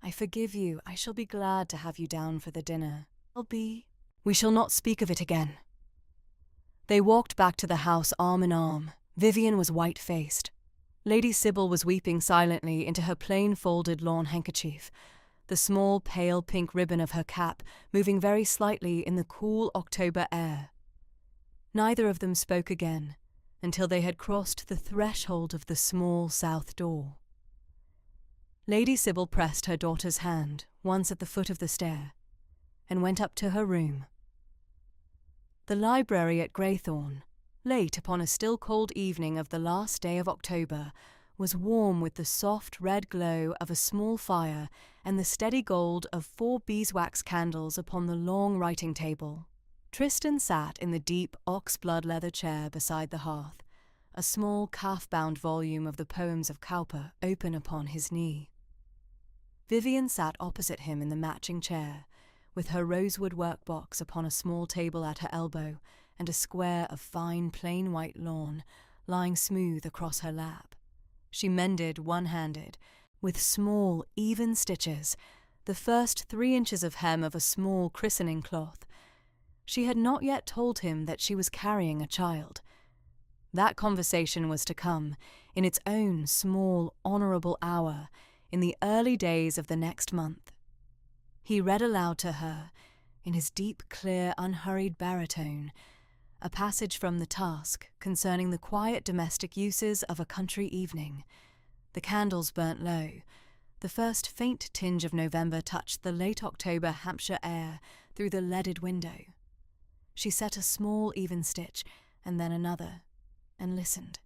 I forgive you. I shall be glad to have you down for the dinner. We shall not speak of it again." They walked back to the house arm in arm. Vivian was white-faced. Lady Sybil was weeping silently into her plain folded lawn handkerchief, the small pale pink ribbon of her cap moving very slightly in the cool October air. Neither of them spoke again until they had crossed the threshold of the small south door. Lady Sybil pressed her daughter's hand once at the foot of the stair and went up to her room. The library at Greythorne, late upon a still cold evening of the last day of October, was warm with the soft red glow of a small fire and the steady gold of 4 beeswax candles upon the long writing table. Tristan sat in the deep ox-blood leather chair beside the hearth, a small calf-bound volume of the poems of Cowper open upon his knee. Vivian sat opposite him in the matching chair, with her rosewood workbox upon a small table at her elbow and a square of fine plain white lawn, lying smooth across her lap. She mended one-handed, with small, even stitches, the first 3 inches of hem of a small christening cloth. She had not yet told him that she was carrying a child. That conversation was to come, in its own small, honourable hour, in the early days of the next month. He read aloud to her, in his deep, clear, unhurried baritone, a passage from The Task concerning the quiet domestic uses of a country evening. The candles burnt low. The first faint tinge of November touched the late October Hampshire air through the leaded window. She set a small, even stitch, and then another, and listened.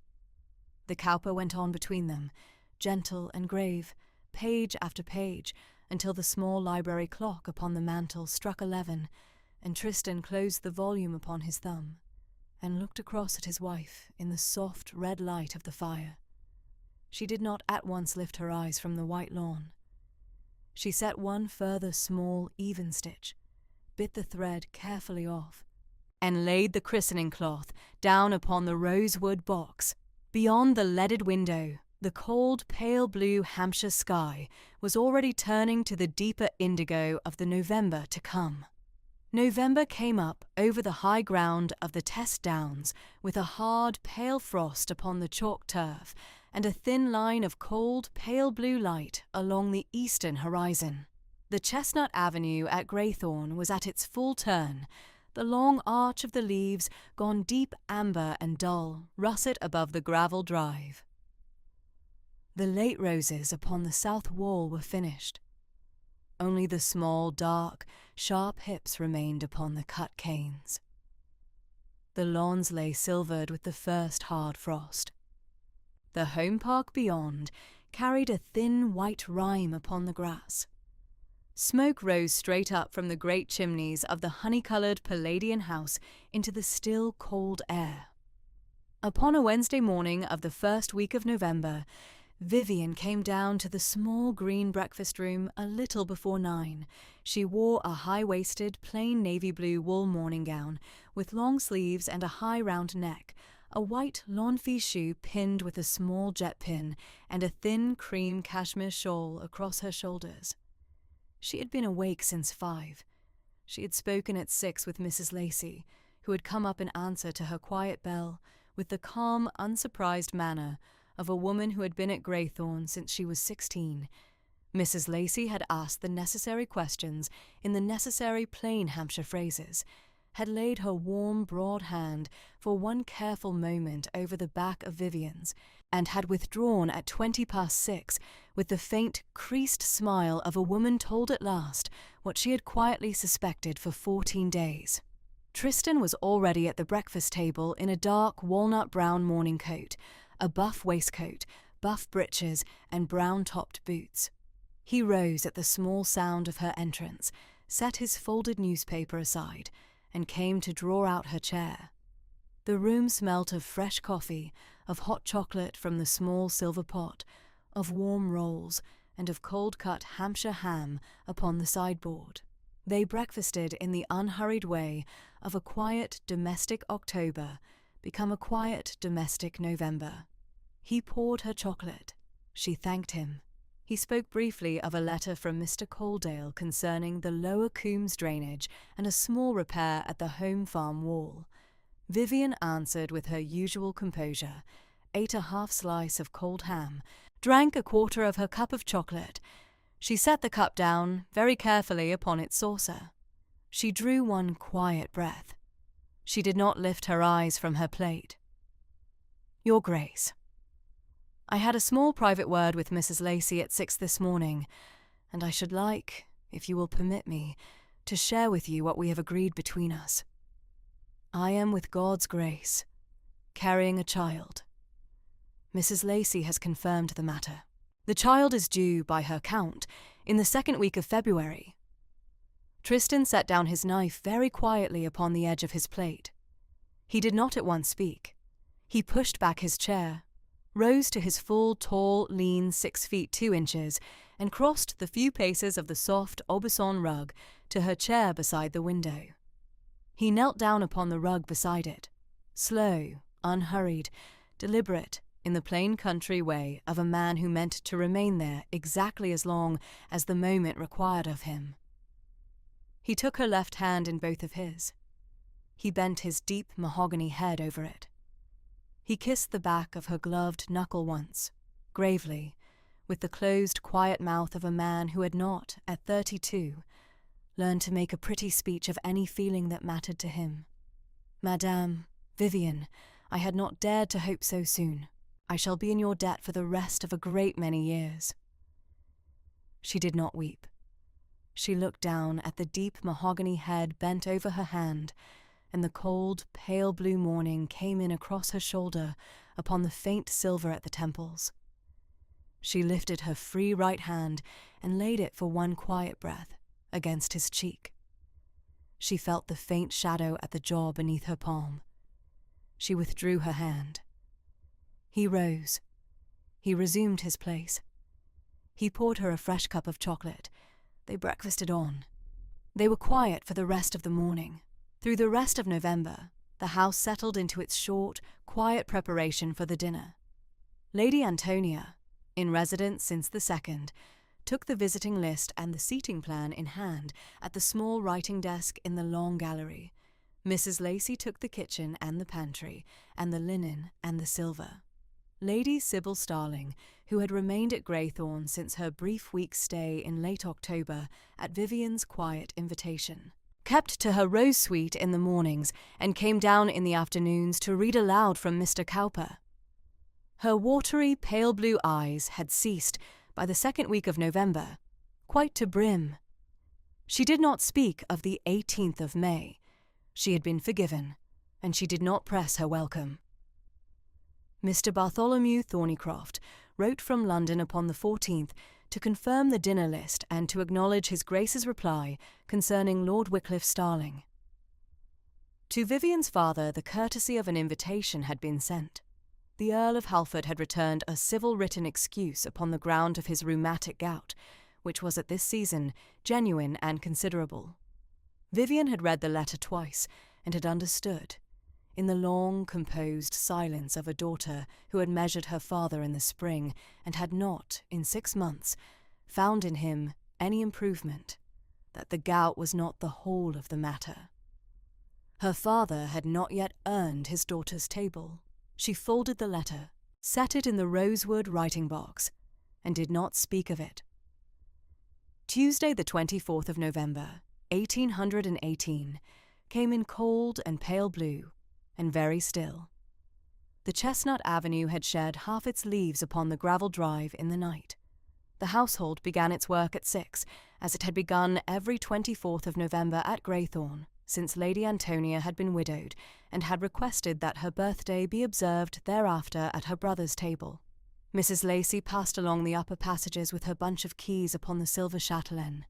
The cowper went on between them, gentle and grave, page after page, until the small library clock upon the mantel struck 11, and Tristan closed the volume upon his thumb, and looked across at his wife in the soft red light of the fire. She did not at once lift her eyes from the white lawn. She set one further small, even stitch, bit the thread carefully off, and laid the christening cloth down upon the rosewood box. Beyond the leaded window, the cold, pale blue Hampshire sky was already turning to the deeper indigo of the November to come. November came up over the high ground of the Test Downs with a hard, pale frost upon the chalk turf and a thin line of cold, pale blue light along the eastern horizon. The chestnut avenue at Greythorn was at its full turn, the long arch of the leaves gone deep amber and dull, russet above the gravel drive. The late roses upon the south wall were finished. Only the small, dark, sharp hips remained upon the cut canes. The lawns lay silvered with the first hard frost. The home park beyond carried a thin white rime upon the grass. Smoke rose straight up from the great chimneys of the honey-coloured Palladian house into the still, cold air. Upon a Wednesday morning of the first week of November, Vivian came down to the small green breakfast room a little before 9. She wore a high-waisted, plain navy blue wool morning gown with long sleeves and a high round neck, a white lawn fichu pinned with a small jet pin, and a thin cream cashmere shawl across her shoulders. She had been awake since 5. She had spoken at 6 with Mrs. Lacey, who had come up in answer to her quiet bell, with the calm, unsurprised manner of a woman who had been at Greythorn since she was 16. Mrs. Lacey had asked the necessary questions in the necessary plain Hampshire phrases, had laid her warm, broad hand for one careful moment over the back of Vivian's, and had withdrawn at 6:20 with the faint, creased smile of a woman told at last what she had quietly suspected for 14 days. Tristan was already at the breakfast table in a dark walnut-brown morning coat, a buff waistcoat, buff breeches, and brown-topped boots. He rose at the small sound of her entrance, set his folded newspaper aside, and came to draw out her chair. The room smelt of fresh coffee, of hot chocolate from the small silver pot, of warm rolls, and of cold-cut Hampshire ham upon the sideboard. They breakfasted in the unhurried way of a quiet domestic October become a quiet domestic November. He poured her chocolate. She thanked him. He spoke briefly of a letter from Mr. Coaldale concerning the Lower Coombs drainage and a small repair at the home farm wall. Vivian answered with her usual composure, ate a half slice of cold ham, drank a quarter of her cup of chocolate. She set the cup down very carefully upon its saucer. She drew one quiet breath. She did not lift her eyes from her plate. "Your Grace, I had a small private word with Mrs. Lacey at 6 this morning, and I should like, if you will permit me, to share with you what we have agreed between us. I am, with God's grace, carrying a child. Mrs. Lacey has confirmed the matter. The child is due, by her count, in the 2nd week of February." Tristan set down his knife very quietly upon the edge of his plate. He did not at once speak. He pushed back his chair, rose to his full, tall, lean 6 feet 2 inches, and crossed the few paces of the soft Aubusson rug to her chair beside the window. He knelt down upon the rug beside it, slow, unhurried, deliberate in the plain country way of a man who meant to remain there exactly as long as the moment required of him. He took her left hand in both of his. He bent his deep mahogany head over it. He kissed the back of her gloved knuckle once, gravely, with the closed, quiet mouth of a man who had not, at 32, learned to make a pretty speech of any feeling that mattered to him. "Madame, Vivian, I had not dared to hope so soon. I shall be in your debt for the rest of a great many years." She did not weep. She looked down at the deep mahogany head bent over her hand, and the cold, pale blue morning came in across her shoulder upon the faint silver at the temples. She lifted her free right hand and laid it for one quiet breath against his cheek. She felt the faint shadow at the jaw beneath her palm. She withdrew her hand. He rose. He resumed his place. He poured her a fresh cup of chocolate. They breakfasted on. They were quiet for the rest of the morning. Through the rest of November, the house settled into its short, quiet preparation for the dinner. Lady Antonia, in residence since the 2nd, took the visiting list and the seating plan in hand at the small writing desk in the long gallery. Mrs. Lacey took the kitchen and the pantry, and the linen and the silver. Lady Sybil Starling, who had remained at Greythorn since her brief week's stay in late October at Vivian's quiet invitation, kept to her rose suite in the mornings and came down in the afternoons to read aloud from Mr. Cowper. Her watery, pale blue eyes had ceased, by the 2nd week of November, quite to brim. She did not speak of the 18th of May. She had been forgiven, and she did not press her welcome. Mr. Bartholomew Thornycroft wrote from London upon the 14th to confirm the dinner list and to acknowledge his Grace's reply concerning Lord Wycliffe Starling. To Vivian's father the courtesy of an invitation had been sent. The Earl of Halford had returned a civil written excuse upon the ground of his rheumatic gout, which was at this season genuine and considerable. Vivian had read the letter twice, and had understood, in the long, composed silence of a daughter who had measured her father in the spring, and had not, in 6 months, found in him any improvement, that the gout was not the whole of the matter. Her father had not yet earned his daughter's table. She folded the letter, set it in the rosewood writing box, and did not speak of it. Tuesday the 24th of November, 1818, came in cold and pale blue, and very still. The chestnut avenue had shed half its leaves upon the gravel drive in the night. The household began its work at 6, as it had begun every 24th of November at Greythorn, since Lady Antonia had been widowed, and had requested that her birthday be observed thereafter at her brother's table. Mrs. Lacey passed along the upper passages with her bunch of keys upon the silver chatelaine.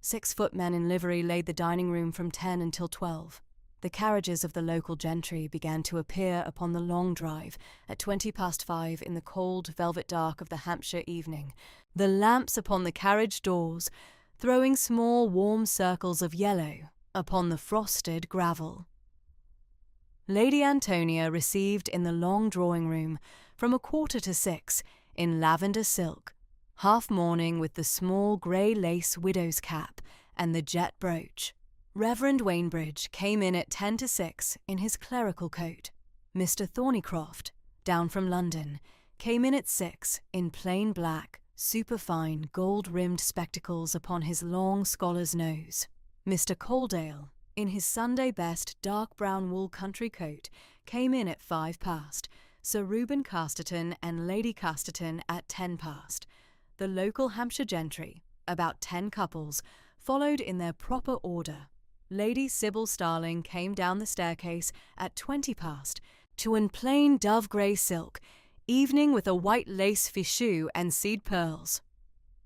6 footmen in livery laid the dining-room from 10 until 12. The carriages of the local gentry began to appear upon the long drive at 5:20 in the cold velvet dark of the Hampshire evening, the lamps upon the carriage doors throwing small warm circles of yellow upon the frosted gravel. Lady Antonia received in the long drawing-room from 5:45 in lavender silk, half-mourning with the small grey lace widow's cap and the jet brooch. Reverend Wainbridge came in at 5:10 in his clerical coat. Mr. Thornycroft, down from London, came in at 6 in plain black, superfine, gold-rimmed spectacles upon his long scholar's nose. Mr. Coaldale, in his Sunday-best dark brown wool country coat, came in at 5 past, Sir Reuben Casterton and Lady Casterton at 10 past. The local Hampshire gentry, about 10 couples, followed in their proper order. Lady Sybil Starling came down the staircase at 20 past, to in plain dove-grey silk, evening with a white lace fichu and seed pearls.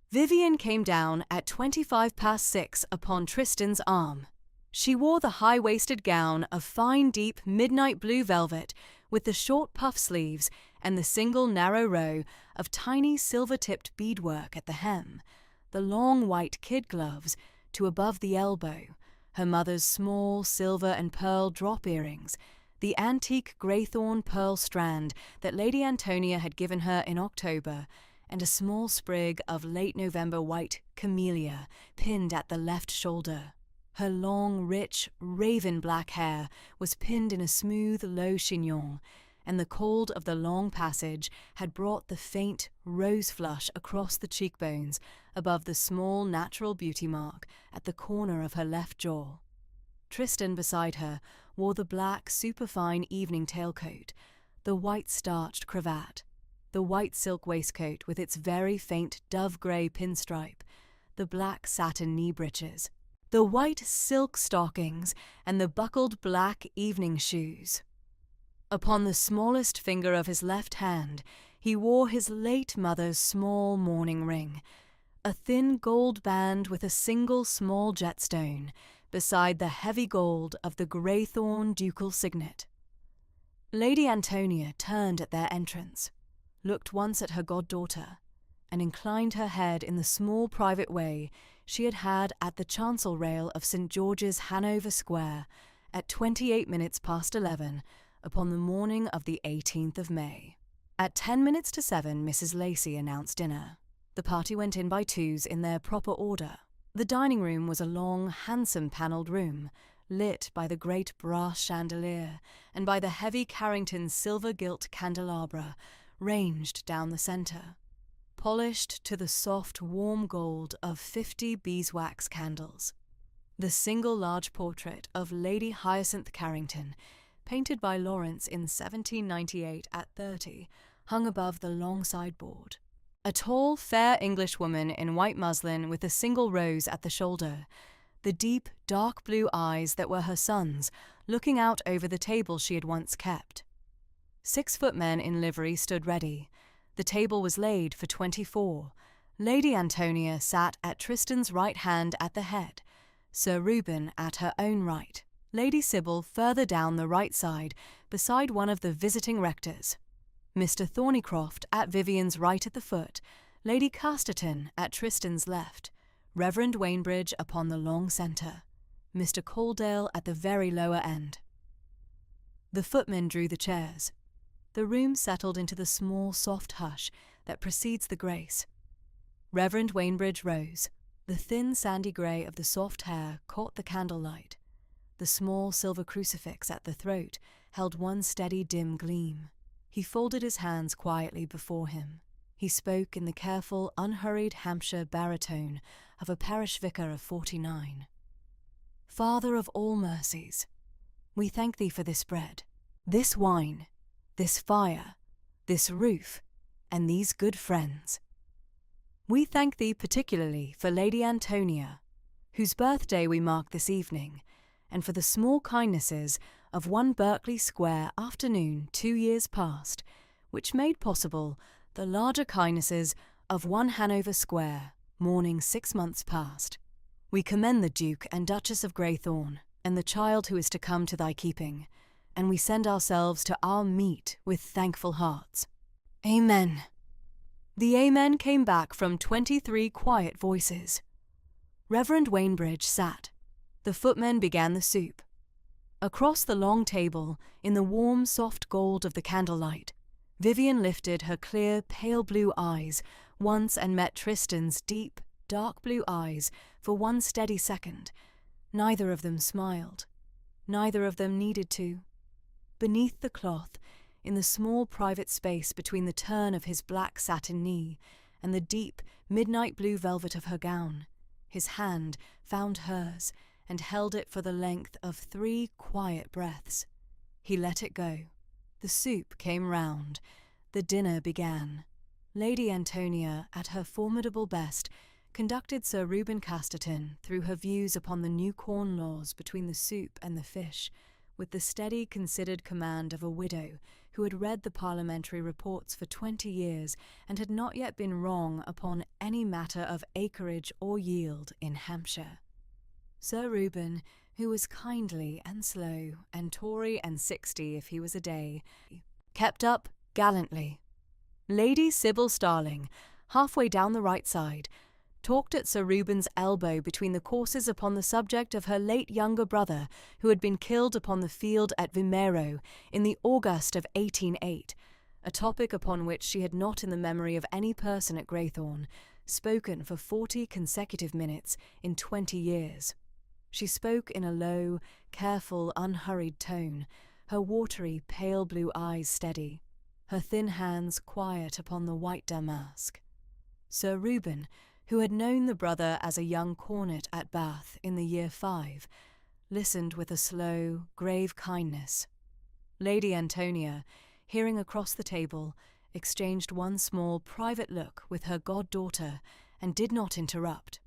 Vivian came down at 6:25 upon Tristan's arm. She wore the high-waisted gown of fine deep midnight blue velvet with the short puff sleeves and the single narrow row of tiny silver-tipped beadwork at the hem, the long white kid gloves to above the elbow, her mother's small silver and pearl drop earrings, the antique greythorn pearl strand that Lady Antonia had given her in October, and a small sprig of late November white camellia pinned at the left shoulder. Her long, rich, raven-black hair was pinned in a smooth, low chignon, and the cold of the long passage had brought the faint rose flush across the cheekbones above the small natural beauty mark at the corner of her left jaw. Tristan, beside her, wore the black, superfine evening tailcoat, the white starched cravat, the white silk waistcoat with its very faint dove-grey pinstripe, the black satin knee breeches, the white silk stockings, and the buckled black evening shoes. Upon the smallest finger of his left hand he wore his late mother's small mourning ring, a thin gold band with a single small jetstone, beside the heavy gold of the greythorn ducal signet. Lady Antonia turned at their entrance, looked once at her goddaughter, and inclined her head in the small private way she had had at the chancel rail of St. George's, Hanover Square, at 28 minutes past 11 upon the morning of the 18th of May. At 10 minutes to 7, Mrs. Lacey announced dinner. The party went in by twos in their proper order. The dining room was a long, handsome panelled room, lit by the great brass chandelier and by the heavy Carrington silver-gilt candelabra ranged down the centre, polished to the soft, warm gold of 50 beeswax candles. The single large portrait of Lady Hyacinth Carrington, painted by Lawrence in 1798 at 30, hung above the long sideboard. A tall, fair Englishwoman in white muslin with a single rose at the shoulder, the deep, dark blue eyes that were her son's looking out over the table she had once kept. 6 footmen in livery stood ready. The table was laid for 24. Lady Antonia sat at Tristan's right hand at the head, Sir Reuben at her own right, Lady Sybil further down the right side beside one of the visiting rectors, Mr. Thornycroft at Vivian's right at the foot, Lady Casterton at Tristan's left, Reverend Wainbridge upon the long centre, Mr. Caldale at the very lower end. The footmen drew the chairs. The room settled into the small, soft hush that precedes the grace. Reverend Wainbridge rose. The thin sandy grey of the soft hair caught the candlelight. The small silver crucifix at the throat held one steady dim gleam. He folded his hands quietly before him. He spoke in the careful, unhurried Hampshire baritone of a parish vicar of 49. Father of all mercies, we thank thee for this bread, this wine, this fire, this roof, and these good friends. We thank thee particularly for Lady Antonia, whose birthday we mark this evening, and for the small kindnesses of one Berkeley Square afternoon 2 years past, which made possible the larger kindnesses of one Hanover Square morning 6 months past. We commend the Duke and Duchess of Greythorn, and the child who is to come to thy keeping, and we send ourselves to our meat with thankful hearts. Amen. The amen came back from 23 quiet voices. Reverend Wainbridge sat. The footmen began the soup. Across the long table, in the warm, soft gold of the candlelight, Vivian lifted her clear, pale blue eyes once and met Tristan's deep, dark blue eyes for one steady second. Neither of them smiled. Neither of them needed to. Beneath the cloth, in the small private space between the turn of his black satin knee and the deep, midnight blue velvet of her gown, his hand found hers and held it for the length of 3 quiet breaths. He let it go. The soup came round. The dinner began. Lady Antonia, at her formidable best, conducted Sir Reuben Casterton through her views upon the new corn laws between the soup and the fish, with the steady, considered command of a widow who had read the parliamentary reports for 20 years and had not yet been wrong upon any matter of acreage or yield in Hampshire. Sir Reuben, who was kindly and slow, and Tory and 60 if he was a day, kept up gallantly. Lady Sybil Starling, halfway down the right side, talked at Sir Reuben's elbow between the courses upon the subject of her late younger brother who had been killed upon the field at Vimero in the August of 1808, a topic upon which she had not in the memory of any person at Greythorn spoken for 40 consecutive minutes in 20 years. She spoke in a low, careful, unhurried tone, her watery, pale blue eyes steady, her thin hands quiet upon the white damask. Sir Reuben, who had known the brother as a young cornet at Bath in the year 5, listened with a slow, grave kindness. Lady Antonia, hearing across the table, exchanged one small private look with her goddaughter and did not interrupt.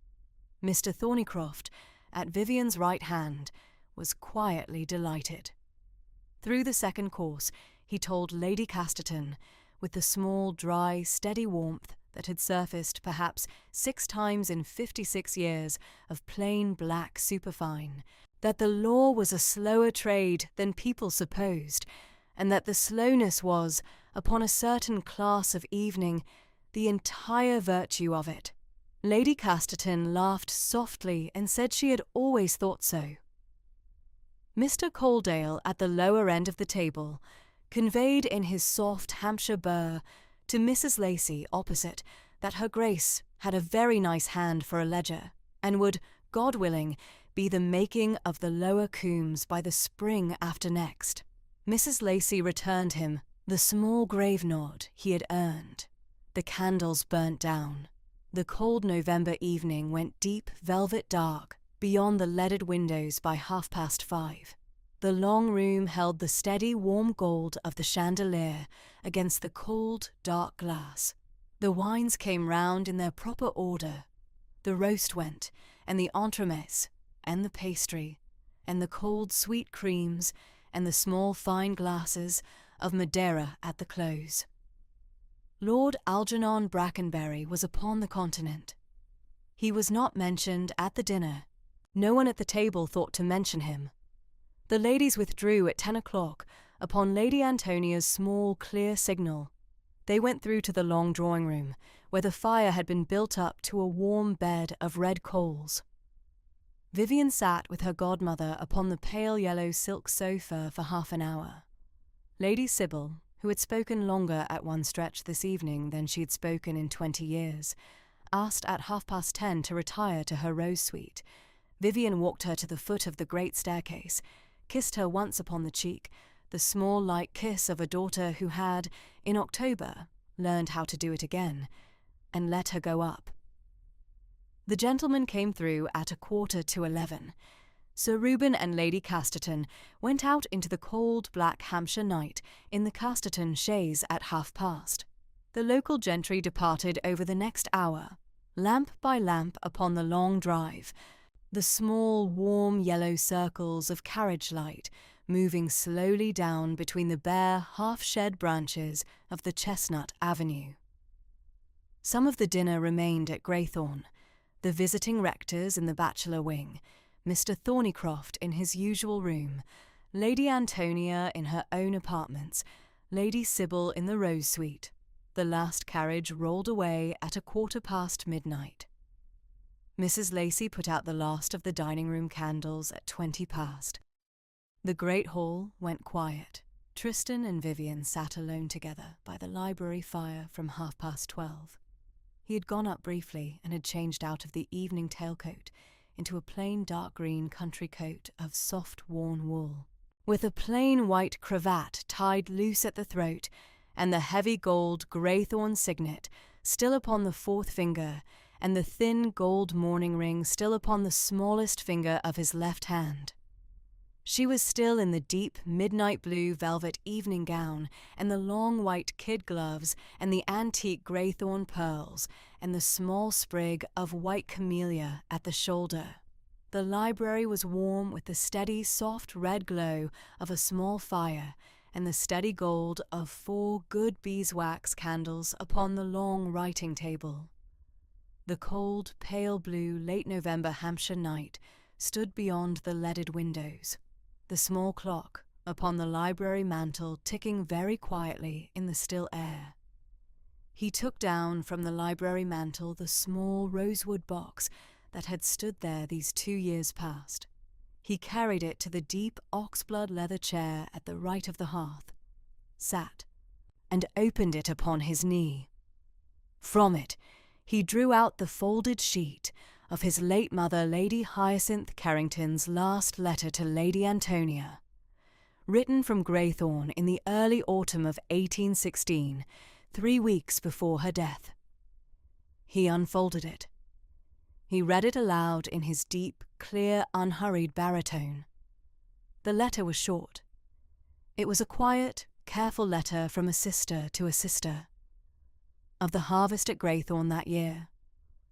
Mr. Thornycroft, at Vivian's right hand, was quietly delighted. Through the second course he told Lady Casterton, with the small, dry, steady warmth that had surfaced perhaps 6 times in 56 years of plain black superfine, that the law was a slower trade than people supposed, and that the slowness was, upon a certain class of evening, the entire virtue of it. Lady Casterton laughed softly and said she had always thought so. Mr. Coaldale, at the lower end of the table, conveyed in his soft Hampshire burr to Mrs. Lacey opposite that her Grace had a very nice hand for a ledger, and would, God willing, be the making of the Lower Coombs by the spring after next. Mrs. Lacey returned him the small grave nod he had earned. The candles burnt down. The cold November evening went deep velvet dark beyond the leaded windows by 5:30. The long room held the steady warm gold of the chandelier against the cold dark glass. The wines came round in their proper order. The roast went, and the entremets, and the pastry, and the cold sweet creams, and the small fine glasses of Madeira at the close. Lord Algernon Brackenbury was upon the continent. He was not mentioned at the dinner. No one at the table thought to mention him. The ladies withdrew at 10 o'clock upon Lady Antonia's small, clear signal. They went through to the long drawing-room, where the fire had been built up to a warm bed of red coals. Vivian sat with her godmother upon the pale yellow silk sofa for half an hour. Lady Sybil, who had spoken longer at one stretch this evening than she had spoken in 20 years, asked at 10:30 to retire to her rose suite. Vivian walked her to the foot of the great staircase, kissed her once upon the cheek, the small light kiss of a daughter who had, in October, learned how to do it again, and let her go up. The gentlemen came through at 11:15. Sir Reuben and Lady Casterton went out into the cold black Hampshire night in the Casterton chaise at 1:30. The local gentry departed over the next hour, lamp by lamp upon the long drive, the small warm yellow circles of carriage light moving slowly down between the bare half-shed branches of the chestnut avenue. Some of the dinner remained at Greythorn, the visiting rectors in the bachelor wing, Mr. Thornycroft in his usual room, Lady Antonia in her own apartments, Lady Sybil in the rose suite. The last carriage rolled away at midquarter midnight. Mrs. Lacey put out the last of the dining-room candles at 20 past. The great hall went quiet. Tristan and Vivian sat alone together by the library fire from 12:30. He had gone up briefly and had changed out of the evening tailcoat into a plain dark green country coat of soft worn wool, with a plain white cravat tied loose at the throat, and the heavy gold Greythorn signet still upon the 4th finger, and the thin gold mourning ring still upon the smallest finger of his left hand. She was still in the deep midnight blue velvet evening gown, and the long white kid gloves, and the antique Greythorn pearls, and the small sprig of white camellia at the shoulder. The library was warm with the steady, soft red glow of a small fire, and the steady gold of 4 good beeswax candles upon the long writing table. The cold, pale blue, late November Hampshire night stood beyond the leaded windows. The small clock upon the library mantel ticking very quietly in the still air. He took down from the library mantel the small rosewood box that had stood there these 2 years past. He carried it to the deep oxblood leather chair at the right of the hearth, sat, and opened it upon his knee. From it he drew out the folded sheet of his late mother Lady Hyacinth Carrington's last letter to Lady Antonia, written from Greythorn in the early autumn of 1816, 3 weeks before her death. He unfolded it. He read it aloud in his deep, clear, unhurried baritone. The letter was short. It was a quiet, careful letter from a sister to a sister. Of the harvest at Greythorn that year,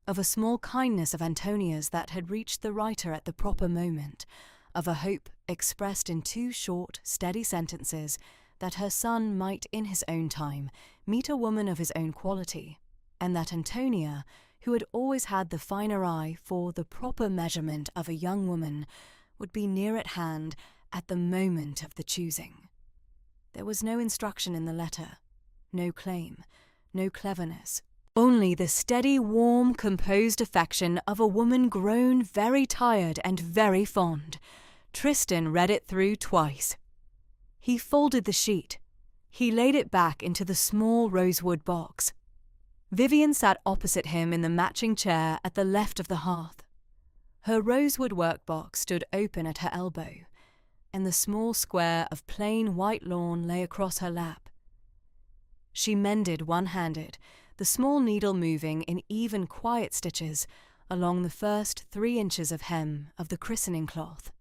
of a small kindness of Antonia's that had reached the writer at the proper moment, of a hope expressed in 2 short, steady sentences that her son might in his own time meet a woman of his own quality, and that Antonia, who had always had the finer eye for the proper measurement of a young woman, would be near at hand at the moment of the choosing. There was no instruction in the letter, no claim, no cleverness, only the steady, warm, composed affection of a woman grown very tired and very fond. Tristan read it through twice. He folded the sheet. He laid it back into the small rosewood box. Vivian sat opposite him in the matching chair at the left of the hearth. Her rosewood workbox stood open at her elbow, and the small square of plain white lawn lay across her lap. She mended one-handed, the small needle moving in even quiet stitches along the first 3 inches of hem of the christening cloth.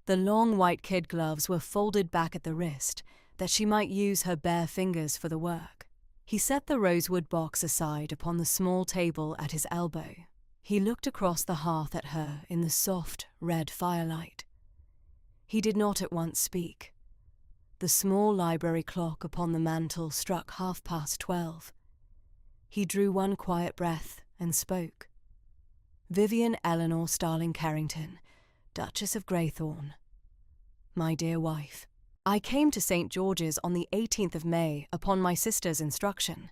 The long white kid gloves were folded back at the wrist, that she might use her bare fingers for the work. He set the rosewood box aside upon the small table at his elbow. He looked across the hearth at her in the soft, red firelight. He did not at once speak. The small library clock upon the mantel struck 12:30. He drew one quiet breath and spoke. Vivian Eleanor Starling Carrington, Duchess of Greythorn. My dear wife, I came to St. George's on the 18th of May upon my sister's instruction.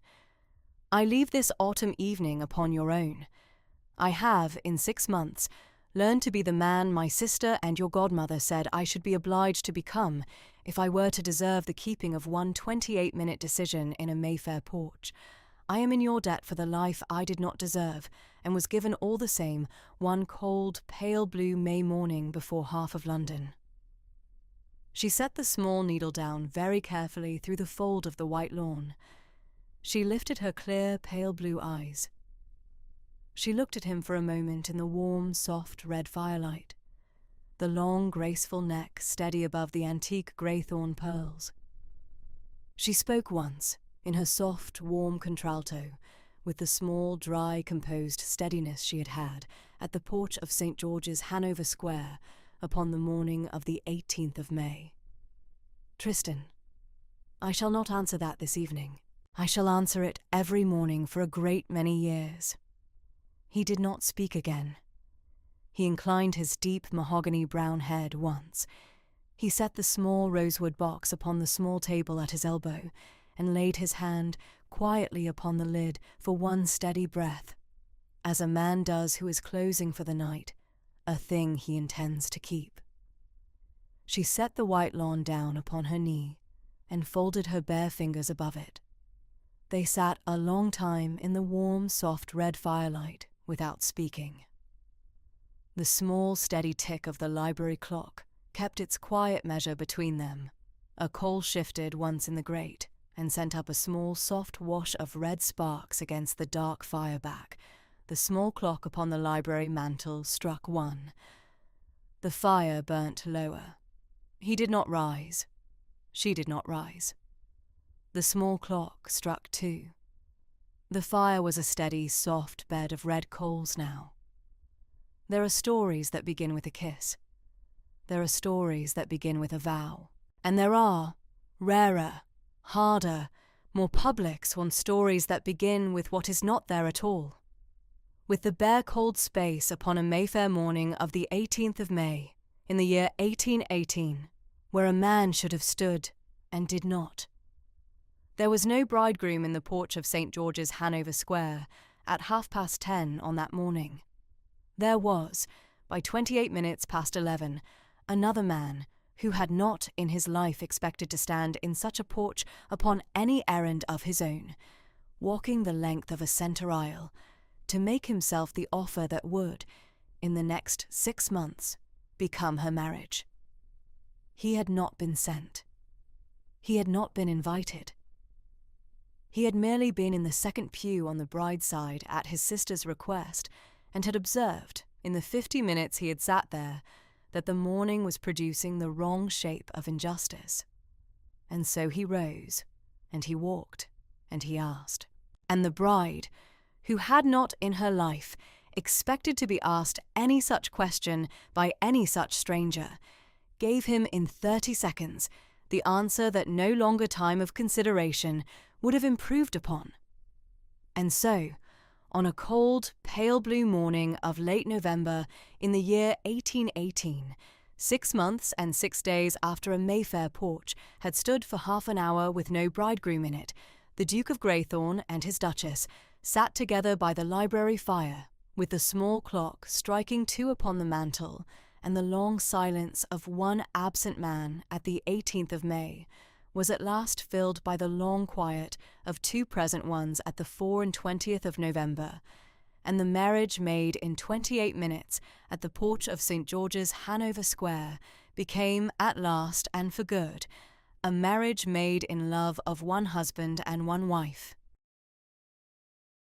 I leave this autumn evening upon your own. I have, in 6 months, learned to be the man my sister and your godmother said I should be obliged to become if I were to deserve the keeping of one 28-minute decision in a Mayfair porch. I am in your debt for the life I did not deserve, and was given all the same one cold, pale blue May morning before half of London. She set the small needle down very carefully through the fold of the white lawn. She lifted her clear, pale blue eyes. She looked at him for a moment in the warm, soft red firelight, the long, graceful neck steady above the antique Greythorn pearls. She spoke once, in her soft, warm contralto, with the small, dry, composed steadiness she had had at the porch of St. George's, Hanover Square, upon the morning of the 18th of May. Tristan, I shall not answer that this evening. I shall answer it every morning for a great many years. He did not speak again. He inclined his deep mahogany brown head once. He set the small rosewood box upon the small table at his elbow, and laid his hand quietly upon the lid for one steady breath, as a man does who is closing for the night a thing he intends to keep. She set the white lawn down upon her knee, and folded her bare fingers above it. They sat a long time in the warm, soft red firelight, without speaking. The small, steady tick of the library clock kept its quiet measure between them. A coal shifted once in the grate, and sent up a small, soft wash of red sparks against the dark fire back. The small clock upon the library mantel struck 1. The fire burnt lower. He did not rise. She did not rise. The small clock struck 2. The fire was a steady, soft bed of red coals now. There are stories that begin with a kiss. There are stories that begin with a vow. And there are, rarer, harder, more public swan stories that begin with what is not there at all. With the bare cold space upon a Mayfair morning of the 18th of May, in the year 1818, where a man should have stood and did not. There was no bridegroom in the porch of St. George's, Hanover Square, at 10:30 on that morning. There was, by 28 minutes past 11, another man who had not in his life expected to stand in such a porch upon any errand of his own, walking the length of a centre aisle, to make himself the offer that would, in the next 6 months, become her marriage. He had not been sent. He had not been invited. He had merely been in the second pew on the bride's side at his sister's request, and had observed, in the 50 minutes he had sat there, that the morning was producing the wrong shape of injustice. And so he rose, and he walked, and he asked. And the bride, who had not in her life expected to be asked any such question by any such stranger, gave him in 30 seconds the answer that no longer time of consideration would have improved upon. And so, on a cold, pale blue morning of late November in the year 1818, 6 months and 6 days after a Mayfair porch had stood for half an hour with no bridegroom in it, the Duke of Greythorne and his Duchess sat together by the library fire, with the small clock striking 2 upon the mantel, and the long silence of one absent man at the 18th of May was at last filled by the long quiet of 2 present ones at the 24th of November, and the marriage made in 28 minutes at the porch of St. George's, Hanover Square, became, at last and for good, a marriage made in love of one husband and one wife,